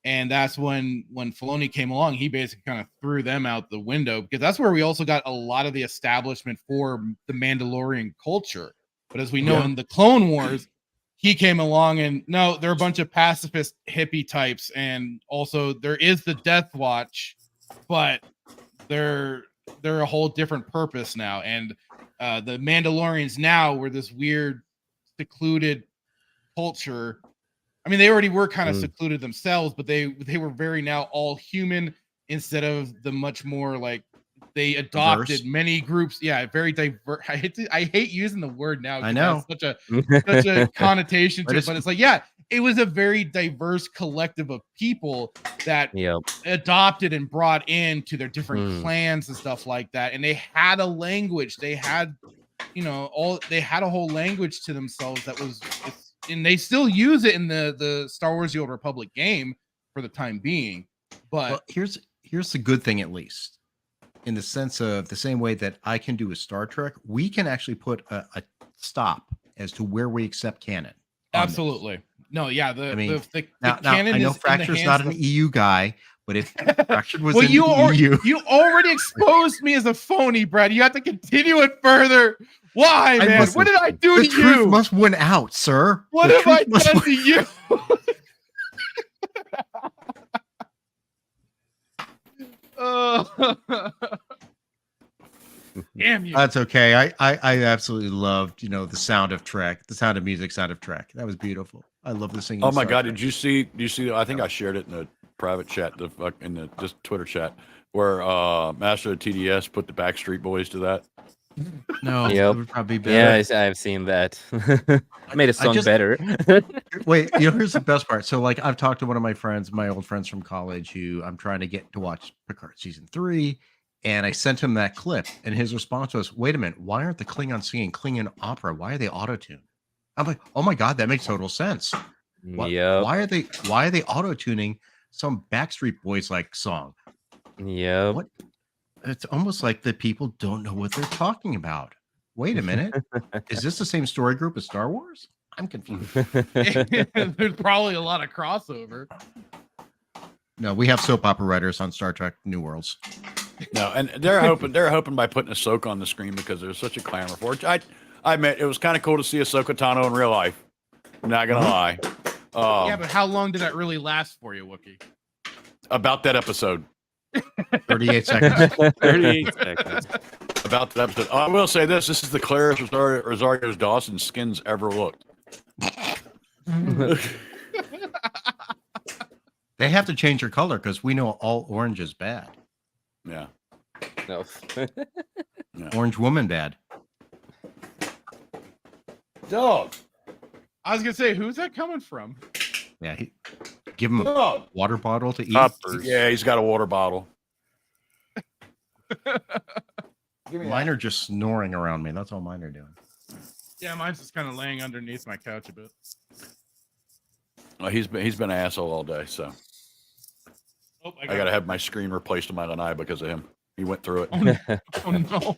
And that's when Filoni came along, he basically kind of threw them out the window, because that's where we also got a lot of the establishment for the Mandalorian culture. But as we know in the Clone Wars, he came along and no, they're a bunch of pacifist hippie types. And also there is the Death Watch, but they're a whole different purpose now. And the Mandalorians now were this weird, secluded culture. I mean, they already were kind of secluded themselves, but they were very now all human instead of the much more like they adopted diverse. Many groups. Yeah, very diverse. I hate using the word now. I know such a connotation to it, but it's like, yeah, it was a very diverse collective of people that adopted and brought into their different clans and stuff like that. And they had a language. They had, they had a whole language to themselves that was, and they still use it in the Star Wars: The Old Republic game for the time being. But here's the good thing, at least. In the sense of the same way that I can do with Star Trek, we can actually put a stop as to where we accept canon. Absolutely. No, yeah. The canon I know Fracture's not an EU guy, but if Fracture was well, in the EU... You already exposed me as a phony, Brad. You have to continue it further. Why, man? Listen, what did I do to you? The truth must win out, sir. What have I done to you? Damn you. That's okay. I absolutely loved, the sound of Trek, the sound of music, sound of Trek. That was beautiful. I love the singing. Oh my Star God! Trek. Did you see? I think I shared it in the private chat, in the just Twitter chat, where Master of TDS put the Backstreet Boys to that. No, Yep. it would probably be Yeah, better. I've seen that. Made a I song just- better. Wait, here's the best part. So, like, I've talked to one of my friends, my old friends from college, who I'm trying to get to watch Picard season 3, and I sent him that clip, and his response was, "Wait a minute, why aren't the Klingons singing Klingon opera? Why are they auto-tuned?" I'm like, "Oh my God, that makes total sense. Yep. Why are they auto-tuning some Backstreet Boys like song? Yep. What? It's almost like the people don't know what they're talking about. Wait a minute, is this the same story group as Star Wars? I'm confused." There's probably a lot of crossover. No, we have soap opera writers on Star Trek New Worlds. No, and they're hoping by putting Ahsoka on the screen because there's such a clamor for it. I admit it was kind of cool to see Ahsoka Tano in real life. I'm not gonna lie. Yeah, but how long did that really last for you, Wookie? About that episode. 38 seconds. 38 seconds. About that episode. I will say this: this is the clearest Rosario Dawson skin's ever looked. They have to change her color because we know all orange is bad. Yeah. No. Orange woman bad. Dog. I was gonna say, who's that coming from? Yeah, give him a water bottle to eat. Yeah, he's got a water bottle. Mine are just snoring around me. That's all mine are doing. Yeah, mine's just kind of laying underneath my couch a bit. Well, he's been an asshole all day, so Oh, I gotta have my screen replaced in my lanai because of him. He went through it. Oh no.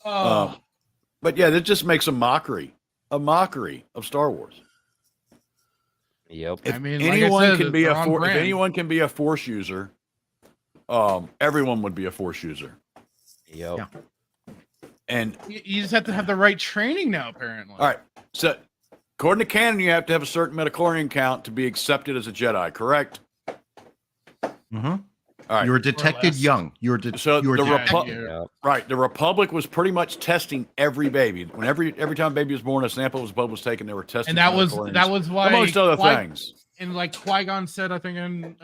Oh. But yeah, that just makes a mockery of Star Wars. Yep. If I mean, like I anyone said, can be they're a on if brand. anyone can be a Force user, everyone would be a Force user. Yep. Yeah. And You just have to have the right training now, apparently. all right, so according to canon, you have to have a certain midichlorian count to be accepted as a Jedi, correct? Mm-hmm. All right. You were detected less. young. You were So you were the detected. Yep. Right, the Republic was pretty much testing every baby. When every time a baby was born, a sample of blood was taken. They were testing. And that was midichlorians, why, amongst other Qui- things. and like Qui-Gon said, I think in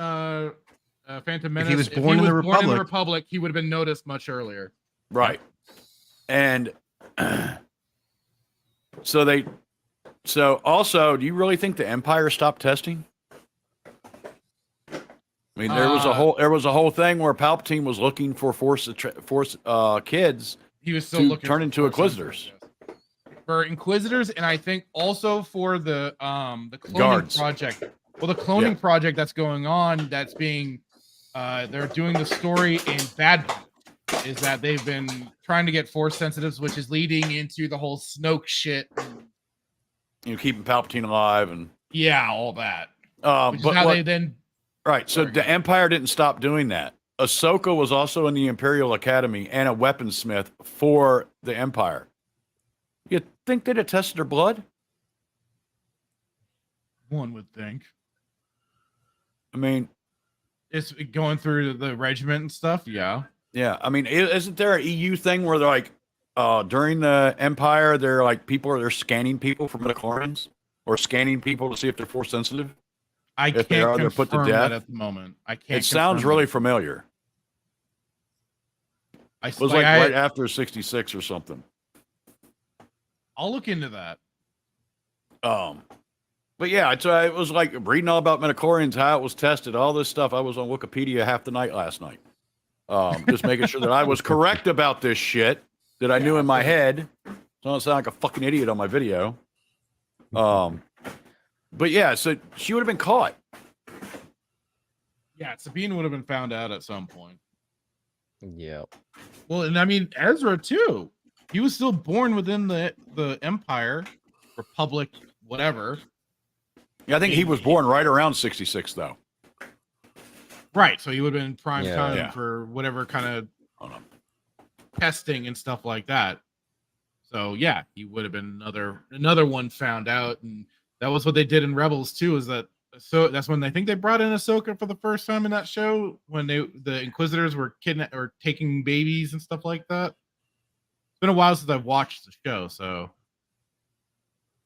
Phantom Menace, he was born in the Republic, he would have been noticed much earlier. Right, and so also, do you really think the Empire stopped testing? I mean, there was a whole thing where Palpatine was looking for Force kids. He was still to looking turn for into Force Inquisitors. Sensitive, yes. For Inquisitors, and I think also for the cloning Guards. project. Well, the cloning project that's going on, that's being they're doing the story in Bad Batch, is that they've been trying to get Force sensitives, which is leading into the whole Snoke shit. You know, keeping Palpatine alive and Yeah, all that. Which is but how what- they then right. So the Empire didn't stop doing that. Ahsoka was also in the Imperial Academy and a weaponsmith for the Empire. You think they'd have tested her blood? one would think I mean, it's going through the regiment and stuff. Yeah. yeah. I mean, isn't there an EU thing where they're like, during the Empire, they're like they're scanning people for midichlorians or scanning people to see if they're Force sensitive? I If can't they are, they're confirm put to that death? at the moment. I can't. It sounds confirm really that. familiar. I It was like, like right after 66 or something. I'll look into that. But yeah, it was like reading all about midichlorians, how it was tested, all this stuff. I was on Wikipedia half the night last night, just making sure that I was correct about this shit that I knew in my head, so I don't sound like a fucking idiot on my video. But yeah, so she would have been caught. Yeah, Sabine would have been found out at some point. Yep. Well, and I mean Ezra too. He was still born within the Empire, Republic, whatever. Yeah, I think he was born right around 66, though. Right. So he would have been prime Yeah. time Yeah. for whatever kind of testing and stuff like that. So yeah, he would have been another one found out, and that was what they did in Rebels too. Is that so that's when I think they brought in Ahsoka for the first time in that show, when the Inquisitors were kidnapped or taking babies and stuff like that. It's been a while since I've watched the show, so you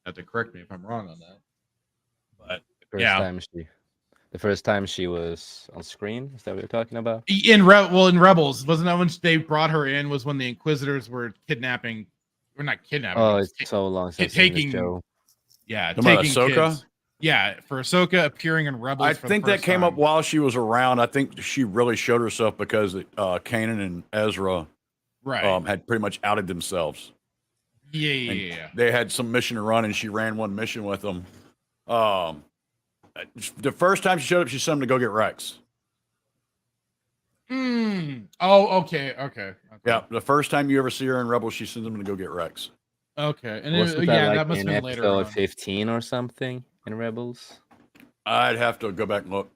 have to correct me if I'm wrong on that. But The first time she was on screen. Is that what you're talking about? In Rebels, wasn't that when they brought her in? Was when the Inquisitors were kidnapping? We're not kidnapping. Oh, it's so long since I've seen the show. Yeah, Talking taking about Ahsoka? kids. Yeah, for Ahsoka appearing in Rebels. I for the think that first came time. up while she was around. I think she really showed herself because Kanan and Ezra had pretty much outed themselves. Yeah. They had some mission to run, and she ran one mission with them. The first time she showed up, she sent them to go get Rex. Oh, okay. Yeah, the first time you ever see her in Rebels, she sends them to go get Rex. Okay, and Wasn't that must in have been later episode on. 15 or something in Rebels? I'd have to go back and look.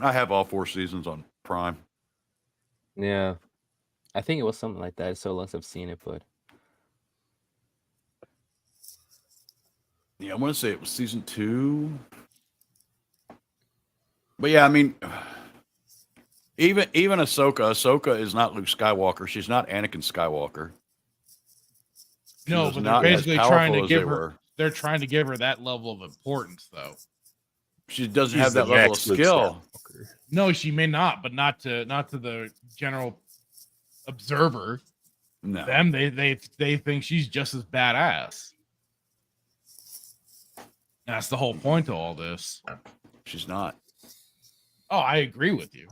I have all 4 seasons on Prime. Yeah, I think it was something like that. It's so long since I've seen it, but yeah, I want to say it was season 2. But yeah, I mean, even Ahsoka is not Luke Skywalker. She's not Anakin Skywalker. No, but they're basically trying to give her. They're trying to give her that level of importance, though. She doesn't have that level of skill. No, she may not, but not to the general observer. No, them they think she's just as badass. That's the whole point of all this. She's not. Oh, I agree with you.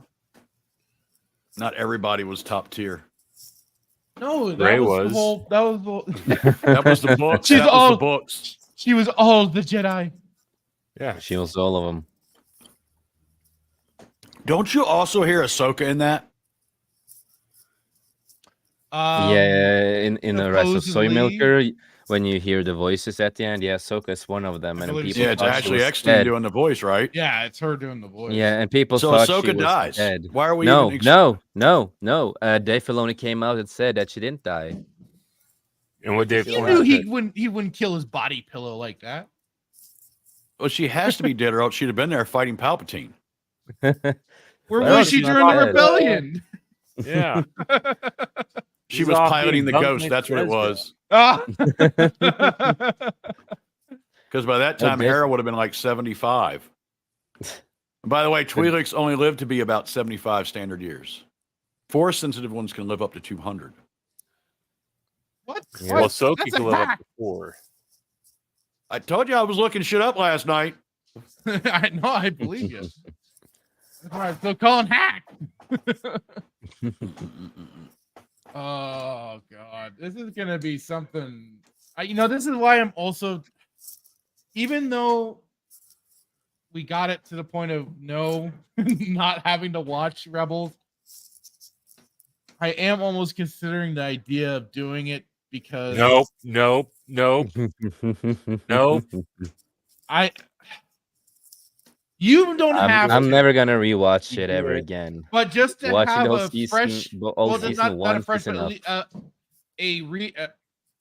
Not everybody was top tier. No, that Rey was. was. The whole, that was the That was the books. She's That was all, the books. She was all the Jedi. Yeah, she was all of them. Don't you also hear Ahsoka in that? In the Rise of Soy supposedly- Milker, when you hear the voices at the end, Ahsoka is one of them, and believe people Yeah, it's thought she actually was Eckstein dead. doing the voice, right? Yeah, it's her doing the voice. Yeah, and people So thought Ahsoka she was dies. dead. Why are we No, even no. Dave Filoni came out and said that she didn't die. And what Dave He knew he wouldn't kill his body pillow like that. Well, she has to be dead, or else she'd have been there fighting Palpatine. Where Well, was she she's not during the dead. rebellion? Yeah. She He's was off piloting the being ghost. dumped That's what it Ezra. was. Ah. Because by that time, Dave- Hera would have been like 75. And by the way, Twi'leks only live to be about 75 standard years. Force-sensitive ones can live up to 200. What? Well, What? Ahsoka That's can a live up hack. to 4. I told you I was looking shit up last night. I know, I believe you. That's why I'm still calling hack. Oh God, this is gonna be something. This is why I'm also, even though we got it to the point of not having to watch Rebels, I am almost considering the idea of doing it because Nope. you don't have. I'm to. never gonna rewatch it ever again. But just to Watching have the whole a season, fresh, all season not one, a fresh, season but up.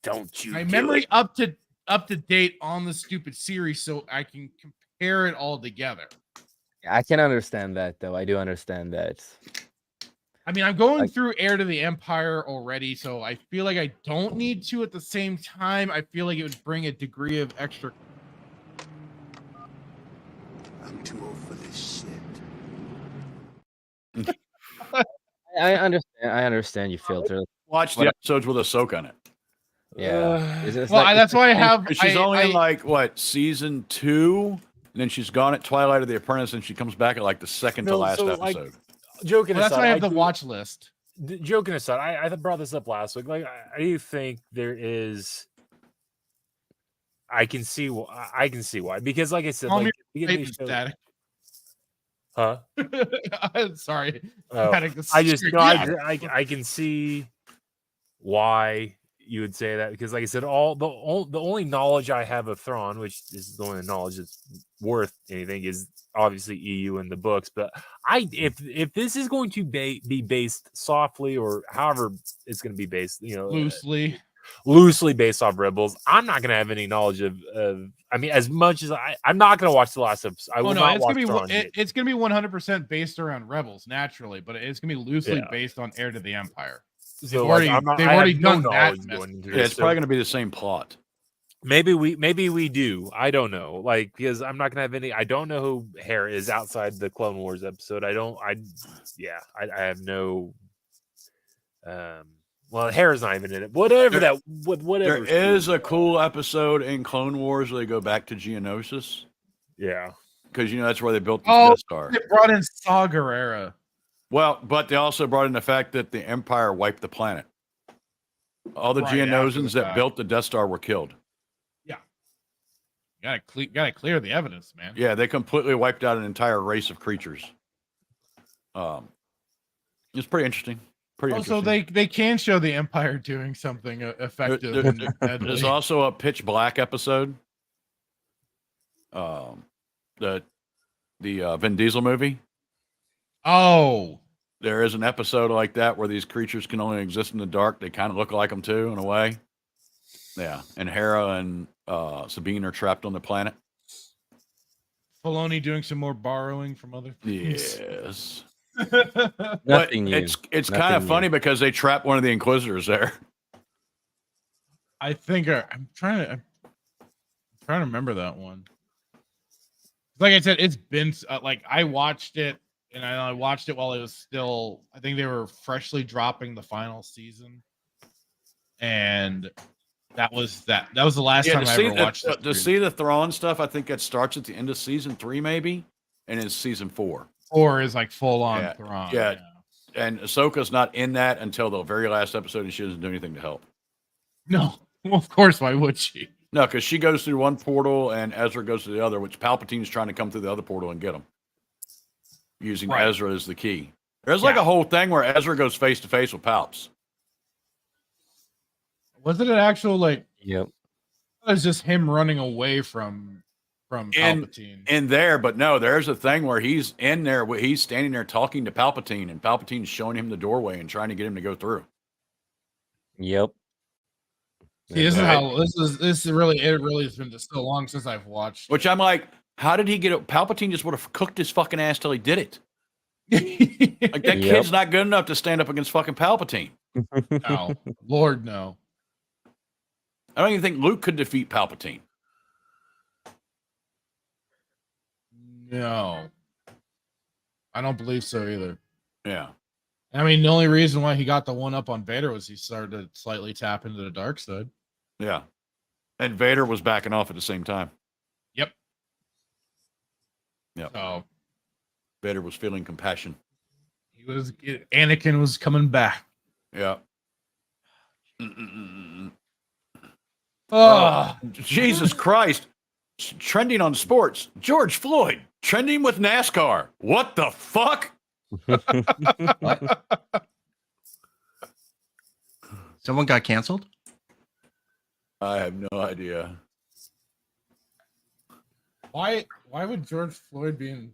Don't you? my do memory it. up to date on the stupid series, so I can compare it all together. I can understand that, though. I do understand that. I mean, I'm going through Heir to the Empire already, so I feel like I don't need to. At the same time, I feel like it would bring a degree of extra. I'm too old for this shit. I understand you filter. Watch the episodes with Ahsoka in it. Yeah. That's why I have. She's only in like season 2, and then she's gone at Twilight of the Apprentice, and she comes back at like the second to No, last so, episode. Joking That's aside, why I have the do- watch list. Joking aside, I brought this up last week. Like, I do think there is. I can see why. Because, like I said, Call like me we get right, these shows- Static. Huh? Sorry. Oh, Static, I just straight no, up. I can see why you would say that, because, like I said, the only knowledge I have of Thrawn, which is the only knowledge that's worth anything, is obviously EU and the books. But if this is going to be based softly, or however it's going to be based, Loosely. loosely based off Rebels. I'm not gonna have any knowledge of I mean, as much as I'm not gonna watch the last episode. I will not it's watch gonna Thrawn be it's gonna be 100% based around Rebels naturally, but it's gonna be loosely based on Heir to the Empire. So They've already done that. Going into Yeah, it's probably going to be the same plot. Maybe we do. I don't know. Like, because I'm not gonna have any. I don't know who Hera is outside the Clone Wars episode. I have no. Well, Hera's not even in it. Whatever. There is a cool episode in Clone Wars where they go back to Geonosis. Yeah, because that's where they built the Death Star. They brought in Saw Gerrera. Well, but they also brought in the fact that the Empire wiped the planet. All the Geonosans that built the Death Star were killed. Gotta clear the evidence, man. Yeah, they completely wiped out an entire race of creatures. It's pretty interesting. So they can show the Empire doing something effective. And there's also a Pitch Black episode. The Vin Diesel movie. Oh, there is an episode like that where these creatures can only exist in the dark. They kind of look like them too, in a way. Yeah, and Hera and Sabine are trapped on the planet. Filoni doing some more borrowing from other things. Yes. Nothing new. It's kind of funny because they trapped one of the Inquisitors there. I think I'm trying to remember that one. Like I said, it's been like I watched it, and I watched it while it was still. I think they were freshly dropping the final season, and that was the last time I ever watched it. To see the Thrawn stuff, I think it starts at the end of season 3, maybe, and it's season 4. 4 is like full on Thrawn. Yeah. And Ahsoka's not in that until the very last episode, and she doesn't do anything to help. No, well, of course, why would she? No, because she goes through one portal and Ezra goes to the other, which Palpatine's trying to come through the other portal and get him, using Ezra as the key. There's like a whole thing where Ezra goes face to face with Palps. Was it an actual like? Yep. It was just him running away from Palpatine. In there, but no, there's a thing where he's in there, he's standing there talking to Palpatine, and Palpatine's showing him the doorway and trying to get him to go through. Yep. See, this is how this is really has been just so long since I've watched. Which I'm like, how did he get it? Palpatine just would have cooked his fucking ass till he did it. Like that kid's not good enough to stand up against fucking Palpatine. No, Lord, no. I don't even think Luke could defeat Palpatine. No, I don't believe so either. Yeah. I mean, the only reason why he got the one up on Vader was he started to slightly tap into the dark side. Yeah. And Vader was backing off at the same time. Yep. Yep. So Vader was feeling compassion. Anakin was coming back. Yeah. Oh, Jesus Christ. Trending on sports. George Floyd. Trending with NASCAR. What the fuck? Someone got canceled? I have no idea. Why would George Floyd be in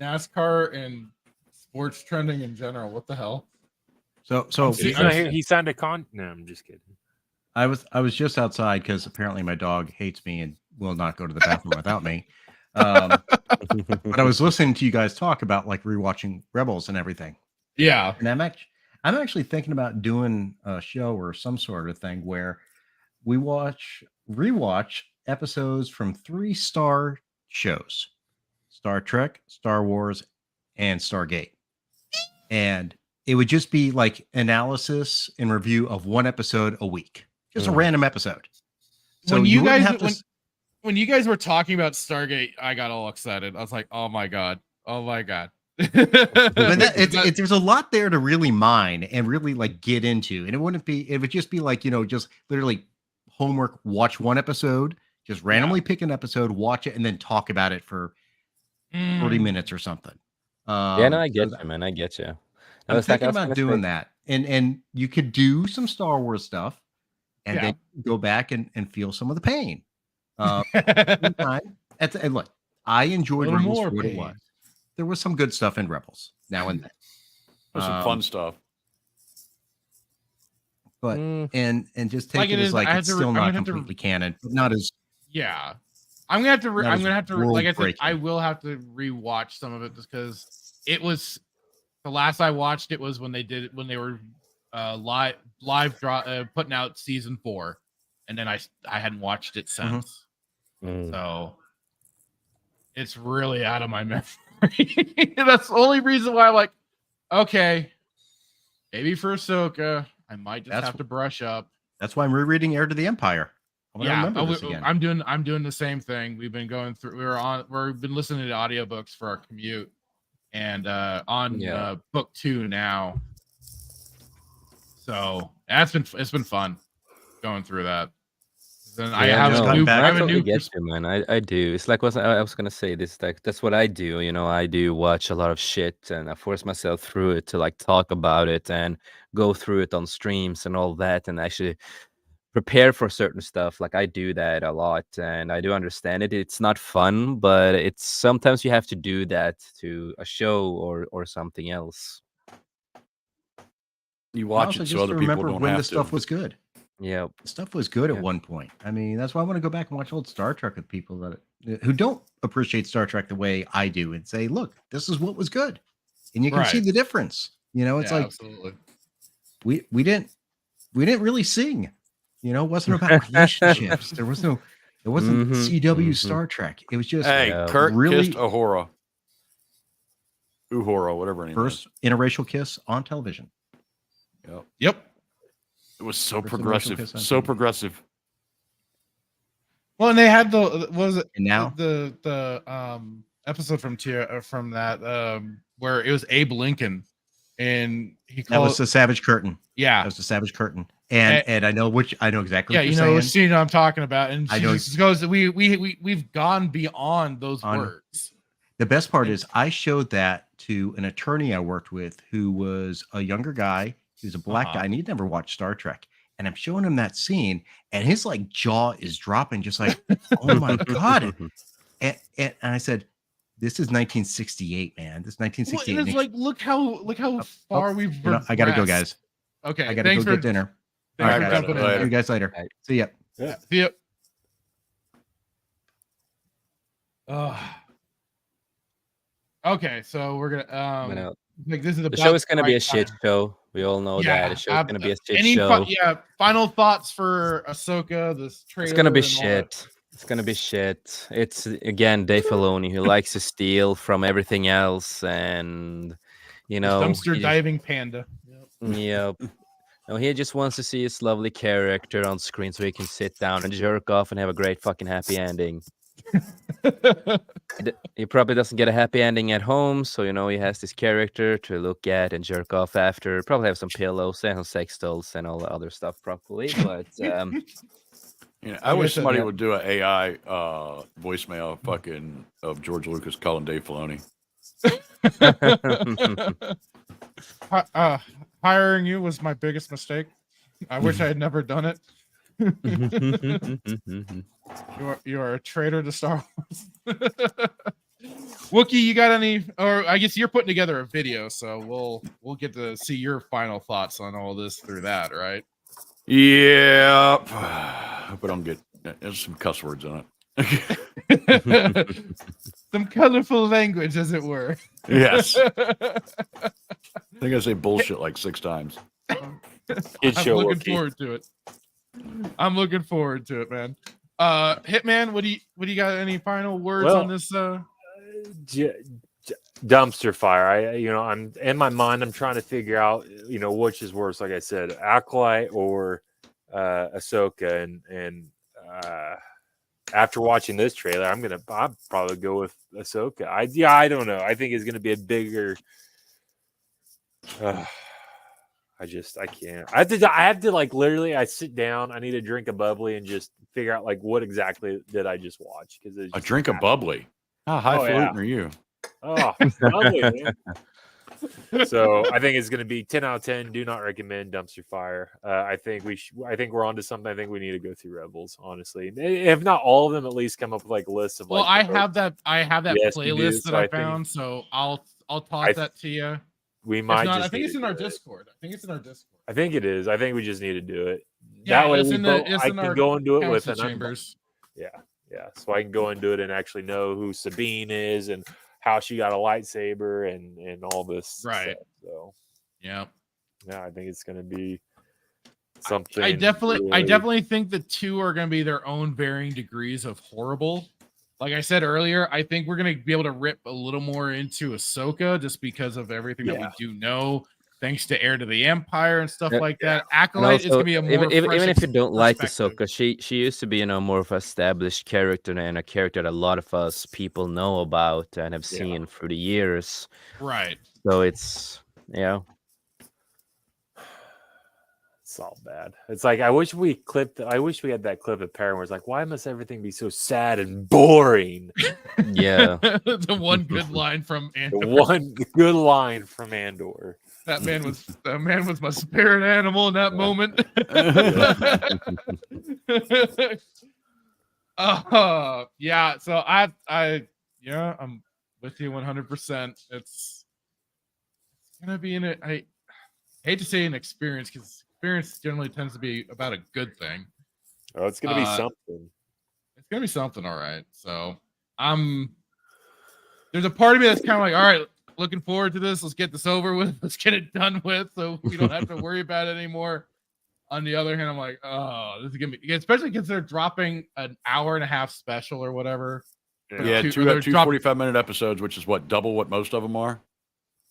NASCAR and sports trending in general? What the hell? So he signed a con. No, I'm just kidding. I was just outside because apparently my dog hates me and will not go to the bathroom without me. But I was listening to you guys talk about like rewatching Rebels and everything. Yeah, and I'm actually thinking about doing a show or some sort of thing where we rewatch episodes from 3-star shows: Star Trek, Star Wars, and Stargate. And it would just be like analysis and review of one episode a week, just a random episode. So when you guys have to. When you guys were talking about Stargate, I got all excited. I was like, "Oh my god! Oh my god!" There's a lot there to really mine and really like get into, and it would just be like just literally homework. Watch one episode, just randomly pick an episode, watch it, and then talk about it for 30 minutes or something. Yeah, no, I get you, man. I get you. I'm thinking about doing that, and you could do some Star Wars stuff, and then go back and feel some of the pain. And look, I enjoyed Rebels for what it was. There was some good stuff in Rebels now and then. There's some fun stuff. but and just take Like it it as is. like I have it's to. still I'm not gonna have to. completely canon, but not as Yeah, I'm gonna have to. not I'm as gonna have to. Like I said, world-breaking. I will have to rewatch some of it just because it was the last I watched. It was when they were putting out season 4, and then I hadn't watched it since. So it's really out of my memory. That's the only reason why I'm like, okay, maybe for Ahsoka, I might just have to brush up. That's why I'm rereading Heir to the Empire. I want to Yeah, remember this again. I'm doing the same thing. We've been going through. We've been listening to audiobooks for our commute, and on book 2 now. So it's been fun going through that. Then I have a new get you, man. I do. It's like what I was gonna say. This like that's what I do. You know, I do watch a lot of shit, and I force myself through it to like talk about it and go through it on streams and all that, and actually prepare for certain stuff. Like I do that a lot, and I do understand it. It's not fun, but it's sometimes you have to do that to a show or something else. You watch it so other people don't when have the to. stuff was good. Yeah, stuff was good at one point. I mean, that's why I want to go back and watch old Star Trek with people that who don't appreciate Star Trek the way I do, and say, "Look, this is what was good," and you can see the difference. You know, it's like absolutely. We didn't really sing. You know, it wasn't about relationships. It wasn't CW Star Trek. It was just Kirk really kissed Uhura, whatever her name first interracial kiss on television. Yep. It was so progressive, so progressive. Well, and they had the episode from that where it was Abe Lincoln, and that was the Savage Curtain. Yeah, that was the Savage Curtain, and I know exactly. Yeah, what you you're know saying. what scene I'm talking about, and I she know just goes, we've gone beyond those words. The best part is I showed that to an attorney I worked with who was a younger guy. He was a black guy, and he'd never watched Star Trek. And I'm showing him that scene, and his like jaw is dropping, just like, oh my god! And I said, "This is 1968, man. This is 1968." Well, it's like, look how far we've. I gotta go, guys. Okay, I gotta go get dinner. All Thanks right, for jumping in. see you guys later. See ya. Yeah. See ya. Okay, so we're gonna like this is the show is gonna be a shit show. We all know that the show is gonna be a shit show. Final thoughts for Ahsoka. This trailer. It's gonna be shit. It's gonna be shit. It's again Dave Filoni who likes to steal from everything else, and you know, dumpster diving panda. Yep. No, he just wants to see his lovely character on screen so he can sit down and jerk off and have a great fucking happy ending. He probably doesn't get a happy ending at home, so you know he has this character to look at and jerk off after. Probably have some pillows and some sex dolls and all the other stuff, probably. But I wish somebody would do an AI voicemail of George Lucas calling Dave Filoni. Hiring you was my biggest mistake. I wish I had never done it. You are a traitor to Star Wars. Wookie, you got any? Or I guess you're putting together a video, so we'll get to see your final thoughts on all this through that, right? Yeah, hope I don't get there's some cuss words in it. Some colorful language, as it were. Yes. I think I say bullshit like 6 times. I'm looking forward to it. I'm looking forward to it, man. Hitman, what do you got? Any final words on this? Dumpster fire. I'm in my mind. I'm trying to figure out, which is worse. Like I said, Acolyte or Ahsoka, and after watching this trailer, I'll probably go with Ahsoka. I don't know. I think it's gonna be a bigger. I can't. I have to like literally. I sit down. I need to drink a bubbly and just figure out like what exactly did I just watch? Because a drink of bubbly. How highfalutin are you? Oh, bubbly, man. So I think it's going to be 10 out of 10. Do not recommend dumpster fire. I think we're onto something. I think we need to go through Rebels. Honestly, if not all of them, at least come up with like lists of. Well, like, I have that playlist that I found, so I'll toss that to you. We might. I think it's in our Discord. I think it is. I think we just need to do it. Yeah, That way it's we in the- both, it's I in can our go and do it with council an chambers. Yeah, yeah. So I can go and do it and actually know who Sabine is and how she got a lightsaber and all this Right. stuff. So yeah, I think it's gonna be something. I really- definitely think the two are going to be their own varying degrees of horrible. Like I said earlier, I think we're going to be able to rip a little more into Ahsoka just because of everything that we do know, thanks to Heir to the Empire and stuff like that. Acolyte is going to be a more even if you don't like perspective. Ahsoka, she used to be more of an established character and a character that a lot of us people know about and have seen through the years. Right. So it's It's all bad. It's like I wish we had that clip of Perrin where it's like, why must everything be so sad and boring? Yeah. The one good line from Andor. The one good line from Andor. That man was my spirit animal in that moment. Yeah. So I'm with you 100%. It's gonna be I hate to say an experience because experience generally tends to be about a good thing. Oh, it's gonna be something. It's gonna be something, all right. So there's a part of me that's kind of like, all right, looking forward to this. Let's get this over with. Let's get it done with, so we don't have to worry about it anymore. On the other hand, I'm like, oh, this is gonna be, especially because they're dropping an hour-and-a-half special or whatever. Yeah, two 45-minute episodes, which is double what most of them are.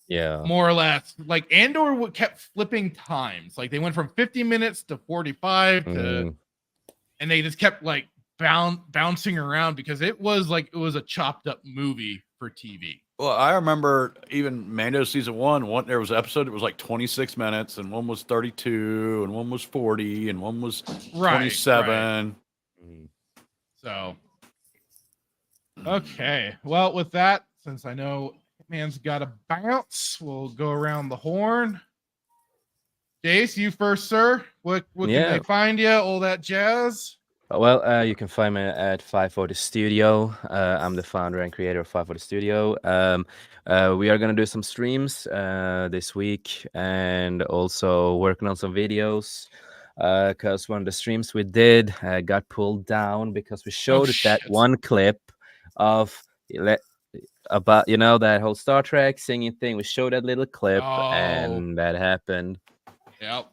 Yeah, more or less. Like Andor kept flipping times. Like they went from 50 minutes to 45 to, and they just kept like bouncing around because it was a chopped up movie for TV. Well, I remember even Mando season one, there was an episode that was like 26 minutes, and one was 32, and one was 40, and one was 27. Right. So, okay. Well, with that, since I know man's got to bounce, we'll go around the horn. Jace, you first, sir. What can they find you? All that jazz. Well, you can find me at 540 Studio. I'm the founder and creator of 540 Studio. We are going to do some streams this week and also working on some videos because one of the streams we did got pulled down because we showed that one clip of about that whole Star Trek singing thing. We showed that little clip and that happened. Yep.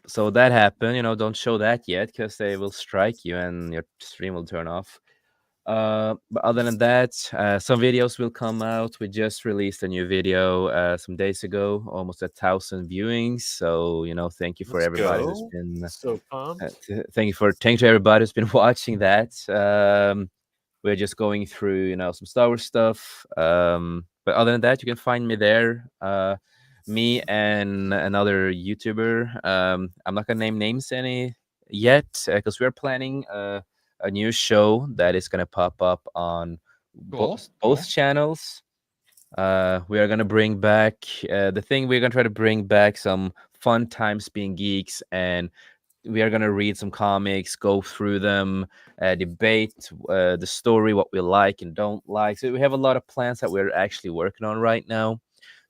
So that happened. Don't show that yet because they will strike you and your stream will turn off. But other than that, some videos will come out. We just released a new video some days ago, almost 1,000 viewings. So thank you for everybody who's been. So thank you to everybody who's been watching that. We're just going through some Star Wars stuff. But other than that, you can find me there. Me and another YouTuber. I'm not gonna name names any yet because we're planning a new show that is gonna pop up on both channels. We are gonna bring back we're gonna try to bring back some fun times being geeks, and we are gonna read some comics, go through them, debate the story, what we like and don't like. So we have a lot of plans that we're actually working on right now.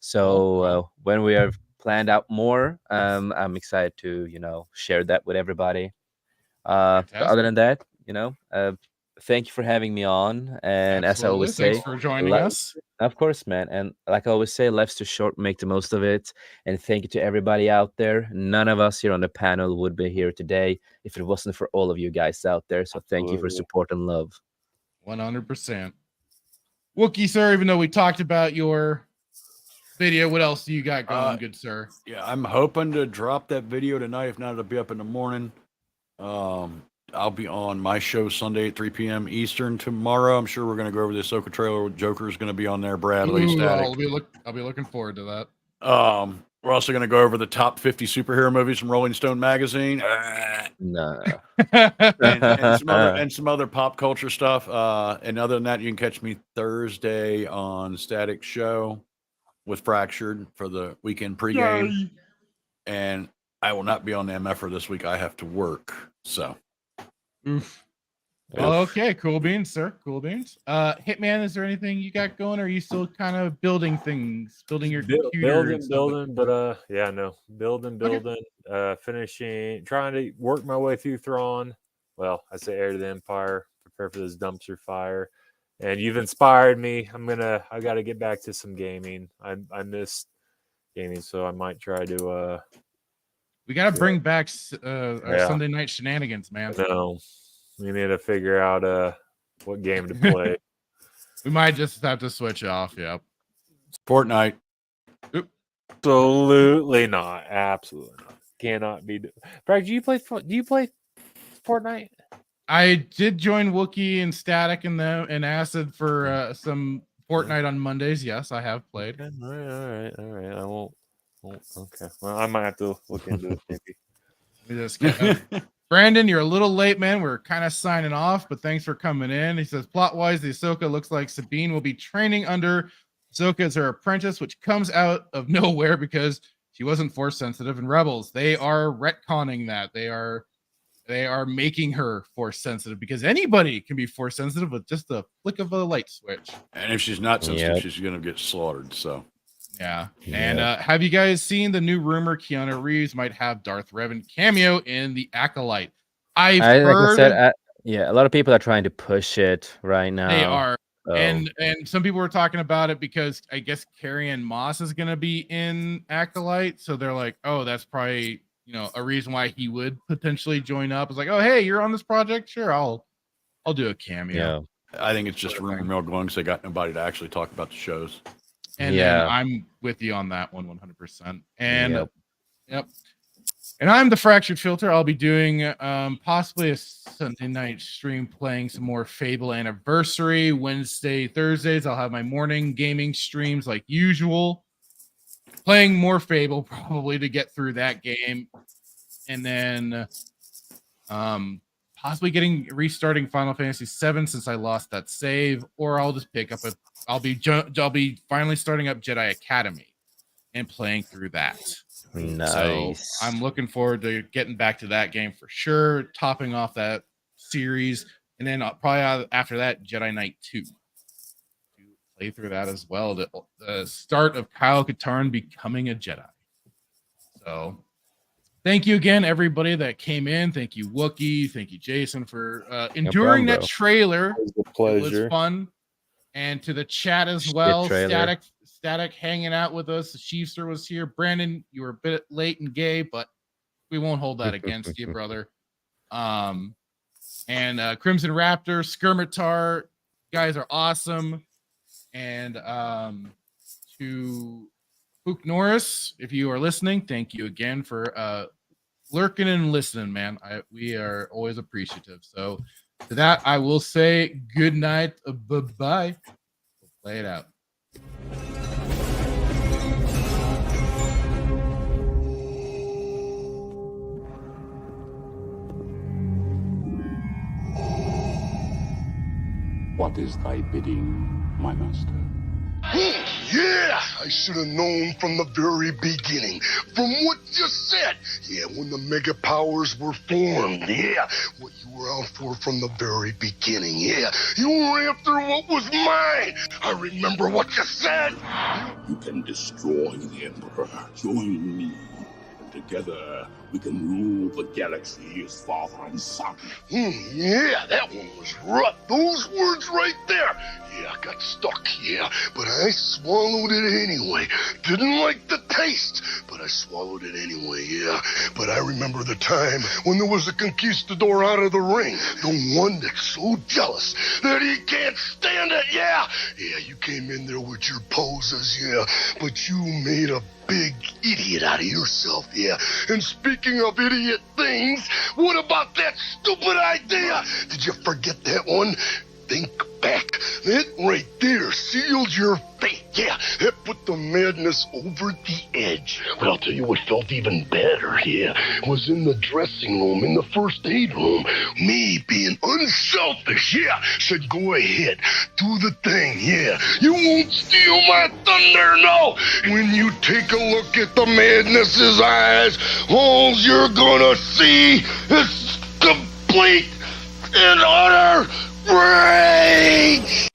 So when we have planned out more, I'm excited to share that with everybody. But other than that, thank you for having me on. And as I always say, thanks for joining us. Of course, man. And like I always say, life's too short, make the most of it. And thank you to everybody out there. None of us here on the panel would be here today if it wasn't for all of you guys out there. So thank you for support and love. 100%. Wookie, sir, even though we talked about your video, what else do you got going, good sir? Yeah, I'm hoping to drop that video tonight. If not, it'll be up in the morning. I'll be on my show Sunday at 3 p.m. Eastern tomorrow. I'm sure we're going to go over the Ahsoka trailer. Joker's going to be on there. Bradley, Static. I'll be looking forward to that. We're also going to go over the top 50 superhero movies from Rolling Stone magazine. No. and some other pop culture stuff. And other than that, you can catch me Thursday on Static Show with Fractured for the weekend pregame. Yay. And I will not be on the MF for this week. I have to work. So. Okay, cool beans, sir. Cool beans. Hitman, is there anything you got going? Or are you still kind of building things, building your computer? and stuff like Building, yeah, no, building, finishing, trying to work my way through Thrawn. Well, I say Heir to the Empire, prepare for this dumpster fire. And you've inspired me. I got to get back to some gaming. I missed gaming, so I might try to. We got to bring back our Sunday night shenanigans, man. No, we need to figure out what game to play. We might just have to switch off. Yep. Fortnite. Absolutely not. Absolutely not. Cannot be. Brad, do you play Fortnite? I did join Wookiee and Static and Acid for some Fortnite on Mondays. Yes, I have played. All right. I won't. Okay. Well, I might have to look into it. Maybe. Brandon, you're a little late, man. We're kind of signing off, but thanks for coming in. He says, plot-wise, the Ahsoka looks like Sabine will be training under Ahsoka as her apprentice, which comes out of nowhere because she wasn't force sensitive in Rebels. They are retconning that. They are making her force sensitive because anybody can be force sensitive with just the flick of a light switch. And if she's not sensitive, she's going to get slaughtered. So, yeah. And have you guys seen the new rumor Keanu Reeves might have Darth Revan cameo in the Acolyte? I've heard. Like I said, a lot of people are trying to push it right now. They are. So. And some people were talking about it because I guess Carrie-Anne Moss is going to be in Acolyte. So they're like, oh, that's probably, a reason why he would potentially join up. It's like, oh, hey, you're on this project? Sure, I'll do a cameo. Yeah. I think it's just rumor mill going because they got nobody to actually talk about the shows. And then I'm with you on that one 100%. And yep. And I'm the Fractured Filter. I'll be doing possibly a Sunday night stream playing some more Fable Anniversary. Wednesday, Thursdays, I'll have my morning gaming streams like usual. Playing more Fable probably to get through that game. And then possibly restarting Final Fantasy VII since I lost that save. Or I'll just pick up I'll be finally starting up Jedi Academy and playing through that. Nice. So I'm looking forward to getting back to that game for sure, topping off that series, and then probably after that, Jedi Knight 2 to play through that as well. The start of Kyle Katarn becoming a Jedi. So thank you again, everybody that came in. Thank you, Wookiee. Thank you, Jason, for enduring that trailer. It was a pleasure. It was fun. And to the chat as well. Static hanging out with us. The Chiefster was here. Brandon, you were a bit late and gay, but we won't hold that against you, brother. And Crimson Raptor, Skirmitar, guys are awesome. And to Fook Norris, if you are listening, thank you again for lurking and listening, man. We are always appreciative. So to that, I will say good night. Bye-bye. We'll play it out. What is thy bidding, my master? Yeah, I should have known from the very beginning. From what you said. Yeah, when the mega powers were formed. Yeah, what you were out for from the very beginning. Yeah, you were after what was mine. I remember what you said. You can destroy the Emperor. Join me. Together, we can rule the galaxy as father and son. Yeah, that one was rough. Those words right there. Yeah, I got stuck, yeah, but I swallowed it anyway. Didn't like the taste, but I swallowed it anyway, yeah. But I remember the time when there was a conquistador out of the ring. The one that's so jealous that he can't stand it, yeah. Yeah, you came in there with your poses, yeah, but you made a big idiot out of yourself, yeah. And speaking of idiot things, what about that stupid idea? Did you forget that one? Think back. That right there sealed your fate. Yeah, it put the madness over the edge. But I'll tell you what felt even better, yeah, was in the dressing room, in the first aid room. Me being unselfish, yeah, said go ahead, do the thing, yeah. You won't steal my thunder, no. When you take a look at the madness's eyes, all you're gonna see is complete in utter rage!